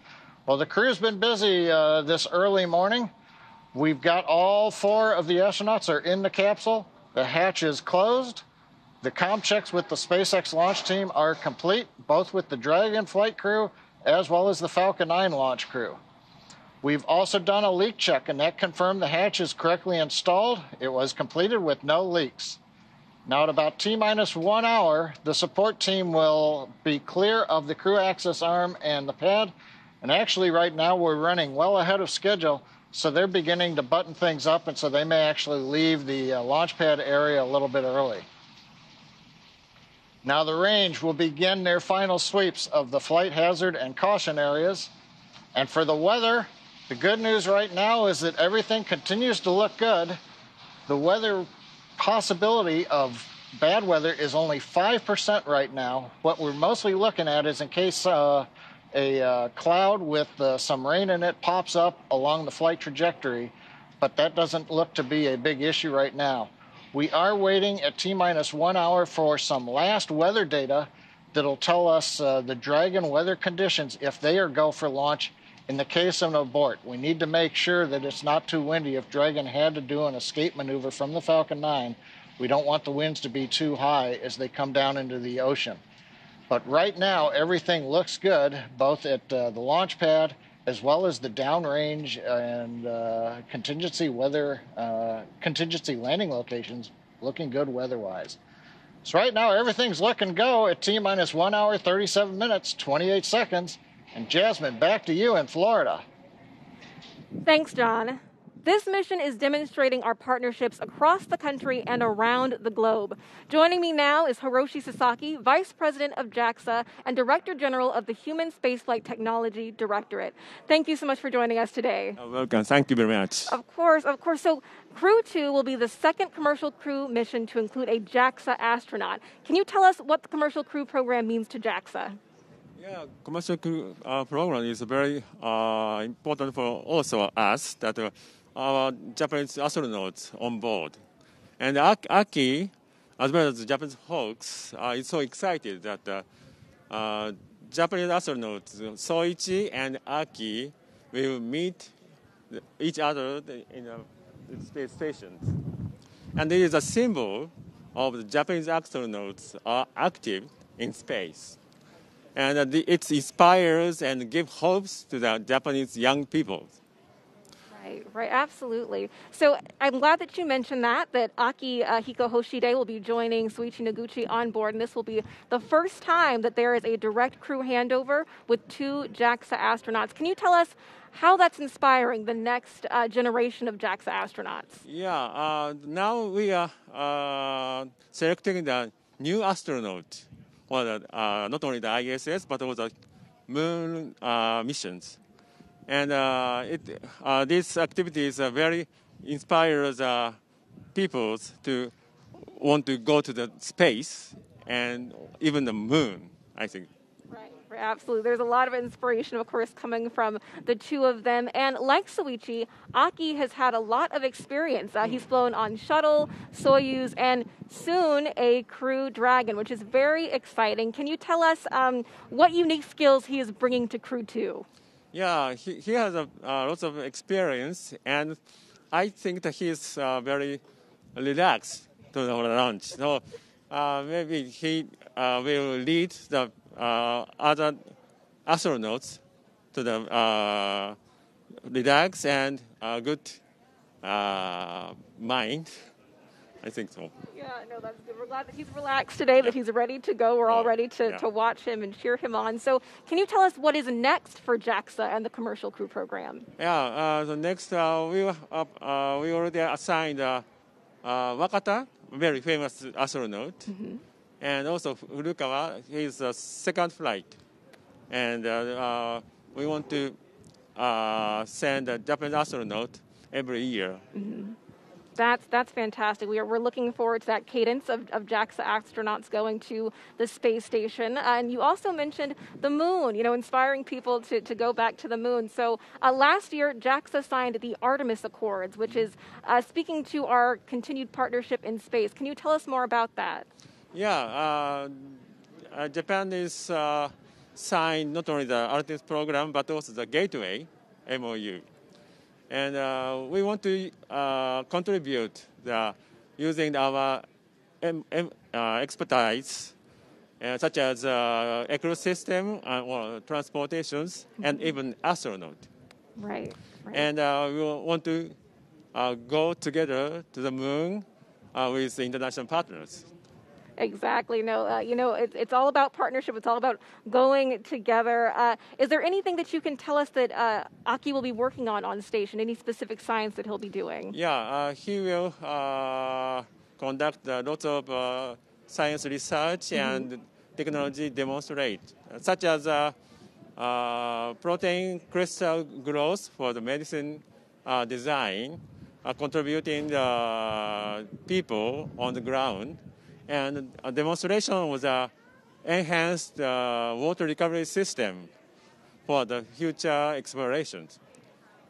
Well, the crew's been busy this early morning. We've got all 4 of the astronauts are in the capsule. The hatch is closed. The comm checks with the SpaceX launch team are complete, both with the Dragon flight crew as well as the Falcon 9 launch crew. We've also done a leak check, and that confirmed the hatch is correctly installed. It was completed with no leaks. Now, at about T-minus 1 hour, the support team will be clear of the crew access arm and the pad. And actually, right now, we're running well ahead of schedule, so they're beginning to button things up, and so they may actually leave the launch pad area a little bit early. Now, the range will begin their final sweeps of the flight hazard and caution areas. And for the weather, the good news right now is that everything continues to look good. The weather possibility of bad weather is only 5% right now. What we're mostly looking at is in case a cloud with some rain in it pops up along the flight trajectory, but that doesn't look to be a big issue right now. We are waiting at T-minus 1 hour for some last weather data that'll tell us the Dragon weather conditions if they are go for launch. In the case of an abort, we need to make sure that it's not too windy. If Dragon had to do an escape maneuver from the Falcon 9, we don't want the winds to be too high as they come down into the ocean. But right now, everything looks good, both at the launch pad as well as the downrange and contingency landing locations, looking good weather-wise. So right now, everything's looking go at T-minus 1 hour, 37 minutes, 28 seconds. And Jasmine, back to you in Florida. Thanks, John. This mission is demonstrating our partnerships across the country and around the globe. Joining me now is Hiroshi Sasaki, Vice President of JAXA and Director General of the Human Spaceflight Technology Directorate. Thank you so much for joining us today. Welcome. Thank you very much. Of course. So Crew-2 will be the second commercial crew mission to include a JAXA astronaut. Can you tell us what the commercial crew program means to JAXA? Yeah, commercial crew program is very important for also us that our Japanese astronauts on board. And Aki, as well as the Japanese folks, is so excited that Japanese astronauts Soichi and Aki will meet each other in the space stations. And it is a symbol of the Japanese astronauts are active in space. And it inspires and gives hopes to the Japanese young people. Right, absolutely. So I'm glad that you mentioned that Aki Hiko Hoshide will be joining Soichi Noguchi on board, and this will be the first time that there is a direct crew handover with 2 JAXA astronauts. Can you tell us how that's inspiring the next generation of JAXA astronauts? Yeah, now we are selecting the new astronaut. Well, not only the ISS, but also the moon missions. And these activities very inspires people to want to go to the space and even the moon, I think. Right, absolutely. There's a lot of inspiration, of course, coming from the 2 of them. And like Soichi, Aki has had a lot of experience. He's flown on Shuttle, Soyuz, and soon a Crew Dragon, which is very exciting. Can you tell us what unique skills he is bringing to Crew-2? Yeah, he has lots of experience, and I think that he is very relaxed to the launch. So maybe he will lead the other astronauts to the relax and good mind. I think so. Yeah, no, that's good. We're glad that he's relaxed today, that he's ready to go. We're all ready to watch him and cheer him on. So can you tell us what is next for JAXA and the Commercial Crew program? Yeah, the next we already assigned Wakata, very famous astronaut, and also Furukawa, he's the second flight. And we want to send a Japanese astronaut every year. That's fantastic. We're looking forward to that cadence of JAXA astronauts going to the space station. And you also mentioned the moon, inspiring people to go back to the moon. So last year, JAXA signed the Artemis Accords, which is speaking to our continued partnership in space. Can you tell us more about that? Yeah, Japan is signed not only the Artemis program, but also the Gateway MOU. And we want to contribute using our expertise, such as ecosystem or transportations, and even astronaut. Right. And we want to go together to the moon with international partners. Exactly. No, it's all about partnership. It's all about going together. Is there anything that you can tell us that Aki will be working on station? Any specific science that he'll be doing? Yeah, he will conduct lots of science research and technology demonstrate, such as protein crystal growth for the medicine design, contributing the people on the ground. And a demonstration was an enhanced water recovery system for the future explorations.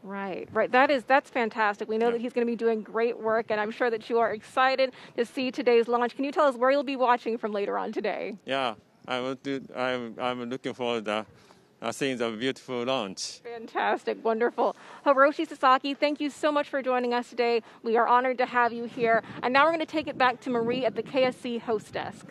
Right. That's fantastic. We know that he's going to be doing great work, and I'm sure that you are excited to see today's launch. Can you tell us where you'll be watching from later on today? Yeah, I'm looking forward to seeing the beautiful launch. Fantastic. Wonderful. Hiroshi Sasaki, thank you so much for joining us today. We are honored to have you here. And now we're going to take it back to Marie at the KSC host desk.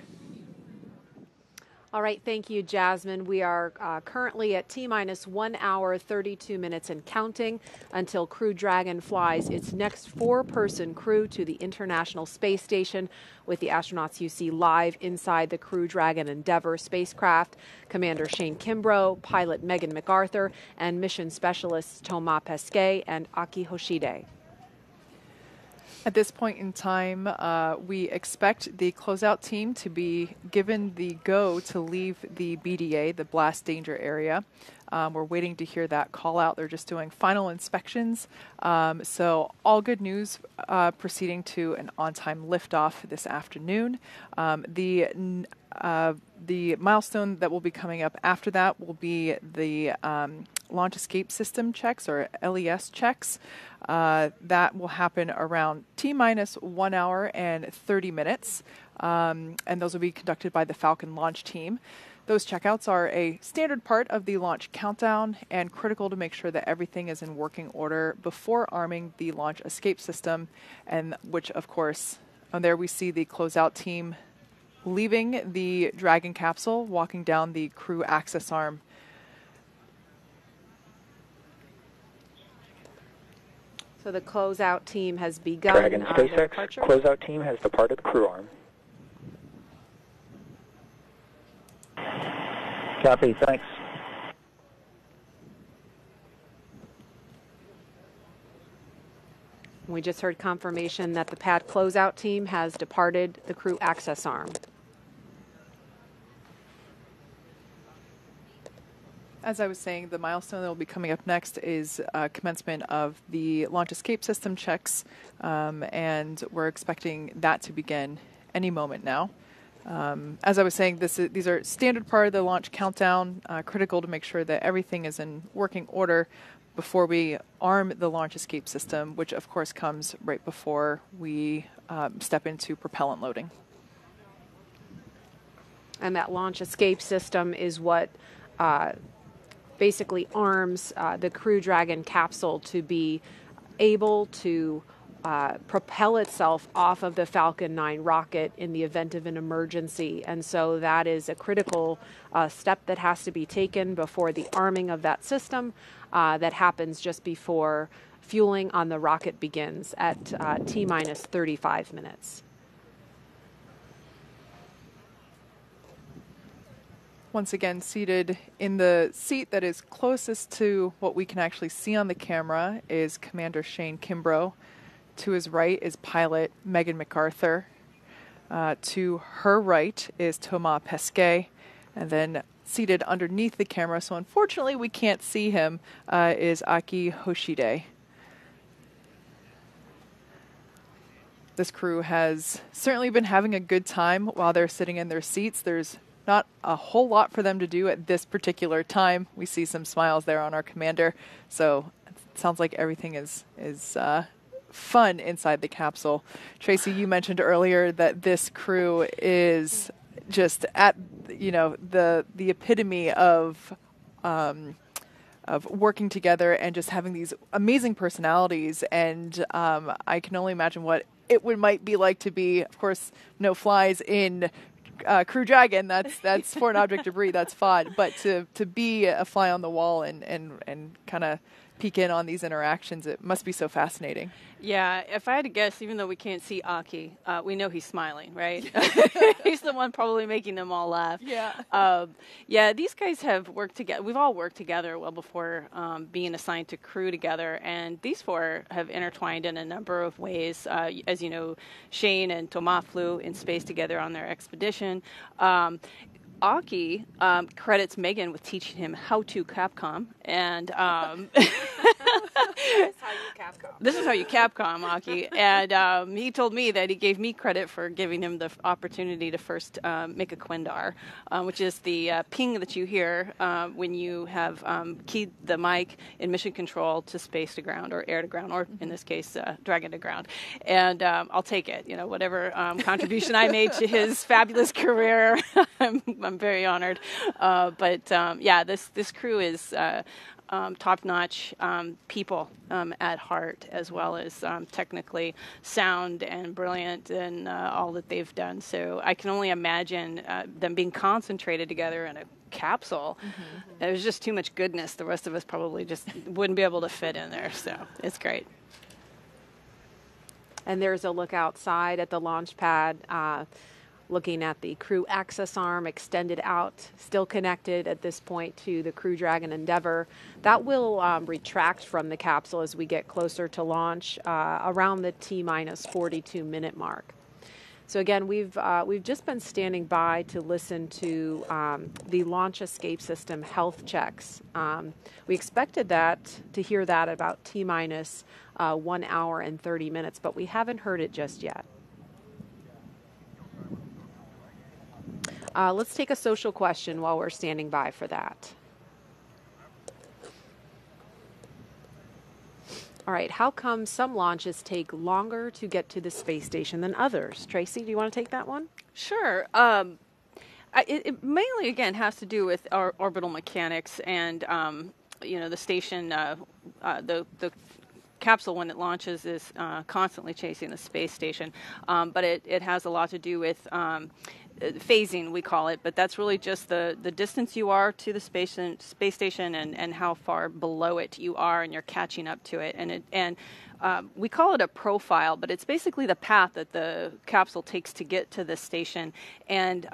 All right, thank you, Jasmine. We are currently at T-minus 1 hour, 32 minutes and counting until Crew Dragon flies its next 4-person crew to the International Space Station with the astronauts you see live inside the Crew Dragon Endeavour spacecraft. Commander Shane Kimbrough, pilot Megan MacArthur, and mission specialists Thomas Pesquet and Aki Hoshide. At this point in time, we expect the closeout team to be given the go to leave the BDA, the blast danger area. We're waiting to hear that call out. They're just doing final inspections. So all good news proceeding to an on-time liftoff this afternoon. The milestone that will be coming up after that will be the launch escape system checks, or LES checks. That will happen around T-minus 1 hour and 30 minutes, and those will be conducted by the Falcon launch team. Those checkouts are a standard part of the launch countdown and critical to make sure that everything is in working order before arming the launch escape system, and which, of course, there we see the closeout team leaving the Dragon capsule, walking down the crew access arm. So the closeout team has begun. Dragon SpaceX closeout team has departed the crew arm. Copy, thanks. We just heard confirmation that the pad closeout team has departed the crew access arm. As I was saying, the milestone that will be coming up next is commencement of the launch escape system checks, and we're expecting that to begin any moment now. As I was saying, these are standard part of the launch countdown, critical to make sure that everything is in working order before we arm the launch escape system, which of course comes right before we step into propellant loading. And that launch escape system is what basically arms the Crew Dragon capsule to be able to propel itself off of the Falcon 9 rocket in the event of an emergency. And so that is a critical step that has to be taken before the arming of that system that happens just before fueling on the rocket begins at T-minus 35 minutes. Once again, seated in the seat that is closest to what we can actually see on the camera is Commander Shane Kimbrough. To his right is pilot Megan MacArthur. To her right is Thomas Pesquet. And then seated underneath the camera, so unfortunately we can't see him, is Aki Hoshide. This crew has certainly been having a good time while they're sitting in their seats. There's not a whole lot for them to do at this particular time. We see some smiles there on our commander, so it sounds like everything is fun inside the capsule. Tracy, you mentioned earlier that this crew is just at the epitome of working together and just having these amazing personalities, and I can only imagine what it might be like to be, of course, no flies in Crew Dragon. That's foreign object debris, that's fun, but to be a fly on the wall and kind of peek in on these interactions, it must be so fascinating. Yeah, if I had to guess, even though we can't see Aki, we know he's smiling, right? He's the one probably making them all laugh. Yeah. Yeah, these guys have worked together. We've all worked together well before being assigned to crew together, and these four have intertwined in a number of ways. As you know, Shane and Thomas flew in space together on their expedition. Aki credits Megan with teaching him how to Capcom, and this is how you Capcom, Aki. And he told me that he gave me credit for giving him the opportunity to first make a Quindar, which is the ping that you hear when you have keyed the mic in mission control to space to ground, or air to ground, or in this case, Dragon to ground. And I'll take it. Whatever contribution I made to his fabulous career, I'm very honored. But yeah, this crew is top-notch people at heart, as well as technically sound and brilliant in all that they've done. So I can only imagine them being concentrated together in a capsule. There's just too much goodness. The rest of us probably just wouldn't be able to fit in there. So it's great. And there's a look outside at the launch pad, looking at the crew access arm extended out, still connected at this point to the Crew Dragon Endeavour. That will retract from the capsule as we get closer to launch, around the T-minus 42-minute mark. So again, we've just been standing by to listen to the launch escape system health checks. We expected to hear that about T-minus 1 hour and 30 minutes, but we haven't heard it just yet. Let's take a social question while we're standing by for that. All right, how come some launches take longer to get to the space station than others? Tracy, do you want to take that one? Sure. It mainly, again, has to do with our orbital mechanics and, the station, the capsule, when it launches, is constantly chasing the space station. But it has a lot to do with phasing, we call it, but that's really just the distance you are to the space station and how far below it you are, and you're catching up to it. And we call it a profile, but it's basically the path that the capsule takes to get to the station. And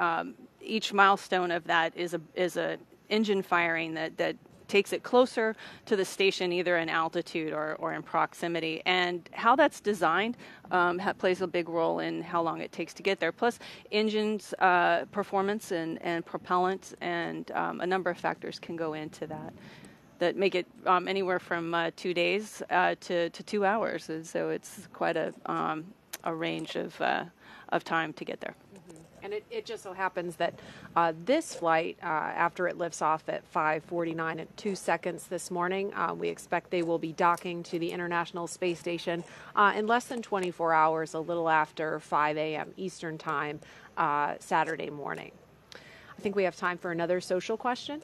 each milestone of that is a engine firing that takes it closer to the station, either in altitude or in proximity. And how that's designed plays a big role in how long it takes to get there. Plus, engines performance and propellant and a number of factors can go into that make it anywhere from 2 days to 2 hours. And so it's quite a range of time to get there. And it just so happens that this flight, after it lifts off at 5:49 and 2 seconds this morning, we expect they will be docking to the International Space Station in less than 24 hours, a little after 5 a.m. Eastern Time, Saturday morning. I think we have time for another social question.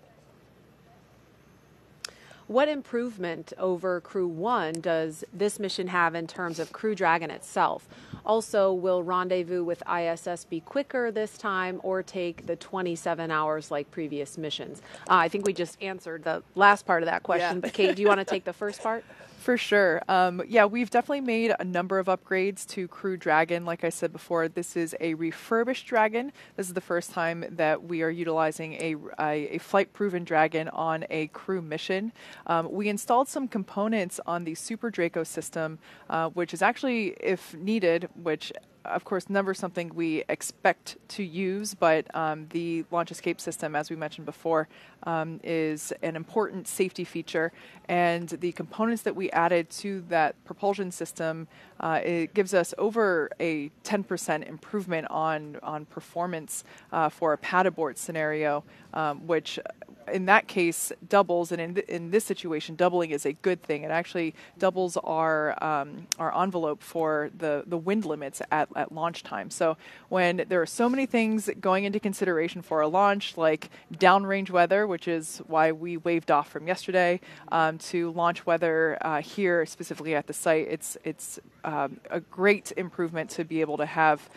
what improvement over Crew-1 does this mission have in terms of Crew Dragon itself? Also, will rendezvous with ISS be quicker this time or take the 27 hours like previous missions? I think we just answered the last part of that question, Yeah. but Kate, do you want to take the first part? For sure. Yeah, we've definitely made a number of upgrades to Crew Dragon. Like I said before, this is a refurbished Dragon. This is the first time that we are utilizing a flight-proven Dragon on a crew mission. We installed some components on the Super Draco system, which is actually, if needed, which of course, never something we expect to use, but the launch escape system, as we mentioned before, is an important safety feature. And the components that we added to that propulsion system, it gives us over a 10% improvement on performance for a pad abort scenario, which in that case doubles, and in this situation, doubling is a good thing. It actually doubles our envelope for the wind limits at launch time. So when there are so many things going into consideration for a launch, like downrange weather, which is why we waved off from yesterday, to launch weather here specifically at the site, it's a great improvement to be able to have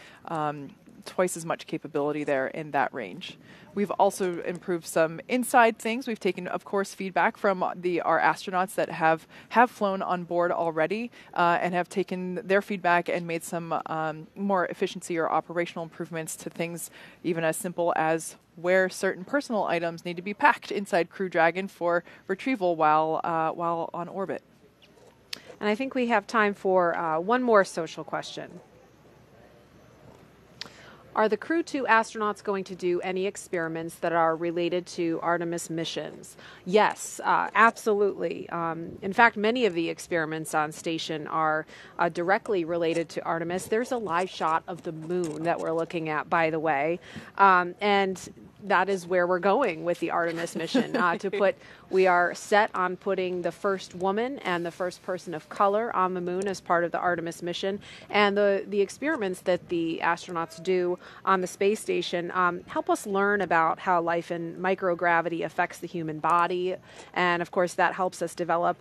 twice as much capability there in that range. We've also improved some inside things. We've taken, of course, feedback from our astronauts that have flown on board already and have taken their feedback and made some more efficiency or operational improvements to things even as simple as where certain personal items need to be packed inside Crew Dragon for retrieval while on orbit. And I think we have time for one more social question. Are the Crew-2 astronauts going to do any experiments that are related to Artemis missions? Yes, absolutely. In fact, many of the experiments on station are directly related to Artemis. There's a live shot of the moon that we're looking at, by the way, and that is where we're going with the Artemis mission. We are set on putting the first woman and the first person of color on the moon as part of the Artemis mission. And the experiments that the astronauts do on the space station help us learn about how life in microgravity affects the human body. And of course, that helps us develop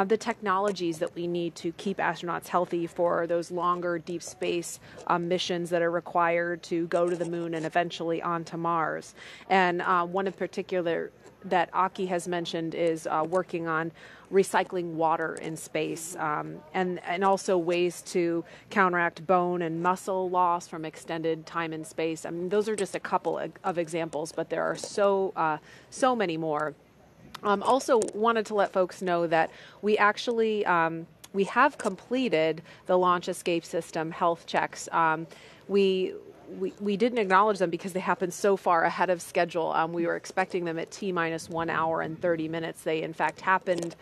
the technologies that we need to keep astronauts healthy for those longer deep space missions that are required to go to the moon and eventually onto Mars. And one in particular that Aki has mentioned is working on recycling water in space and also ways to counteract bone and muscle loss from extended time in space. I mean, those are just a couple of examples, but there are so many more. Also wanted to let folks know that we actually we have completed the launch escape system health checks. We didn't acknowledge them because they happened so far ahead of schedule. We were expecting them at T-minus 1 hour and 30 minutes. They, in fact, happened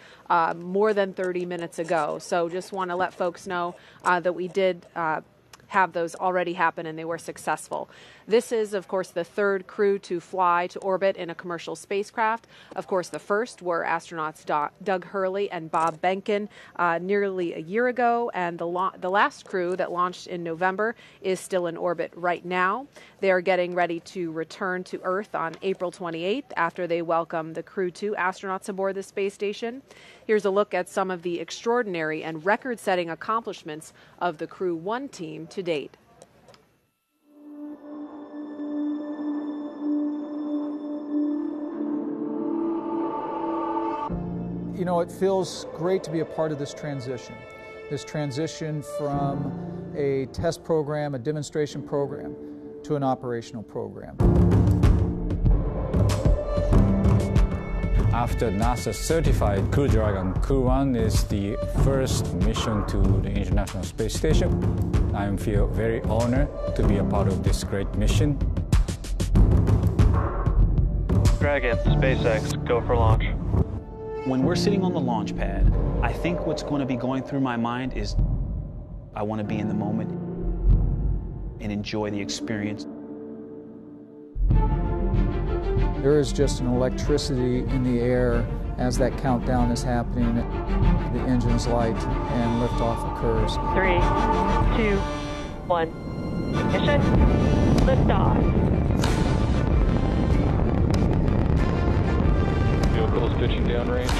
more than 30 minutes ago. So just want to let folks know that we did have those already happen and they were successful. This is, of course, the third crew to fly to orbit in a commercial spacecraft. Of course, the first were astronauts Doug Hurley and Bob Behnken nearly a year ago, and the last crew that launched in November is still in orbit right now. They are getting ready to return to Earth on April 28th after they welcome the Crew-2 astronauts aboard the space station. Here's a look at some of the extraordinary and record-setting accomplishments of the Crew-1 team to date. You know, it feels great to be a part of this transition from a test program, a demonstration program, to an operational program. After NASA certified Crew Dragon, Crew-1 is the first mission to the International Space Station. I feel very honored to be a part of this great mission. Dragon, SpaceX, go for launch. When we're sitting on the launch pad, I think what's going to be going through my mind is I want to be in the moment and enjoy the experience. There is just an electricity in the air as that countdown is happening. The engines light and liftoff occurs. 3, 2, 1. Ignition. Liftoff. Vehicles pitching downrange.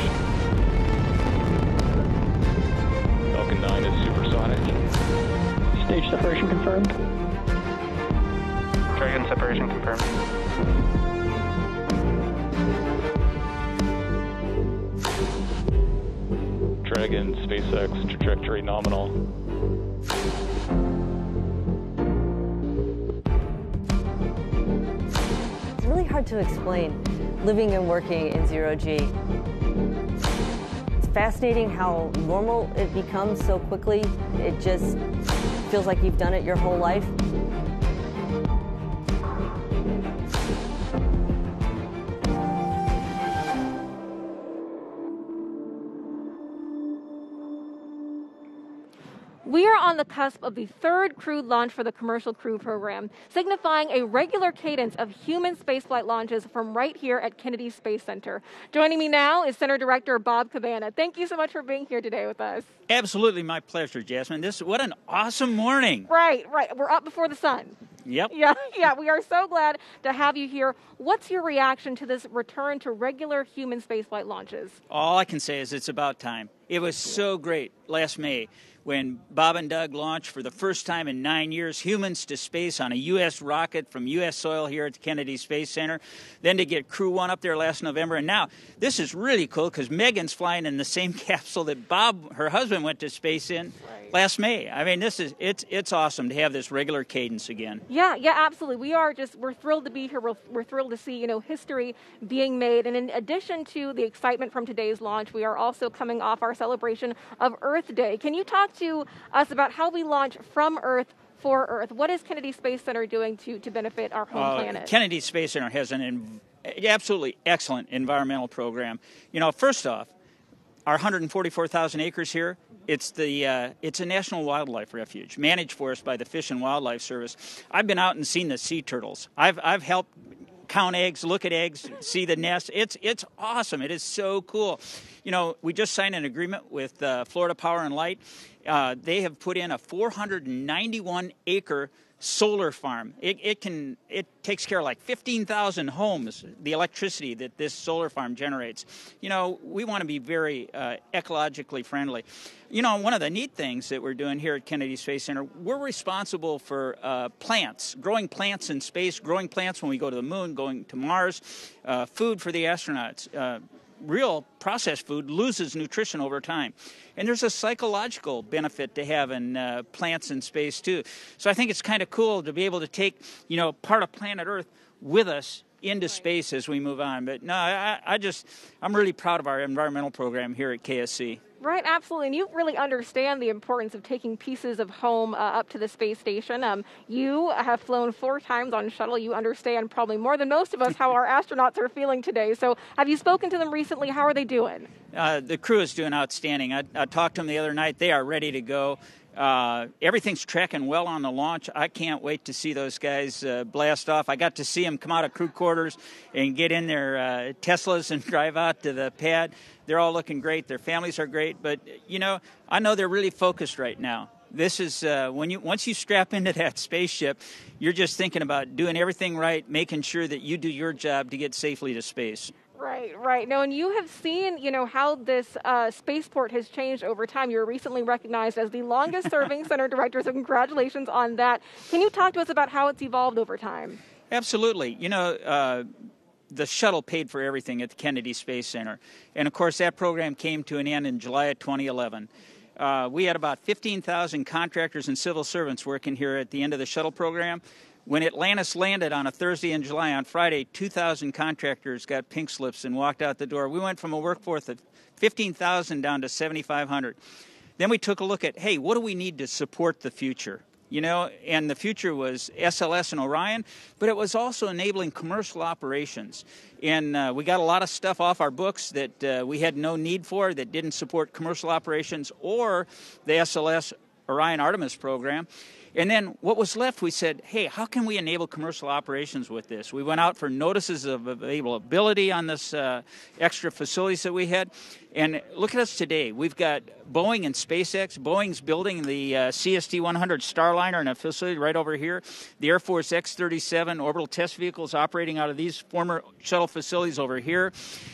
Falcon 9 is supersonic. Stage separation confirmed. Dragon separation confirmed. Dragon SpaceX trajectory nominal. It's really hard to explain living and working in zero-G. It's fascinating how normal it becomes so quickly. It just feels like you've done it your whole life. We are on the cusp of the third crewed launch for the Commercial Crew program, signifying a regular cadence of human spaceflight launches from right here at Kennedy Space Center. Joining me now is Center Director Bob Cabana. Thank you so much for being here today with us. Absolutely, my pleasure, Jasmine. What an awesome morning. Right. We're up before the sun. Yep. Yeah, we are so glad to have you here. What's your reaction to this return to regular human spaceflight launches? All I can say is it's about time. It was so great last May when Bob and Doug launched for the first time in 9 years humans to space on a U.S. rocket from U.S. soil here at the Kennedy Space Center. Then to get Crew-1 up there last November. And now this is really cool because Megan's flying in the same capsule that Bob, her husband, went to space in last May. I mean, it's awesome to have this regular cadence again. Yeah, absolutely. We're thrilled to be here. We're thrilled to see, history being made. And in addition to the excitement from today's launch, we are also coming off our celebration of Earth Day. Can you talk to us about how we launch from Earth for Earth? What is Kennedy Space Center doing to benefit our home planet? Kennedy Space Center has an absolutely excellent environmental program. First off, our 144,000 acres here, it's a national wildlife refuge managed for us by the Fish and Wildlife Service. I've been out and seen the sea turtles. I've helped count eggs, look at eggs, see the nest. It's awesome. It is so cool. We just signed an agreement with Florida Power and Light. They have put in a 491-acre solar farm. It takes care of like 15,000 homes, the electricity that this solar farm generates. We want to be very ecologically friendly. One of the neat things that we're doing here at Kennedy Space Center, we're responsible for plants, growing plants in space, growing plants when we go to the moon, going to Mars, food for the astronauts. Real processed food loses nutrition over time. And there's a psychological benefit to having plants in space, too. So I think it's kind of cool to be able to take, part of planet Earth with us into space as we move on. But no, I'm really proud of our environmental program here at KSC. Right, absolutely. And you really understand the importance of taking pieces of home up to the space station. You have flown 4 times on shuttle. You understand probably more than most of us how our astronauts are feeling today. So have you spoken to them recently? How are they doing? The crew is doing outstanding. I talked to them the other night. They are ready to go. Everything's tracking well on the launch. I can't wait to see those guys blast off. I got to see them come out of crew quarters and get in their Teslas and drive out to the pad. They're all looking great. Their families are great. But, I know they're really focused right now. This is once you strap into that spaceship, you're just thinking about doing everything right, making sure that you do your job to get safely to space. Right. Now, and you have seen, how this spaceport has changed over time. You were recently recognized as the longest-serving center director, so congratulations on that. Can you talk to us about how it's evolved over time? Absolutely. The shuttle paid for everything at the Kennedy Space Center. And, of course, that program came to an end in July of 2011. We had about 15,000 contractors and civil servants working here at the end of the shuttle program. When Atlantis landed on a Thursday in July, on Friday, 2,000 contractors got pink slips and walked out the door. We went from a workforce of 15,000 down to 7,500. Then we took a look at, hey, what do we need to support the future? And the future was SLS and Orion, but it was also enabling commercial operations. And we got a lot of stuff off our books that we had no need for, that didn't support commercial operations or the SLS Orion Artemis program. And then what was left, we said, hey, how can we enable commercial operations with this? We went out for notices of availability on this extra facilities that we had. And look at us today. We've got Boeing and SpaceX. Boeing's building the CST-100 Starliner in a facility right over here. The Air Force X-37 orbital test vehicles operating out of these former shuttle facilities over here.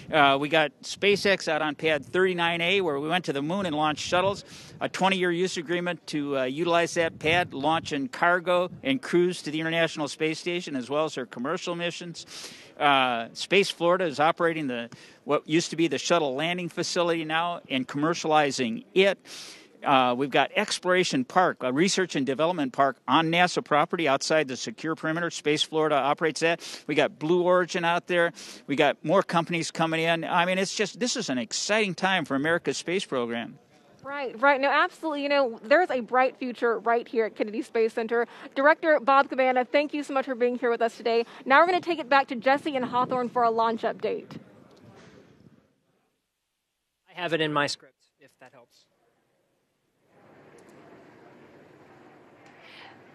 We got SpaceX out on pad 39A, where we went to the moon and launched shuttles. A 20-year use agreement to utilize that pad, launching cargo and crews to the International Space Station, as well as their commercial missions. Space Florida is operating what used to be the shuttle landing facility now and commercializing it. We've got Exploration Park, a research and development park on NASA property outside the secure perimeter. Space Florida operates that. We got Blue Origin out there. We got more companies coming in. I mean, this is an exciting time for America's space program. Right. No, absolutely. There's a bright future right here at Kennedy Space Center. Director Bob Cabana, thank you so much for being here with us today. Now we're going to take it back to Jesse and Hawthorne for a launch update. I have it in my script, if that helps.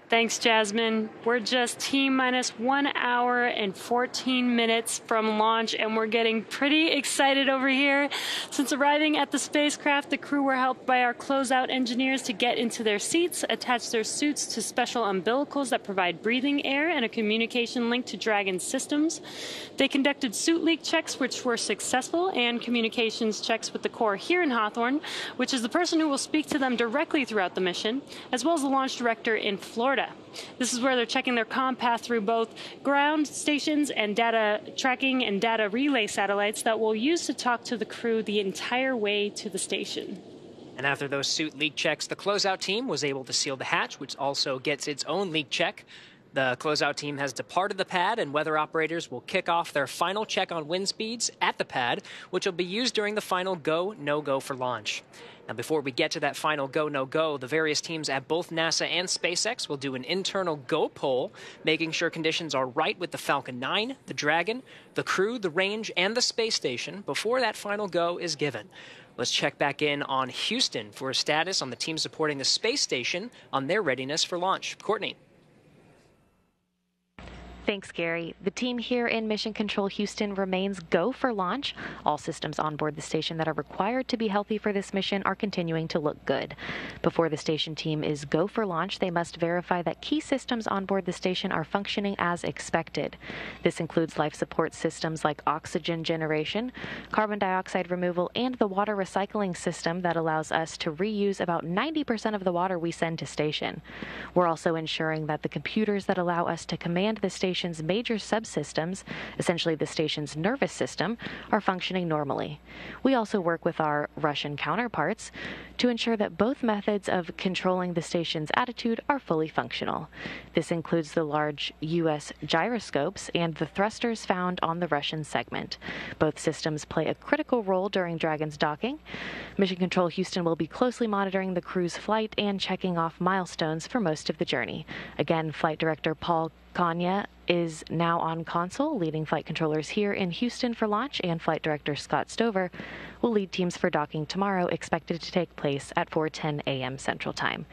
Thanks, Jasmine. We're just T-minus 1 hour and 14 minutes from launch, and we're getting pretty excited over here. Since arriving at the spacecraft, the crew were helped by our closeout engineers to get into their seats, attach their suits to special umbilicals that provide breathing air and a communication link to Dragon systems. They conducted suit leak checks, which were successful, and communications checks with the Corps here in Hawthorne, which is the person who will speak to them directly throughout the mission, as well as the launch director in Florida. This is where they're checking their comm path through both ground stations and data tracking and data relay satellites that we'll use to talk to the crew the entire way to the station. And after those suit leak checks, the closeout team was able to seal the hatch, which also gets its own leak check. The closeout team has departed the pad, and weather operators will kick off their final check on wind speeds at the pad, which will be used during the final go, no-go for launch. Now, before we get to that final go, no-go, the various teams at both NASA and SpaceX will do an internal go poll, making sure conditions are right with the Falcon 9, the Dragon, the Crew, the range, and the space station before that final go is given. Let's check back in on Houston for a status on the team supporting the space station on their readiness for launch. Courtney. Thanks, Gary. The team here in Mission Control Houston remains go for launch. All systems on board the station that are required to be healthy for this mission are continuing to look good. Before the station team is go for launch, they must verify that key systems on board the station are functioning as expected. This includes life support systems like oxygen generation, carbon dioxide removal, and the water recycling system that allows us to reuse about 90% of the water we send to station. We're also ensuring that the computers that allow us to command the station's major subsystems, essentially the station's nervous system, are functioning normally. We also work with our Russian counterparts to ensure that both methods of controlling the station's attitude are fully functional. This includes the large U.S. gyroscopes and the thrusters found on the Russian segment. Both systems play a critical role during Dragon's docking. Mission Control Houston will be closely monitoring the crew's flight and checking off milestones for most of the journey. Again, Flight Director Paul Kanya is now on console, leading flight controllers here in Houston for launch, and Flight Director Scott Stover will lead teams for docking tomorrow, expected to take place at 4:10 a.m. Central Time.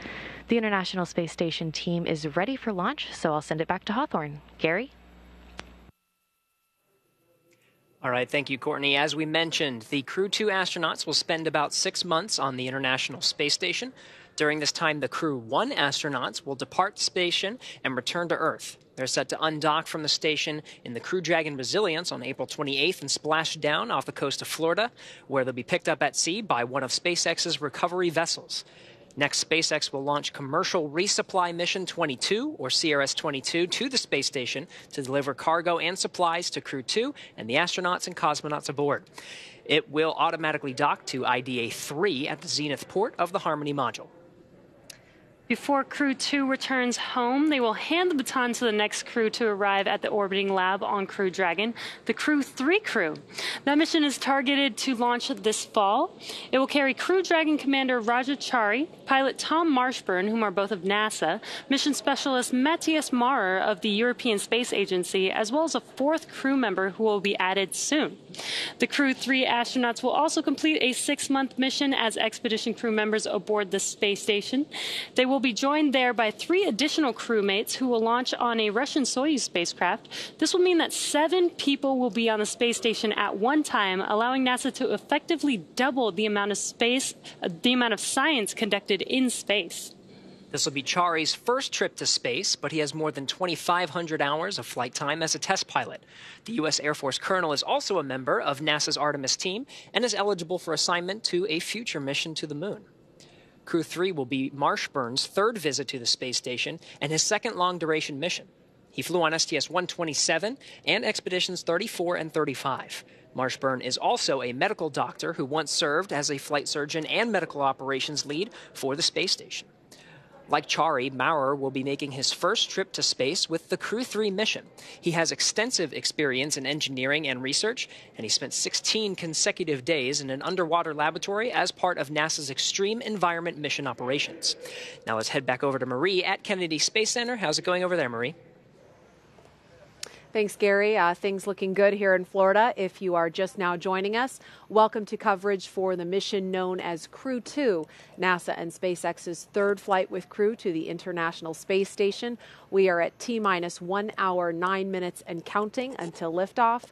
The International Space Station team is ready for launch, so I'll send it back to Hawthorne. Gary? All right, thank you, Courtney. As we mentioned, the Crew-2 astronauts will spend about 6 months on the International Space Station. During this time, the Crew-1 astronauts will depart the station and return to Earth. They're set to undock from the station in the Crew Dragon Resilience on April 28th and splash down off the coast of Florida, where they'll be picked up at sea by one of SpaceX's recovery vessels. Next, SpaceX will launch Commercial Resupply Mission 22, or CRS-22, to the space station to deliver cargo and supplies to Crew-2 and the astronauts and cosmonauts aboard. It will automatically dock to IDA-3 at the Zenith port of the Harmony module. Before Crew-2 returns home, they will hand the baton to the next crew to arrive at the orbiting lab on Crew Dragon, the Crew-3 crew. That mission is targeted to launch this fall. It will carry Crew Dragon Commander Rajachari, pilot Tom Marshburn, whom are both of NASA, mission specialist Matthias Maurer of the European Space Agency, as well as a fourth crew member who will be added soon. The Crew-3 astronauts will also complete a 6-month mission as expedition crew members aboard the space station. They will will be joined there by 3 additional crewmates who will launch on a Russian Soyuz spacecraft. This will mean that 7 people will be on the space station at one time, allowing NASA to effectively double the amount of science conducted in space. This will be Chari's first trip to space, but he has more than 2,500 hours of flight time as a test pilot. The U.S. Air Force colonel is also a member of NASA's Artemis team and is eligible for assignment to a future mission to the moon. Crew-3 will be Marshburn's 3rd visit to the space station and his 2nd long-duration mission. He flew on STS-127 and Expeditions 34 and 35. Marshburn is also a medical doctor who once served as a flight surgeon and medical operations lead for the space station. Like Chari, Maurer will be making his first trip to space with the Crew-3 mission. He has extensive experience in engineering and research, and he spent 16 consecutive days in an underwater laboratory as part of NASA's Extreme Environment Mission operations. Now let's head back over to Marie at Kennedy Space Center. How's it going over there, Marie? Thanks, Gary. Things looking good here in Florida. If you are just now joining us, welcome to coverage for the mission known as Crew-2, NASA and SpaceX's 3rd flight with Crew to the International Space Station. We are at T-minus 1 hour, 9 minutes and counting until liftoff.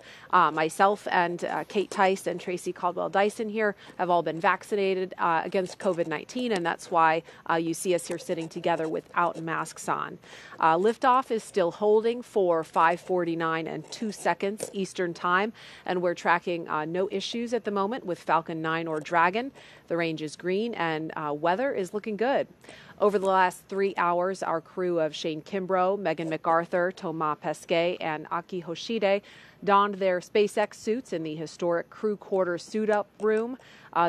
Myself and Kate Tice and Tracy Caldwell-Dyson here have all been vaccinated against COVID-19, and that's why you see us here sitting together without masks on. Liftoff is still holding for 5:49 and 2 seconds Eastern Time, and we're tracking no issues at the moment with Falcon 9 or Dragon. The range is green, and weather is looking good. Over the last 3 hours, our crew of Shane Kimbrough, Megan MacArthur, Thomas Pesquet, and Aki Hoshide donned their SpaceX suits in the historic crew quarters suit-up room.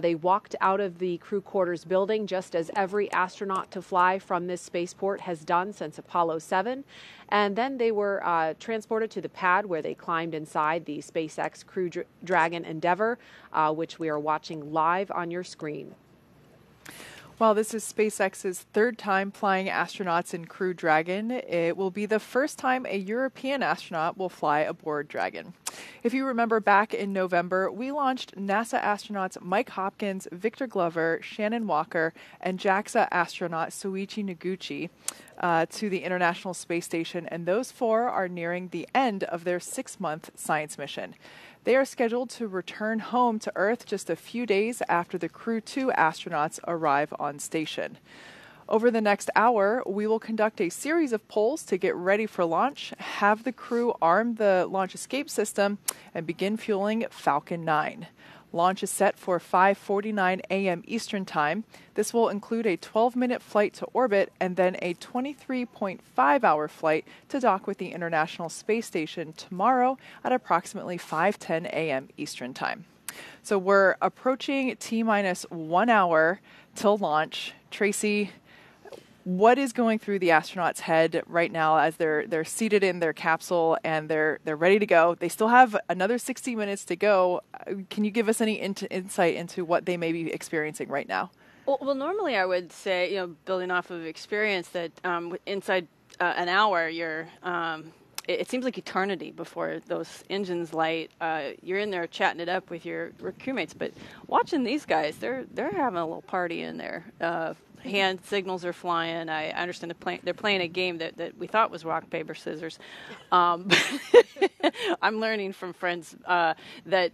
They walked out of the crew quarters building just as every astronaut to fly from this spaceport has done since Apollo 7. And then they were transported to the pad where they climbed inside the SpaceX Crew Dragon Endeavour, which we are watching live on your screen. Well, this is SpaceX's 3rd time flying astronauts in Crew Dragon. It will be the first time a European astronaut will fly aboard Dragon. If you remember back in November, we launched NASA astronauts Mike Hopkins, Victor Glover, Shannon Walker, and JAXA astronaut Soichi Noguchi to the International Space Station, and those 4 are nearing the end of their 6-month science mission. They are scheduled to return home to Earth just a few days after the Crew-2 astronauts arrive on station. Over the next hour, we will conduct a series of polls to get ready for launch, have the crew arm the launch escape system, and begin fueling Falcon 9. Launch is set for 5:49 a.m. Eastern Time. This will include a 12-minute flight to orbit and then a 23.5-hour flight to dock with the International Space Station tomorrow at approximately 5:10 a.m. Eastern Time. So we're approaching T-minus 1 hour till launch. Tracy, what is going through the astronauts' head right now as they're seated in their capsule and they're ready to go? They still have another 60 minutes to go. Can you give us any insight into what they may be experiencing right now? Well, normally I would say, building off of experience, that inside an hour, it seems like eternity before those engines light. You're in there chatting it up with your crewmates, but watching these guys, they're having a little party in there. Hand signals are flying. I understand they're playing a game that we thought was rock, paper, scissors. I'm learning from friends that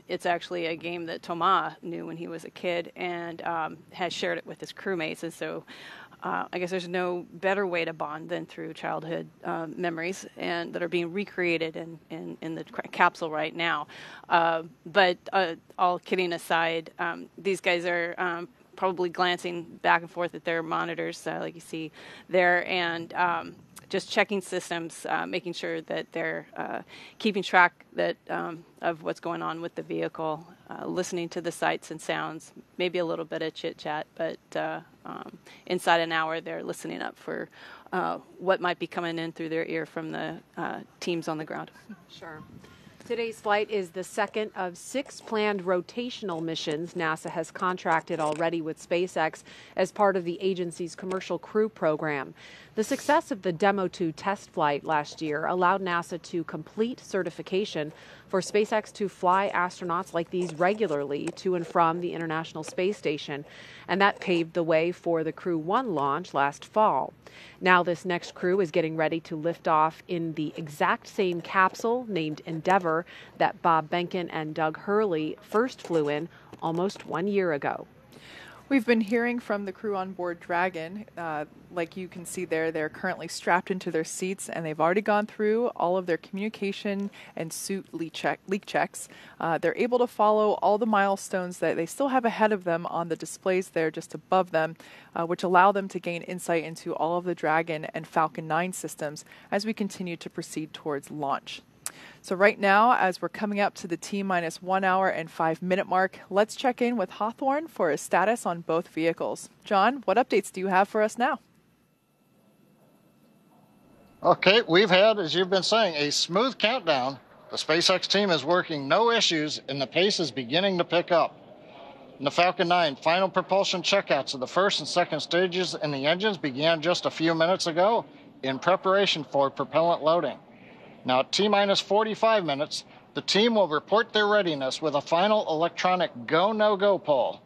it's actually a game that Thomas knew when he was a kid and has shared it with his crewmates. And so I guess there's no better way to bond than through childhood memories and that are being recreated in the capsule right now. But all kidding aside, these guys are probably glancing back and forth at their monitors, like you see there, and just checking systems, making sure that they're keeping track of what's going on with the vehicle, listening to the sights and sounds, maybe a little bit of chit-chat, but inside an hour they're listening up for what might be coming in through their ear from the teams on the ground. Sure. Today's flight is the second of 6 planned rotational missions NASA has contracted already with SpaceX as part of the agency's Commercial Crew program. The success of the Demo 2 test flight last year allowed NASA to complete certification for SpaceX to fly astronauts like these regularly to and from the International Space Station, and that paved the way for the Crew-1 launch last fall. Now this next crew is getting ready to lift off in the exact same capsule named Endeavour that Bob Behnken and Doug Hurley first flew in almost 1 year ago. We've been hearing from the crew on board Dragon. Like you can see there, they're currently strapped into their seats, and they've already gone through all of their communication and suit leak checks. They're able to follow all the milestones that they still have ahead of them on the displays there just above them, which allow them to gain insight into all of the Dragon and Falcon 9 systems as we continue to proceed towards launch. So right now, as we're coming up to the T-minus 1 hour and 5 minute mark, let's check in with Hawthorne for a status on both vehicles. John, what updates do you have for us now? Okay, we've had, as you've been saying, a smooth countdown. The SpaceX team is working no issues, and the pace is beginning to pick up. In the Falcon 9, final propulsion checkouts of the first and second stages in the engines began just a few minutes ago in preparation for propellant loading. Now, at T-minus 45 minutes, the team will report their readiness with a final electronic go-no-go poll.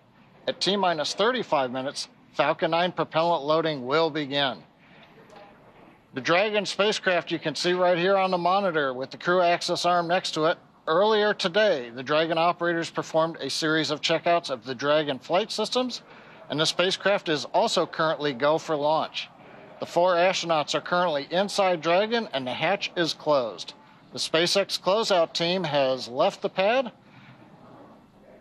At T-minus 35 minutes, Falcon 9 propellant loading will begin. The Dragon spacecraft you can see right here on the monitor with the crew access arm next to it. Earlier today, the Dragon operators performed a series of checkouts of the Dragon flight systems, and the spacecraft is also currently go for launch. The 4 astronauts are currently inside Dragon, and the hatch is closed. The SpaceX closeout team has left the pad,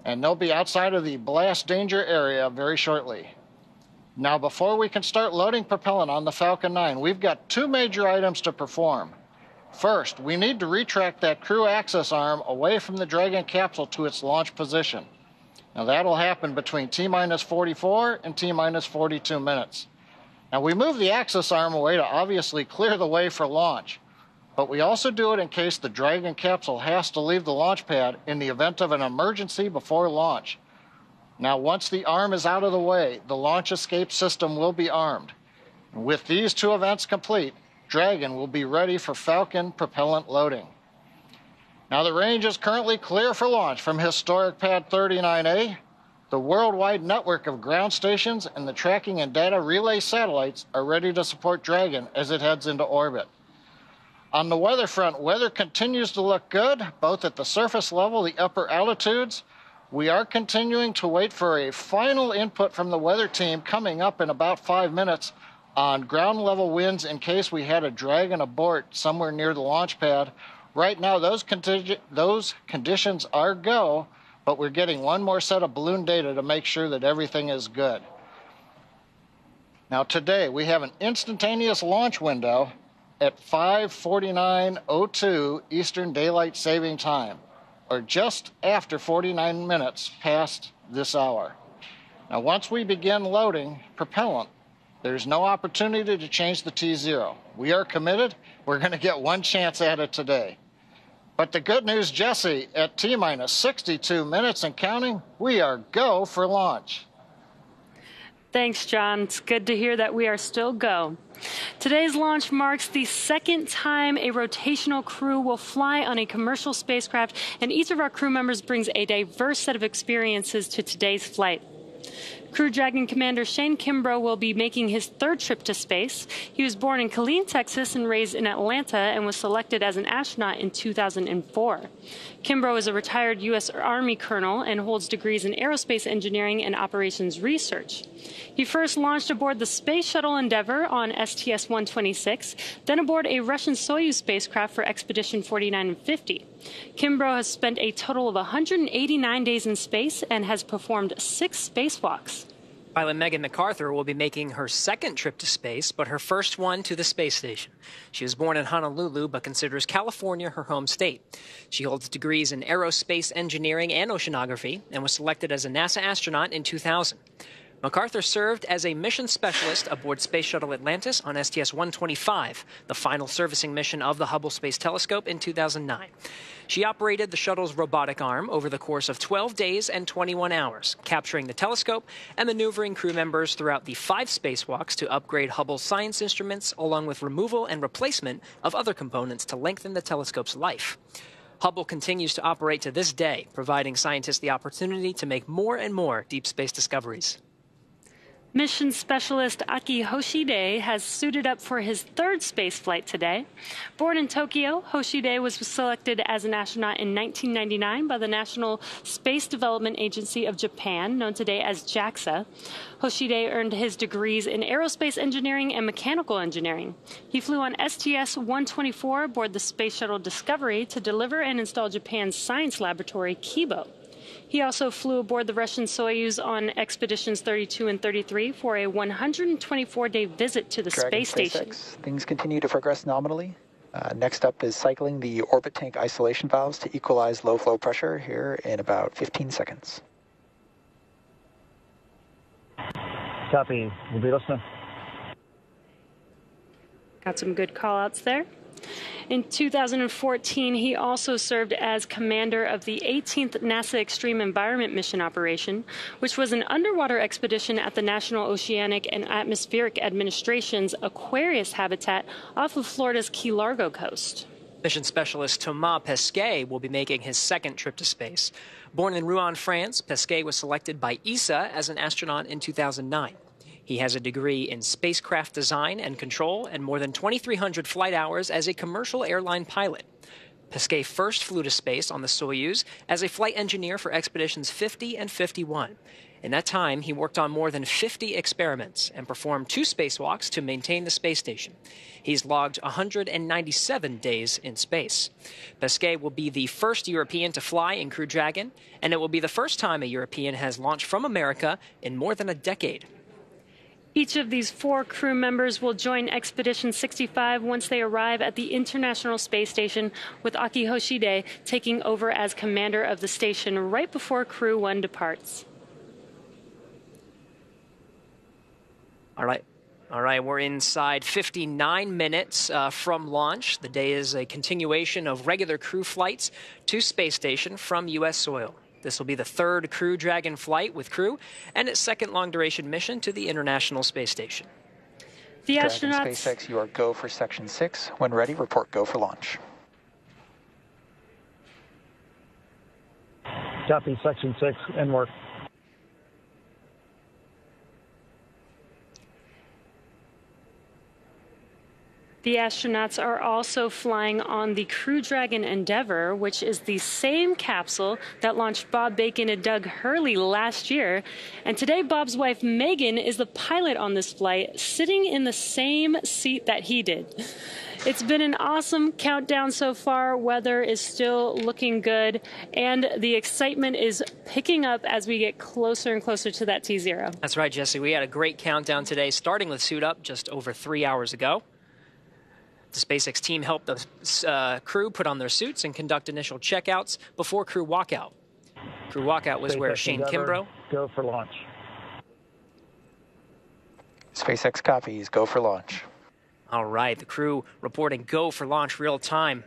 and they'll be outside of the blast danger area very shortly. Now, before we can start loading propellant on the Falcon 9, we've got 2 major items to perform. First, we need to retract that crew access arm away from the Dragon capsule to its launch position. Now, that'll happen between T-minus 44 and T-minus 42 minutes. Now, we move the access arm away to obviously clear the way for launch, but we also do it in case the Dragon capsule has to leave the launch pad in the event of an emergency before launch. Now, once the arm is out of the way, the launch escape system will be armed. And with these 2 events complete, Dragon will be ready for Falcon propellant loading. Now, the range is currently clear for launch from historic Pad 39A. The worldwide network of ground stations and the tracking and data relay satellites are ready to support Dragon as it heads into orbit. On the weather front, weather continues to look good, both at the surface level, the upper altitudes. We are continuing to wait for a final input from the weather team coming up in about 5 minutes on ground level winds in case we had a Dragon abort somewhere near the launch pad. Right now, those conditions are go, but we're getting one more set of balloon data to make sure that everything is good. Now today, we have an instantaneous launch window at 5:49:02 Eastern Daylight Saving Time, or just after 49 minutes past this hour. Now once we begin loading propellant, there's no opportunity to change the T0. We are committed. We're going to get one chance at it today. But the good news, Jesse, at T-minus 62 minutes and counting, we are go for launch. Thanks, John. It's good to hear that we are still go. Today's launch marks the second time a rotational crew will fly on a commercial spacecraft, and each of our crew members brings a diverse set of experiences to today's flight. Crew Dragon Commander Shane Kimbrough will be making his 3rd trip to space. He was born in Killeen, Texas, and raised in Atlanta, and was selected as an astronaut in 2004. Kimbrough is a retired U.S. Army colonel and holds degrees in aerospace engineering and operations research. He first launched aboard the Space Shuttle Endeavour on STS-126, then aboard a Russian Soyuz spacecraft for Expedition 49 and 50. Kimbrough has spent a total of 189 days in space and has performed 6 spacewalks. Pilot Megan MacArthur will be making her 2nd trip to space, but her first one to the space station. She was born in Honolulu, but considers California her home state. She holds degrees in aerospace engineering and oceanography, and was selected as a NASA astronaut in 2000. MacArthur served as a mission specialist aboard Space Shuttle Atlantis on STS-125, the final servicing mission of the Hubble Space Telescope in 2009. She operated the shuttle's robotic arm over the course of 12 days and 21 hours, capturing the telescope and maneuvering crew members throughout the 5 spacewalks to upgrade Hubble's science instruments, along with removal and replacement of other components to lengthen the telescope's life. Hubble continues to operate to this day, providing scientists the opportunity to make more and more deep space discoveries. Mission specialist Aki Hoshide has suited up for his 3rd space flight today. Born in Tokyo, Hoshide was selected as an astronaut in 1999 by the National Space Development Agency of Japan, known today as JAXA. Hoshide earned his degrees in aerospace engineering and mechanical engineering. He flew on STS-124 aboard the Space Shuttle Discovery to deliver and install Japan's science laboratory, Kibo. He also flew aboard the Russian Soyuz on Expeditions 32 and 33 for a 124-day visit to the space station. Things continue to progress nominally. Next up is cycling the orbit tank isolation valves to equalize low flow pressure here in about 15 seconds. Copy. We'll be listening. Got some good call-outs there. In 2014, he also served as commander of the 18th NASA Extreme Environment Mission Operation, which was an underwater expedition at the National Oceanic and Atmospheric Administration's Aquarius habitat off of Florida's Key Largo coast. Mission specialist Thomas Pesquet will be making his 2nd trip to space. Born in Rouen, France, Pesquet was selected by ESA as an astronaut in 2009. He has a degree in spacecraft design and control and more than 2,300 flight hours as a commercial airline pilot. Pesquet first flew to space on the Soyuz as a flight engineer for Expeditions 50 and 51. In that time, he worked on more than 50 experiments and performed 2 spacewalks to maintain the space station. He's logged 197 days in space. Pesquet will be the first European to fly in Crew Dragon, and it will be the first time a European has launched from America in more than a decade. Each of these 4 crew members will join Expedition 65 once they arrive at the International Space Station, with Aki Hoshide taking over as commander of the station right before Crew 1 departs. All right, we're inside 59 minutes from launch. The day is a continuation of regular crew flights to space station from U.S. soil. This will be the 3rd Crew Dragon flight with crew and its 2nd long-duration mission to the International Space Station. The Dragon astronauts... SpaceX, you are go for Section 6. When ready, report go for launch. Copy. Section 6. In work. The astronauts are also flying on the Crew Dragon Endeavour, which is the same capsule that launched Bob Bacon and Doug Hurley last year. And today, Bob's wife, Megan, is the pilot on this flight, sitting in the same seat that he did. It's been an awesome countdown so far. Weather is still looking good, and the excitement is picking up as we get closer and closer to that T0. That's right, Jesse. We had a great countdown today, starting with suit up just over 3 hours ago. The SpaceX team helped the crew put on their suits and conduct initial checkouts before crew walkout. Crew walkout was where Shane Kimbrough... Go for launch. SpaceX copies. Go for launch. All right, the crew reporting go for launch real time.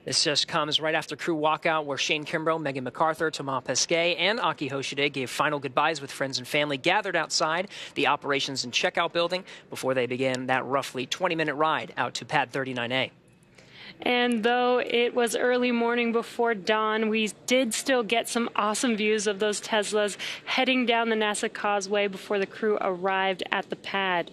This just comes right after crew walkout, where Shane Kimbrough, Megan MacArthur, Thomas Pesquet, and Aki Hoshide gave final goodbyes with friends and family gathered outside the operations and checkout building before they began that roughly 20-minute ride out to Pad 39A. And though it was early morning before dawn, we did still get some awesome views of those Teslas heading down the NASA Causeway before the crew arrived at the pad.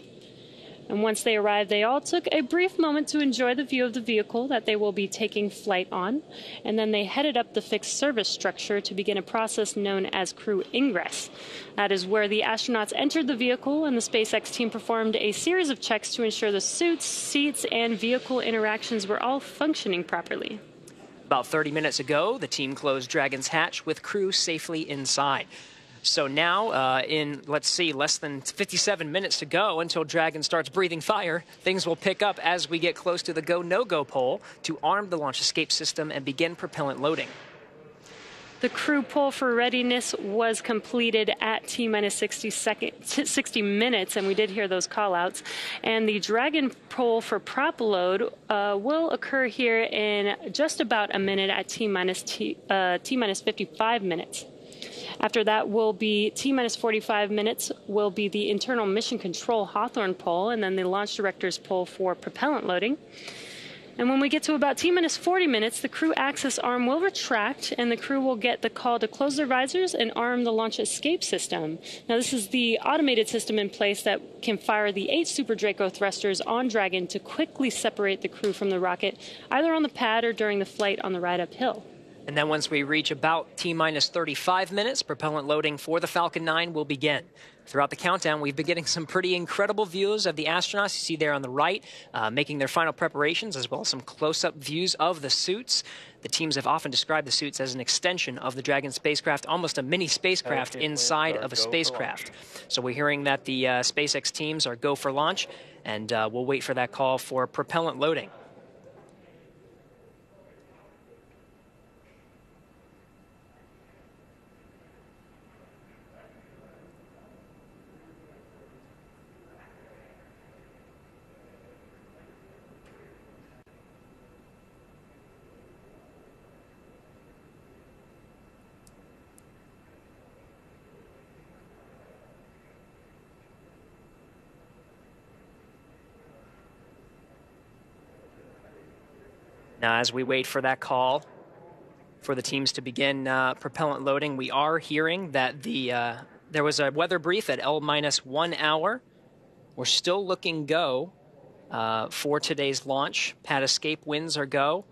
And once they arrived, they all took a brief moment to enjoy the view of the vehicle that they will be taking flight on. And then they headed up the fixed service structure to begin a process known as crew ingress. That is where the astronauts entered the vehicle, and the SpaceX team performed a series of checks to ensure the suits, seats, and vehicle interactions were all functioning properly. About 30 minutes ago, the team closed Dragon's hatch with crew safely inside. So now, in, let's see, less than 57 minutes to go until Dragon starts breathing fire, things will pick up as we get close to the go-no-go pole to arm the launch escape system and begin propellant loading. The crew poll for readiness was completed at T-minus 60 minutes, and we did hear those call-outs. And the Dragon poll for prop load will occur here in just about a minute at T-minus 55 minutes. After that will be T-minus 45 minutes will be the internal mission control Hawthorne poll, and then the launch director's poll for propellant loading. And when we get to about T-minus 40 minutes, the crew access arm will retract, and the crew will get the call to close their visors and arm the launch escape system. Now, this is the automated system in place that can fire the 8 Super Draco thrusters on Dragon to quickly separate the crew from the rocket, either on the pad or during the flight on the ride uphill. And then once we reach about T-minus 35 minutes, propellant loading for the Falcon 9 will begin. Throughout the countdown, we've been getting some pretty incredible views of the astronauts. You see there on the right, making their final preparations, as well as some close-up views of the suits. The teams have often described the suits as an extension of the Dragon spacecraft, almost a mini spacecraft inside of a spacecraft. So we're hearing that the SpaceX teams are go for launch, and we'll wait for that call for propellant loading. Now, as we wait for that call for the teams to begin propellant loading, we are hearing that there was a weather brief at L-1 hour. We're still looking go for today's launch. Pad escape winds are go.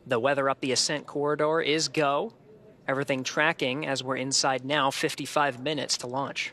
The weather up the ascent corridor is go. Everything tracking as we're inside now, 55 minutes to launch.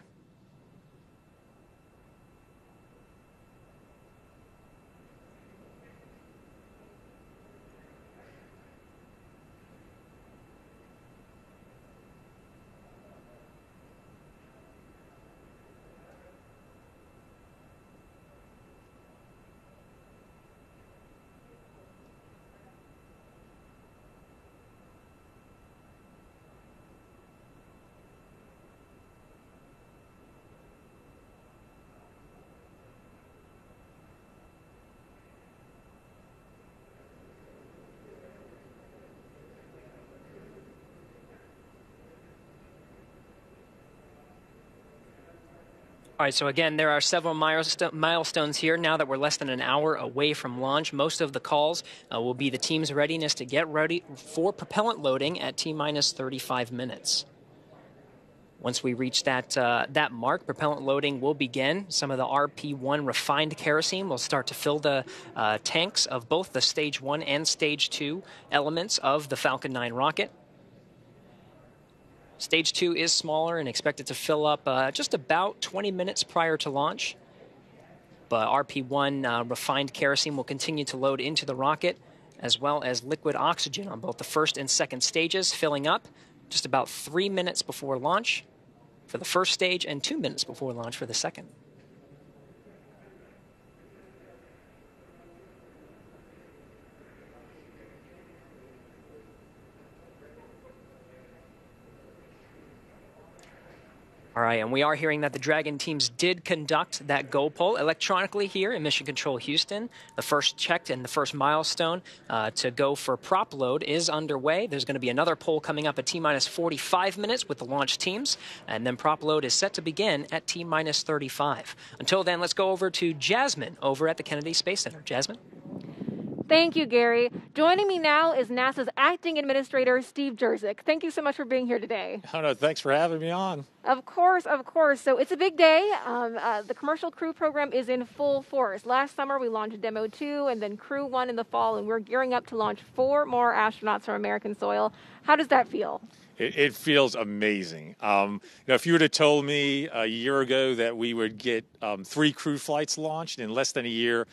All right, so again, there are several milestones here now that we're less than an hour away from launch. Most of the calls will be the team's readiness to get ready for propellant loading at T-minus 35 minutes. Once we reach that mark, propellant loading will begin. Some of the RP1 refined kerosene will start to fill the tanks of both the Stage 1 and Stage 2 elements of the Falcon 9 rocket. Stage 2 is smaller and expected to fill up just about 20 minutes prior to launch. But RP1 refined kerosene will continue to load into the rocket, as well as liquid oxygen on both the first and second stages, filling up just about 3 minutes before launch for the first stage and 2 minutes before launch for the second. All right, and we are hearing that the Dragon teams did conduct that go poll electronically here in Mission Control Houston. The first checked and the first milestone to go for prop load is underway. There's going to be another poll coming up at T-minus 45 minutes with the launch teams, and then prop load is set to begin at T-minus 35. Until then, let's go over to Jasmine over at the Kennedy Space Center. Jasmine? Thank you, Gary. Joining me now is NASA's Acting Administrator, Steve Jerzik. Thank you so much for being here today. Oh, no, thanks for having me on. Of course, of course. So it's a big day. The Commercial Crew program is in full force. Last summer, we launched Demo 2 and then Crew 1 in the fall, and we're gearing up to launch 4 more astronauts from American soil. How does that feel? It feels amazing. If you would have told me a year ago that we would get 3 crew flights launched in less than a year,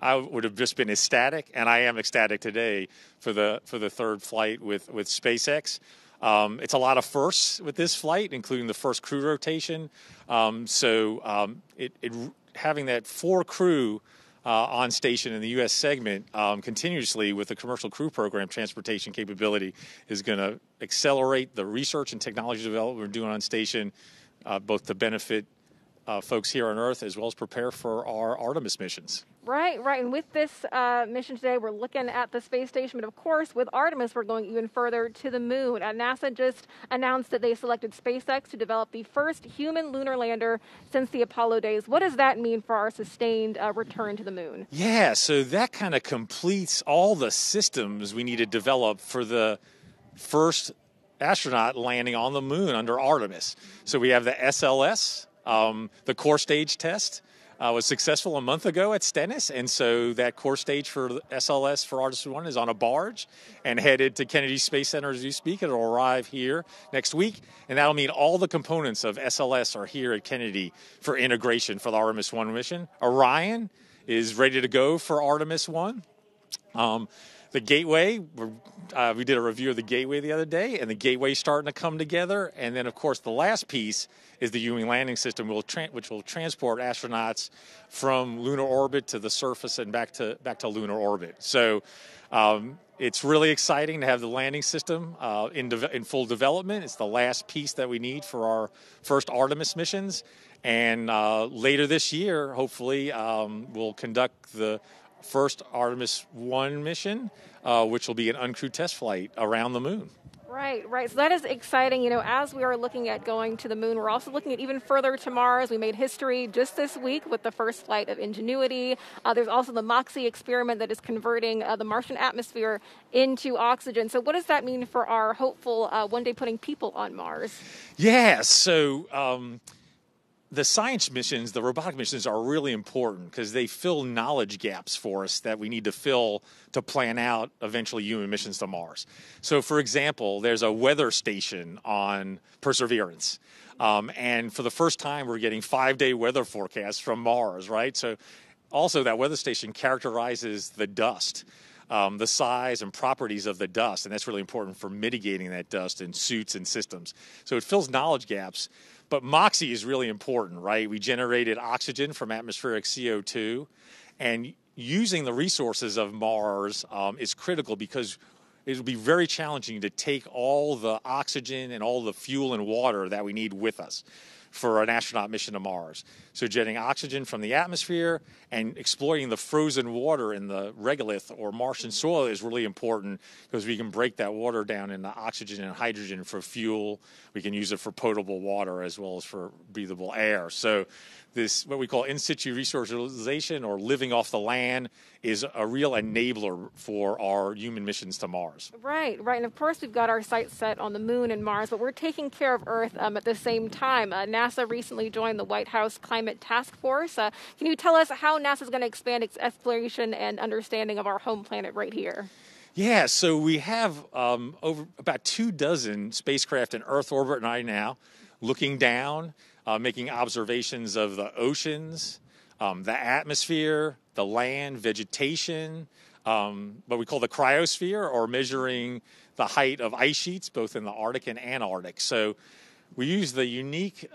I would have just been ecstatic, and I am ecstatic today for the third flight with SpaceX. It's a lot of firsts with this flight, including the first crew rotation. Having that 4 crew on station in the U.S. segment continuously with the commercial crew program transportation capability is going to accelerate the research and technology development we're doing on station, both to benefit folks here on Earth as well as prepare for our Artemis missions. Right. And with this mission today, we're looking at the space station. But of course, with Artemis, we're going even further to the moon. NASA just announced that they selected SpaceX to develop the first human lunar lander since the Apollo days. What does that mean for our sustained return to the moon? Yeah, so that kind of completes all the systems we need to develop for the first astronaut landing on the moon under Artemis. So we have the SLS, the core stage test. Was successful a month ago at Stennis, and so that core stage for SLS for Artemis 1 is on a barge and headed to Kennedy Space Center as you speak. It'll arrive here next week, and that'll mean all the components of SLS are here at Kennedy for integration for the Artemis 1 mission. Orion is ready to go for Artemis 1. The Gateway, we did a review of the Gateway the other day, and the Gateway's starting to come together. And then, of course, the last piece is the Ewing landing system, which will transport astronauts from lunar orbit to the surface and back to lunar orbit. So it's really exciting to have the landing system in full development. It's the last piece that we need for our first Artemis missions. And later this year, hopefully, we'll conduct the first Artemis 1 mission, which will be an uncrewed test flight around the moon. Right. So that is exciting. As we are looking at going to the moon, we're also looking at even further to Mars. We made history just this week with the first flight of Ingenuity. There's also the MOXIE experiment that is converting the Martian atmosphere into oxygen. So what does that mean for our hopeful one day putting people on Mars? Yeah, so the science missions, the robotic missions are really important because they fill knowledge gaps for us that we need to fill to plan out eventually human missions to Mars. So, for example, there's a weather station on Perseverance. And for the first time, we're getting 5-day weather forecasts from Mars, right? So also that weather station characterizes the dust, the size and properties of the dust. And that's really important for mitigating that dust in suits and systems. So it fills knowledge gaps. But MOXIE is really important, right? We generated oxygen from atmospheric CO2, and using the resources of Mars is critical because it will be very challenging to take all the oxygen and all the fuel and water that we need with us for an astronaut mission to Mars. So getting oxygen from the atmosphere and exploiting the frozen water in the regolith or Martian soil is really important because we can break that water down into oxygen and hydrogen for fuel. We can use it for potable water as well as for breathable air. So this, what we call in situ resource utilization or living off the land, is a real enabler for our human missions to Mars. Right. And of course, we've got our sights set on the moon and Mars, but we're taking care of Earth at the same time. NASA recently joined the White House Climate Task Force. Can you tell us how NASA is going to expand its exploration and understanding of our home planet right here? Yeah, so we have over about 24 spacecraft in Earth orbit right now, looking down, making observations of the oceans, the atmosphere, the land, vegetation, what we call the cryosphere, or measuring the height of ice sheets, both in the Arctic and Antarctic. So we use the unique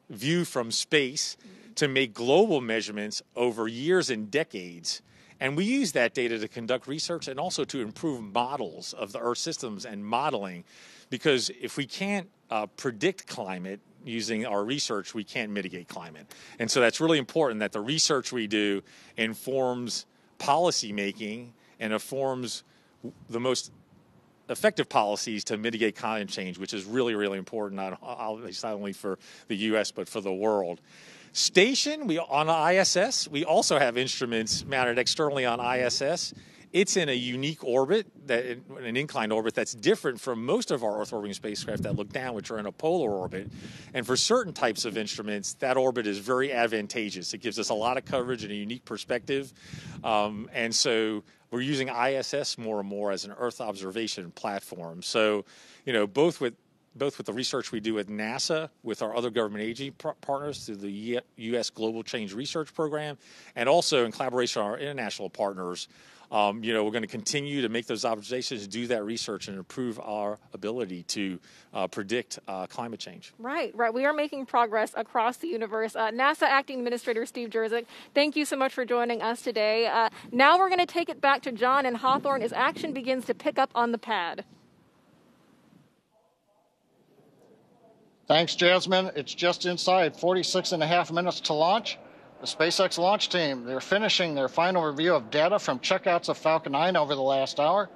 view from space to make global measurements over years and decades. And we use that data to conduct research and also to improve models of the Earth systems and modeling, because if we can't predict climate using our research, we can't mitigate climate. And so that's really important that the research we do informs policy making and informs the most effective policies to mitigate climate change, which is really, really important, not only for the U.S., but for the world. Station, on ISS, we also have instruments mounted externally on ISS. It's in a unique orbit, an inclined orbit that's different from most of our Earth orbiting spacecraft that look down, which are in a polar orbit. And for certain types of instruments, that orbit is very advantageous. It gives us a lot of coverage and a unique perspective. And so we're using ISS more and more as an Earth observation platform. So, both with both with the research we do with NASA, with our other government agency partners through the U.S. Global Change Research Program, and also in collaboration with our international partners. We're going to continue to make those observations, do that research, and improve our ability to predict climate change. Right. We are making progress across the universe. NASA Acting Administrator Steve Jerzik, thank you so much for joining us today. Now we're going to take it back to John and Hawthorne as action begins to pick up on the pad. Thanks, Jasmine. It's just inside 46.5 minutes to launch. The SpaceX launch team, they're finishing their final review of data from checkouts of Falcon 9 over the last hour.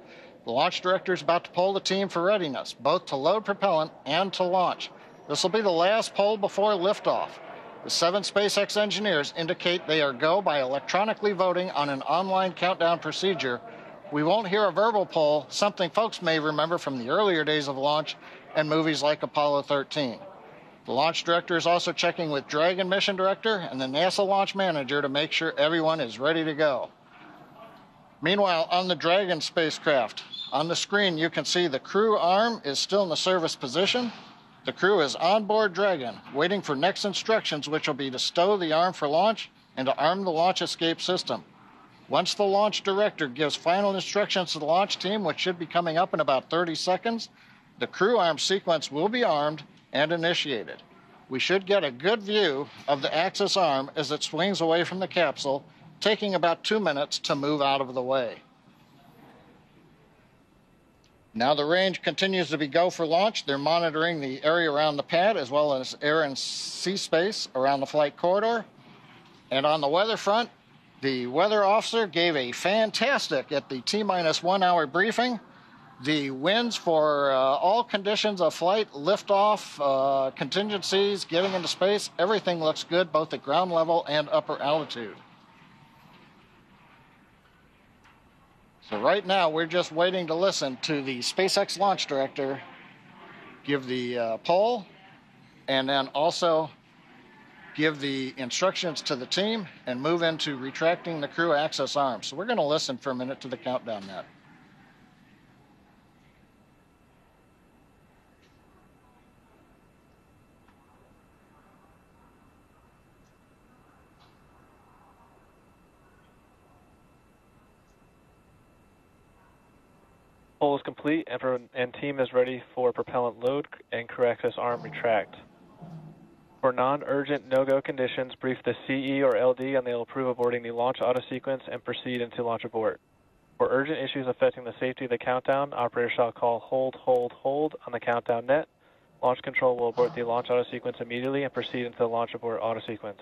The launch director is about to poll the team for readiness, both to load propellant and to launch. This will be the last poll before liftoff. The 7 SpaceX engineers indicate they are go by electronically voting on an online countdown procedure. We won't hear a verbal poll, something folks may remember from the earlier days of launch and movies like Apollo 13. The launch director is also checking with Dragon mission director and the NASA launch manager to make sure everyone is ready to go. Meanwhile, on the Dragon spacecraft, on the screen you can see the crew arm is still in the service position. The crew is on board Dragon, waiting for next instructions, which will be to stow the arm for launch and to arm the launch escape system. Once the launch director gives final instructions to the launch team, which should be coming up in about 30 seconds, the crew arm sequence will be armed and initiated. We should get a good view of the Axis arm as it swings away from the capsule, taking about 2 minutes to move out of the way. Now the range continues to be go for launch. They're monitoring the area around the pad as well as air and sea space around the flight corridor. And on the weather front, the weather officer gave a fantastic at the T-minus 1 hour briefing. The winds for all conditions of flight, liftoff, contingencies, getting into space, everything looks good both at ground level and upper altitude. So right now we're just waiting to listen to the SpaceX launch director give the poll and then also give the instructions to the team and move into retracting the crew access arm. So we're going to listen for a minute to the countdown net. Poll is complete and team is ready for propellant load and crew access arm retract. For non-urgent no-go conditions, brief the CE or LD and they'll approve aborting the launch auto sequence and proceed into launch abort. For urgent issues affecting the safety of the countdown, operators shall call hold on the countdown net. Launch control will abort the launch auto sequence immediately and proceed into the launch abort auto sequence.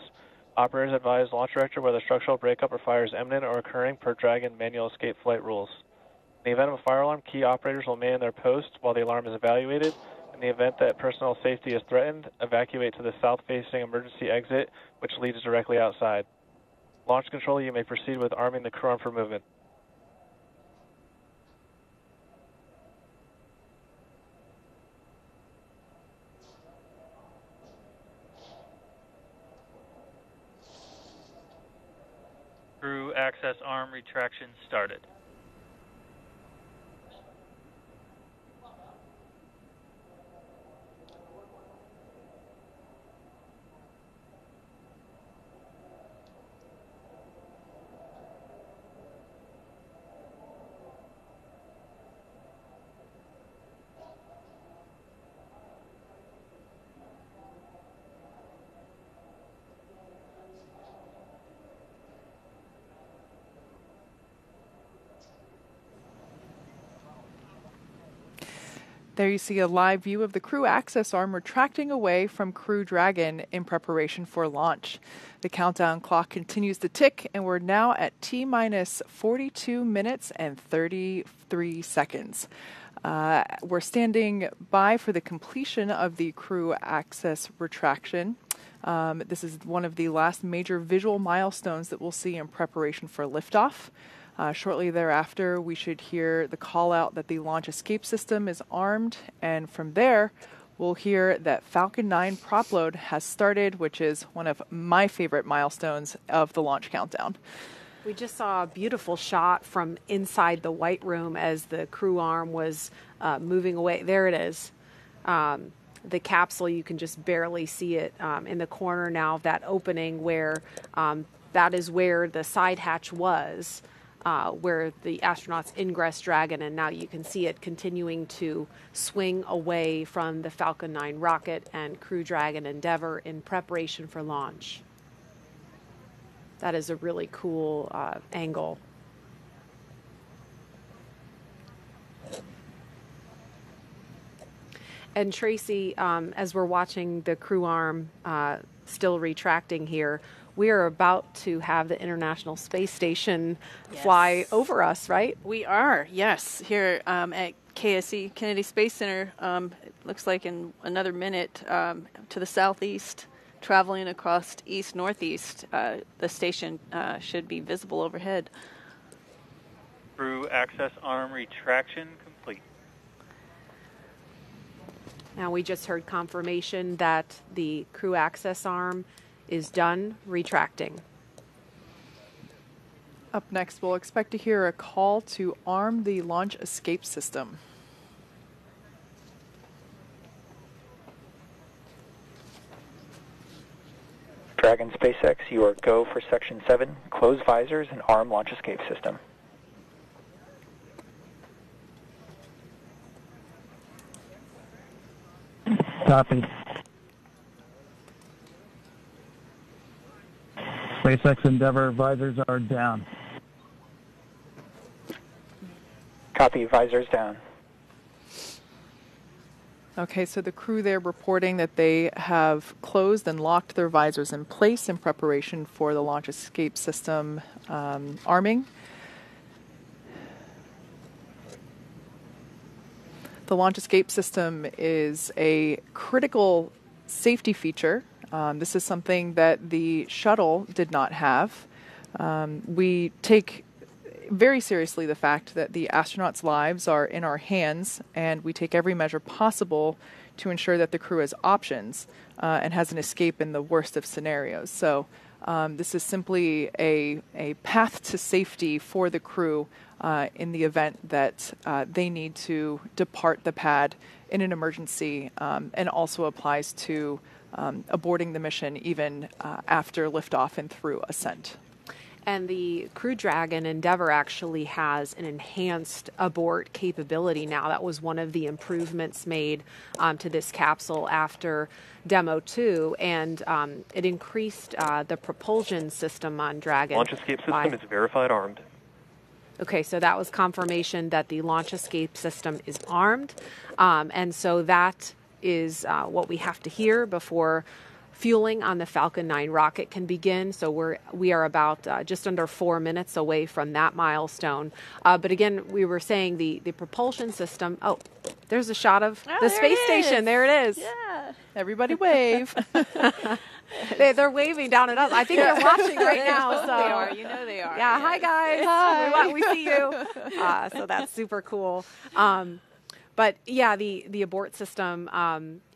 Operators advise launch director whether structural breakup or fire is imminent or occurring per Dragon manual escape flight rules. In the event of a fire alarm, key operators will man their post while the alarm is evaluated. In the event that personnel safety is threatened, evacuate to the south-facing emergency exit, which leads directly outside. Launch control, you may proceed with arming the crew arm for movement. Crew access arm retraction started. There you see a live view of the crew access arm retracting away from Crew Dragon in preparation for launch. The countdown clock continues to tick, and we're now at T-minus 42 minutes and 33 seconds. We're standing by for the completion of the crew access retraction. This is one of the last major visual milestones that we'll see in preparation for liftoff. Shortly thereafter, we should hear the call out that the launch escape system is armed, and from there, we'll hear that Falcon 9 prop load has started, which is one of my favorite milestones of the launch countdown. We just saw a beautiful shot from inside the White Room as the crew arm was moving away. There it is. the capsule. You can just barely see it in the corner now of that opening where that is where the side hatch was, where the astronauts ingress Dragon, and now you can see it continuing to swing away from the Falcon 9 rocket and Crew Dragon Endeavour in preparation for launch. That is a really cool angle. And Tracy, as we're watching the crew arm still retracting here, we are about to have the International Space Station fly over us, right? We are, yes, here at KSC, Kennedy Space Center. It looks like in another minute to the southeast, traveling across east-northeast, the station should be visible overhead. Crew access arm retraction complete. Now we just heard confirmation that the crew access arm is done retracting. Up next, we'll expect to hear a call to arm the launch escape system. Dragon SpaceX, you are go for Section 7. Close visors and arm launch escape system. Copy. SpaceX Endeavour visors are down. Copy, visors down. Okay, so the crew there reporting that they have closed and locked their visors in place in preparation for the launch escape system arming. The launch escape system is a critical safety feature. This is something that the shuttle did not have. We take very seriously the fact that the astronauts' lives are in our hands, and we take every measure possible to ensure that the crew has options and has an escape in the worst of scenarios. So this is simply a path to safety for the crew in the event that they need to depart the pad in an emergency, and also applies to aborting the mission even after liftoff and through ascent. And the Crew Dragon Endeavour actually has an enhanced abort capability now. That was one of the improvements made to this capsule after Demo 2, and it increased the propulsion system on Dragon. Launch escape system is verified armed. Okay, so that was confirmation that the launch escape system is armed, and so that is what we have to hear before fueling on the Falcon 9 rocket can begin. So we are about just under 4 minutes away from that milestone. But again, we were saying the propulsion system. Oh, there's a shot of the space station. There it is. Yeah. Everybody wave. They're waving down at us. I think they're watching right now. So they are. You know they are. Yeah. Hi guys. Hi. We see you. So that's super cool. But yeah, the abort system,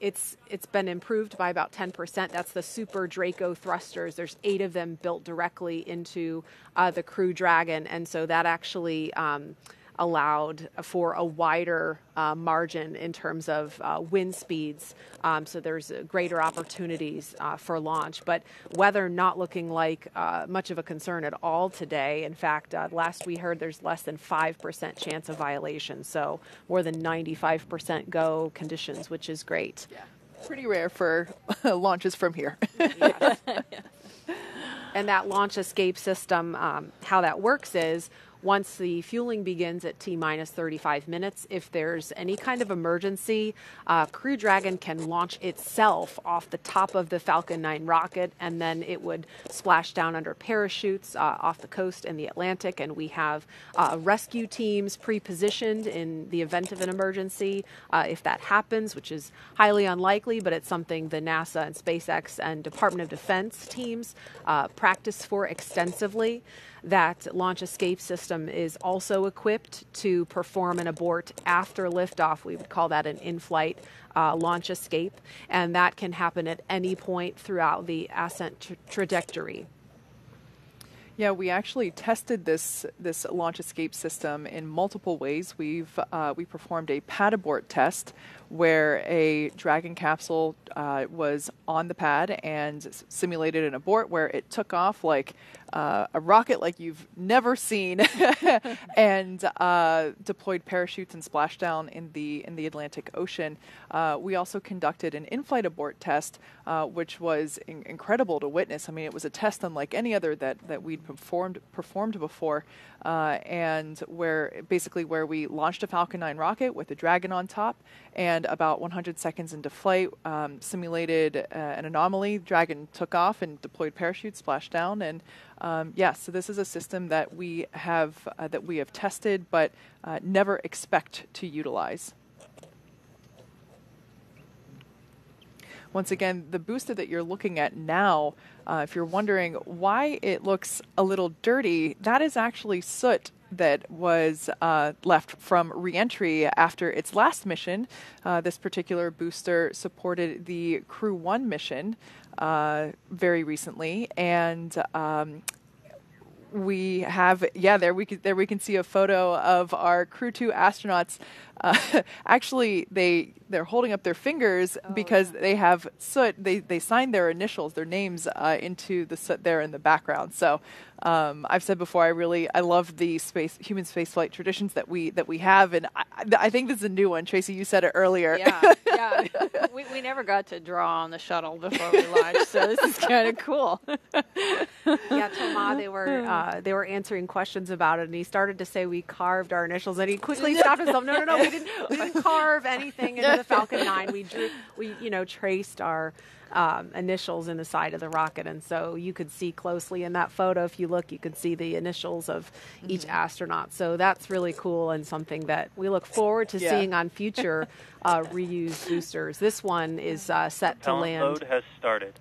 it's been improved by about 10%. That's the Super Draco thrusters. There's 8 of them built directly into the Crew Dragon, and so that actually allowed for a wider margin in terms of wind speeds. So there's greater opportunities for launch. But weather not looking like much of a concern at all today. In fact, last we heard there's less than 5% chance of violation. So more than 95% go conditions, which is great. Yeah. Pretty rare for launches from here. And that launch escape system, how that works is, once the fueling begins at T-minus 35 minutes, if there's any kind of emergency, Crew Dragon can launch itself off the top of the Falcon 9 rocket, and then it would splash down under parachutes off the coast in the Atlantic, and we have rescue teams pre-positioned in the event of an emergency if that happens, which is highly unlikely, but it's something the NASA and SpaceX and Department of Defense teams practice for extensively. That launch escape system is also equipped to perform an abort after liftoff. We would call that an in-flight launch escape, and that can happen at any point throughout the ascent trajectory. Yeah, we actually tested this launch escape system in multiple ways. We performed a pad abort test where a Dragon capsule was on the pad and simulated an abort where it took off like a rocket like you've never seen and deployed parachutes and splashdown in the Atlantic Ocean. We also conducted an in-flight abort test, which was incredible to witness. I mean, it was a test unlike any other that we'd performed before, and where we launched a Falcon 9 rocket with a Dragon on top, and about 100 seconds into flight, simulated an anomaly. Dragon took off and deployed parachutes, splashed down, and so this is a system that we have tested, but never expect to utilize. Once again, the booster that you're looking at now, if you're wondering why it looks a little dirty, that is actually soot that was left from reentry after its last mission. This particular booster supported the Crew-1 mission very recently, and we have, there we can see a photo of our Crew-2 astronauts. Actually, they're holding up their fingers because they have soot. They signed their initials, their names into the soot there in the background. So I've said before, I love the human spaceflight traditions that we have, and I think this is a new one. Tracy, you said it earlier. Yeah. We never got to draw on the shuttle before we launched, so this is kind of cool. Yeah, Thomas, they were answering questions about it, and he started to say we carved our initials, and he quickly stopped himself. No, we didn't carve anything into the Falcon 9. We traced our initials in the side of the rocket, and so you could see closely in that photo, if you look, you could see the initials of each astronaut. So that's really cool and something that we look forward to seeing on future reused boosters. This one is set to land. Load has started.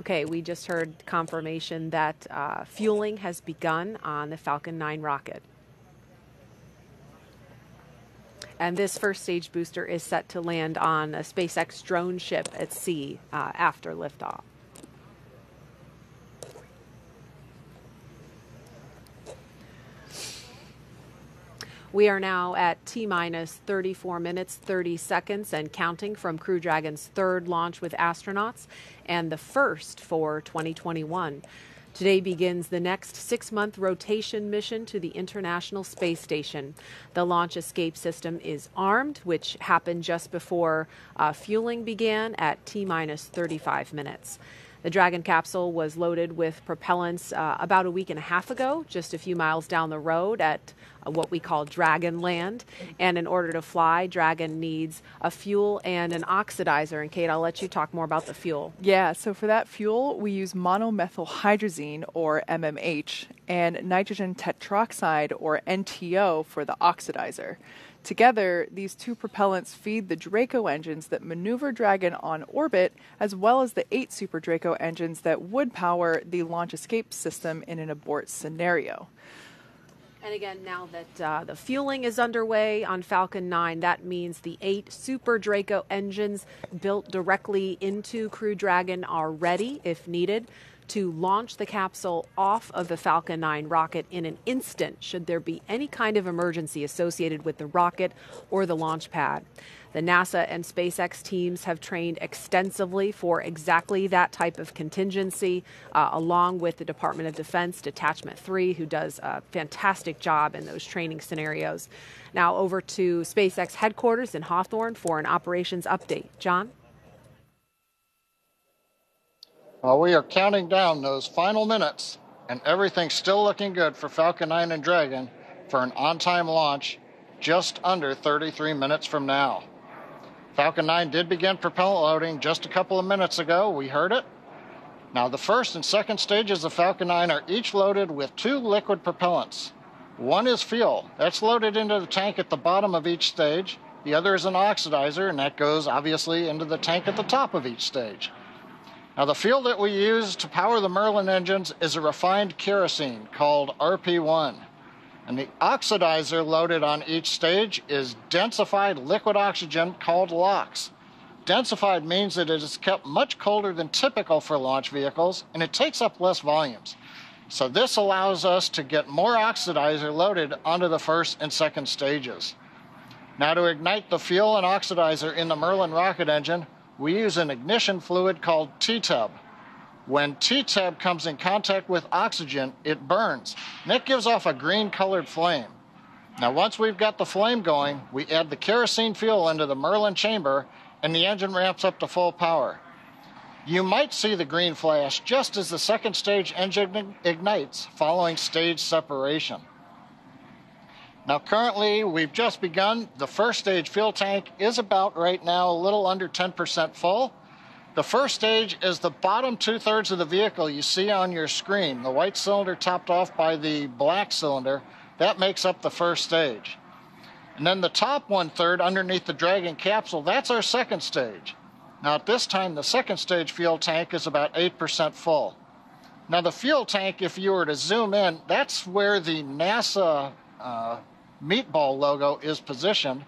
Okay, we just heard confirmation that fueling has begun on the Falcon 9 rocket. And this first stage booster is set to land on a SpaceX drone ship at sea after liftoff. We are now at T-minus 34 minutes, 30 seconds and counting from Crew Dragon's third launch with astronauts and the first for 2021. Today begins the next 6-month rotation mission to the International Space Station. The launch escape system is armed, which happened just before fueling began at T-minus 35 minutes. The Dragon capsule was loaded with propellants about a week and a half ago, just a few miles down the road at what we call Dragon Land. And in order to fly, Dragon needs a fuel and an oxidizer. And Kate, I'll let you talk more about the fuel. Yeah, so for that fuel, we use monomethylhydrazine, or MMH, and nitrogen tetroxide, or NTO, for the oxidizer. Together, these two propellants feed the Draco engines that maneuver Dragon on orbit, as well as the 8 Super Draco engines that would power the launch escape system in an abort scenario. And again, now that the fueling is underway on Falcon 9, that means the 8 Super Draco engines built directly into Crew Dragon are ready, if needed, to launch the capsule off of the Falcon 9 rocket in an instant should there be any kind of emergency associated with the rocket or the launch pad. The NASA and SpaceX teams have trained extensively for exactly that type of contingency, along with the Department of Defense Detachment 3, who does a fantastic job in those training scenarios. Now over to SpaceX headquarters in Hawthorne for an operations update. John? Well, we are counting down those final minutes, and everything's still looking good for Falcon 9 and Dragon for an on-time launch just under 33 minutes from now. Falcon 9 did begin propellant loading just a couple of minutes ago. We heard it. Now, the first and second stages of Falcon 9 are each loaded with 2 liquid propellants. One is fuel. That's loaded into the tank at the bottom of each stage. The other is an oxidizer, and that goes, obviously, into the tank at the top of each stage. Now, the fuel that we use to power the Merlin engines is a refined kerosene called RP1. And the oxidizer loaded on each stage is densified liquid oxygen called LOX. Densified means that it is kept much colder than typical for launch vehicles, and it takes up less volumes. So this allows us to get more oxidizer loaded onto the first and second stages. Now, to ignite the fuel and oxidizer in the Merlin rocket engine, we use an ignition fluid called T-tub. When T-tub comes in contact with oxygen, it burns, and it gives off a green-colored flame. Now, once we've got the flame going, we add the kerosene fuel into the Merlin chamber, and the engine ramps up to full power. You might see the green flash just as the second stage engine ignites following stage separation. Now, currently, we've just begun. The first stage fuel tank is about right now a little under 10% full. The first stage is the bottom 2/3 of the vehicle you see on your screen. The white cylinder topped off by the black cylinder, that makes up the first stage. And then the top 1/3 underneath the Dragon capsule, that's our second stage. Now, at this time, the second stage fuel tank is about 8% full. Now, the fuel tank, if you were to zoom in, that's where the NASA meatball logo is positioned.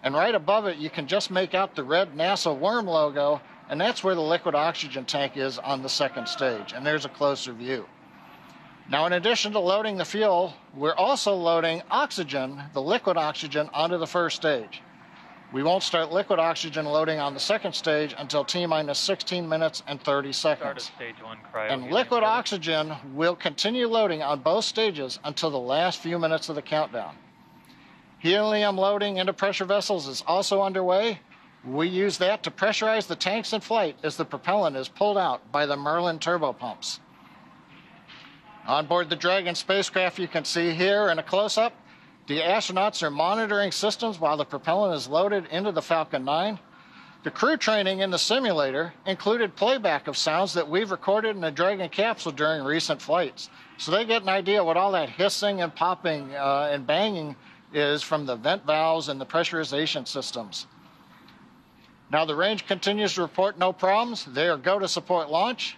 And right above it, you can just make out the red NASA worm logo, and that's where the liquid oxygen tank is on the second stage. And there's a closer view. Now, in addition to loading the fuel, we're also loading oxygen, the liquid oxygen, onto the first stage. We won't start liquid oxygen loading on the second stage until T-minus 16 minutes and 30 seconds. Stage 1 cryo. And liquid oxygen will continue loading on both stages until the last few minutes of the countdown. Helium loading into pressure vessels is also underway. We use that to pressurize the tanks in flight as the propellant is pulled out by the Merlin turbopumps. On board the Dragon spacecraft, you can see here in a close-up, the astronauts are monitoring systems while the propellant is loaded into the Falcon 9. The crew training in the simulator included playback of sounds that we've recorded in the Dragon capsule during recent flights. So they get an idea what all that hissing and popping and banging is from the vent valves and the pressurization systems. Now the range continues to report no problems. They are go to support launch.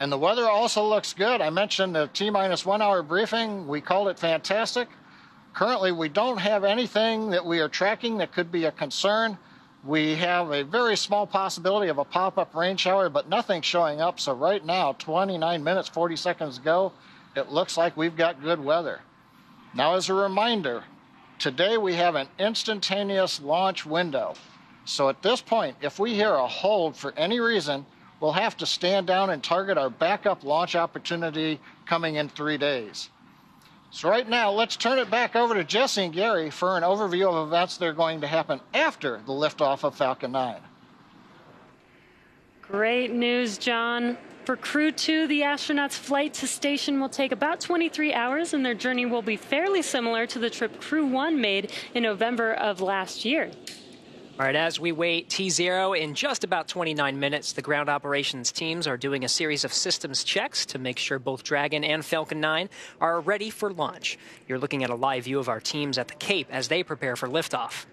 And the weather also looks good. I mentioned the T-minus 1 hour briefing. We called it fantastic. Currently, we don't have anything that we are tracking that could be a concern. We have a very small possibility of a pop-up rain shower, but nothing showing up. So right now, 29 minutes, 40 seconds ago, it looks like we've got good weather. Now, as a reminder, today we have an instantaneous launch window. So at this point, if we hear a hold for any reason, we'll have to stand down and target our backup launch opportunity coming in 3 days. So right now, let's turn it back over to Jesse and Gary for an overview of events that are going to happen after the liftoff of Falcon 9. Great news, John. For Crew-2, the astronauts' flight to station will take about 23 hours, and their journey will be fairly similar to the trip Crew-1 made in November of last year. All right, as we wait T0 in just about 29 minutes, the ground operations teams are doing a series of systems checks to make sure both Dragon and Falcon 9 are ready for launch. You're looking at a live view of our teams at the Cape as they prepare for liftoff.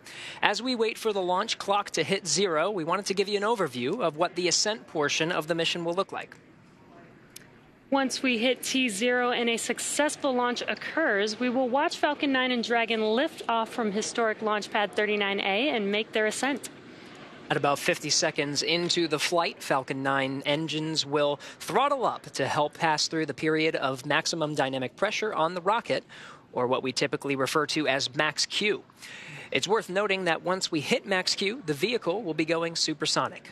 As we wait for the launch clock to hit 0, we wanted to give you an overview of what the ascent portion of the mission will look like. Once we hit T0 and a successful launch occurs, we will watch Falcon 9 and Dragon lift off from historic Launch Pad 39A and make their ascent. At about 50 seconds into the flight, Falcon 9 engines will throttle up to help pass through the period of maximum dynamic pressure on the rocket, or what we typically refer to as max Q. It's worth noting that once we hit max Q, the vehicle will be going supersonic.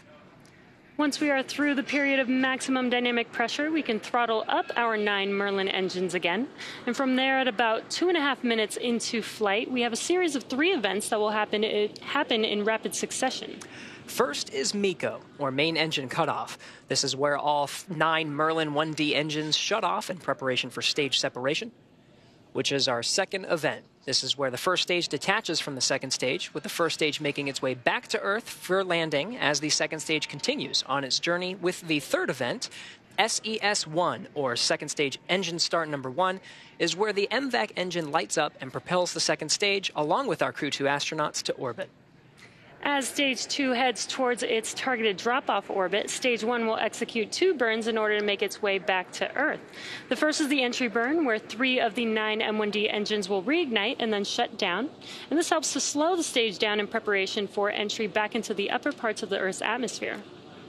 Once we are through the period of maximum dynamic pressure, we can throttle up our 9 Merlin engines again. And from there, at about 2.5 minutes into flight, we have a series of 3 events that will happen in rapid succession. First is MECO, or main engine cutoff. This is where all 9 Merlin 1D engines shut off in preparation for stage separation, which is our second event. This is where the first stage detaches from the second stage, with the first stage making its way back to Earth for landing as the second stage continues on its journey with the third event. SES-1, or second stage engine start number 1, is where the MVAC engine lights up and propels the second stage along with our Crew-2 astronauts to orbit. As Stage 2 heads towards its targeted drop-off orbit, Stage 1 will execute 2 burns in order to make its way back to Earth. The first is the entry burn, where 3 of the 9 M1D engines will reignite and then shut down. And this helps to slow the stage down in preparation for entry back into the upper parts of the Earth's atmosphere.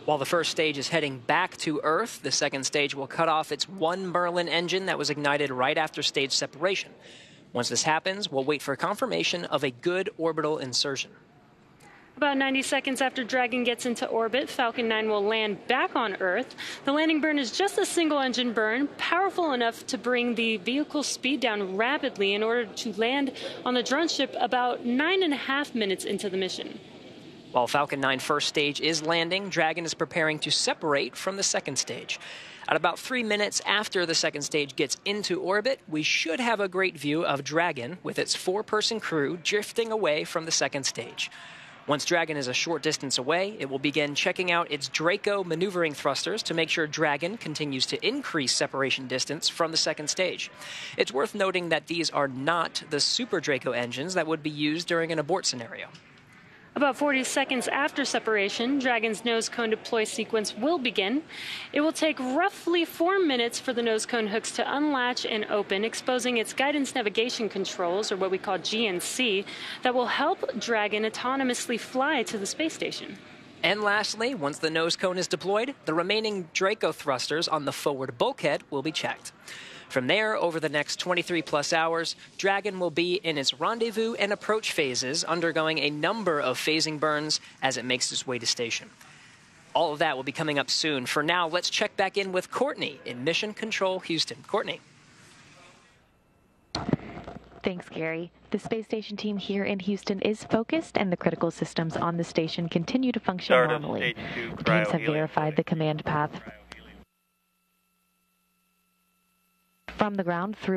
While the first stage is heading back to Earth, the second stage will cut off its 1 Merlin engine that was ignited right after stage separation. Once this happens, we'll wait for confirmation of a good orbital insertion. About 90 seconds after Dragon gets into orbit, Falcon 9 will land back on Earth. The landing burn is just a single-engine burn, powerful enough to bring the vehicle's speed down rapidly in order to land on the drone ship about 9.5 minutes into the mission. While Falcon 9 first stage is landing, Dragon is preparing to separate from the second stage. At about 3 minutes after the second stage gets into orbit, we should have a great view of Dragon with its 4-person crew drifting away from the second stage. Once Dragon is a short distance away, it will begin checking out its Draco maneuvering thrusters to make sure Dragon continues to increase separation distance from the second stage. It's worth noting that these are not the Super Draco engines that would be used during an abort scenario. About 40 seconds after separation, Dragon's nose cone deploy sequence will begin. It will take roughly 4 minutes for the nose cone hooks to unlatch and open, exposing its guidance navigation controls, or what we call GNC, that will help Dragon autonomously fly to the space station. And lastly, once the nose cone is deployed, the remaining Draco thrusters on the forward bulkhead will be checked. From there, over the next 23-plus hours, Dragon will be in its rendezvous and approach phases, undergoing a number of phasing burns as it makes its way to station. All of that will be coming up soon. For now, let's check back in with Courtney in Mission Control Houston. Courtney. Thanks, Gary. The space station team here in Houston is focused, and the critical systems on the station continue to function normally. The teams have verified the command path from the ground through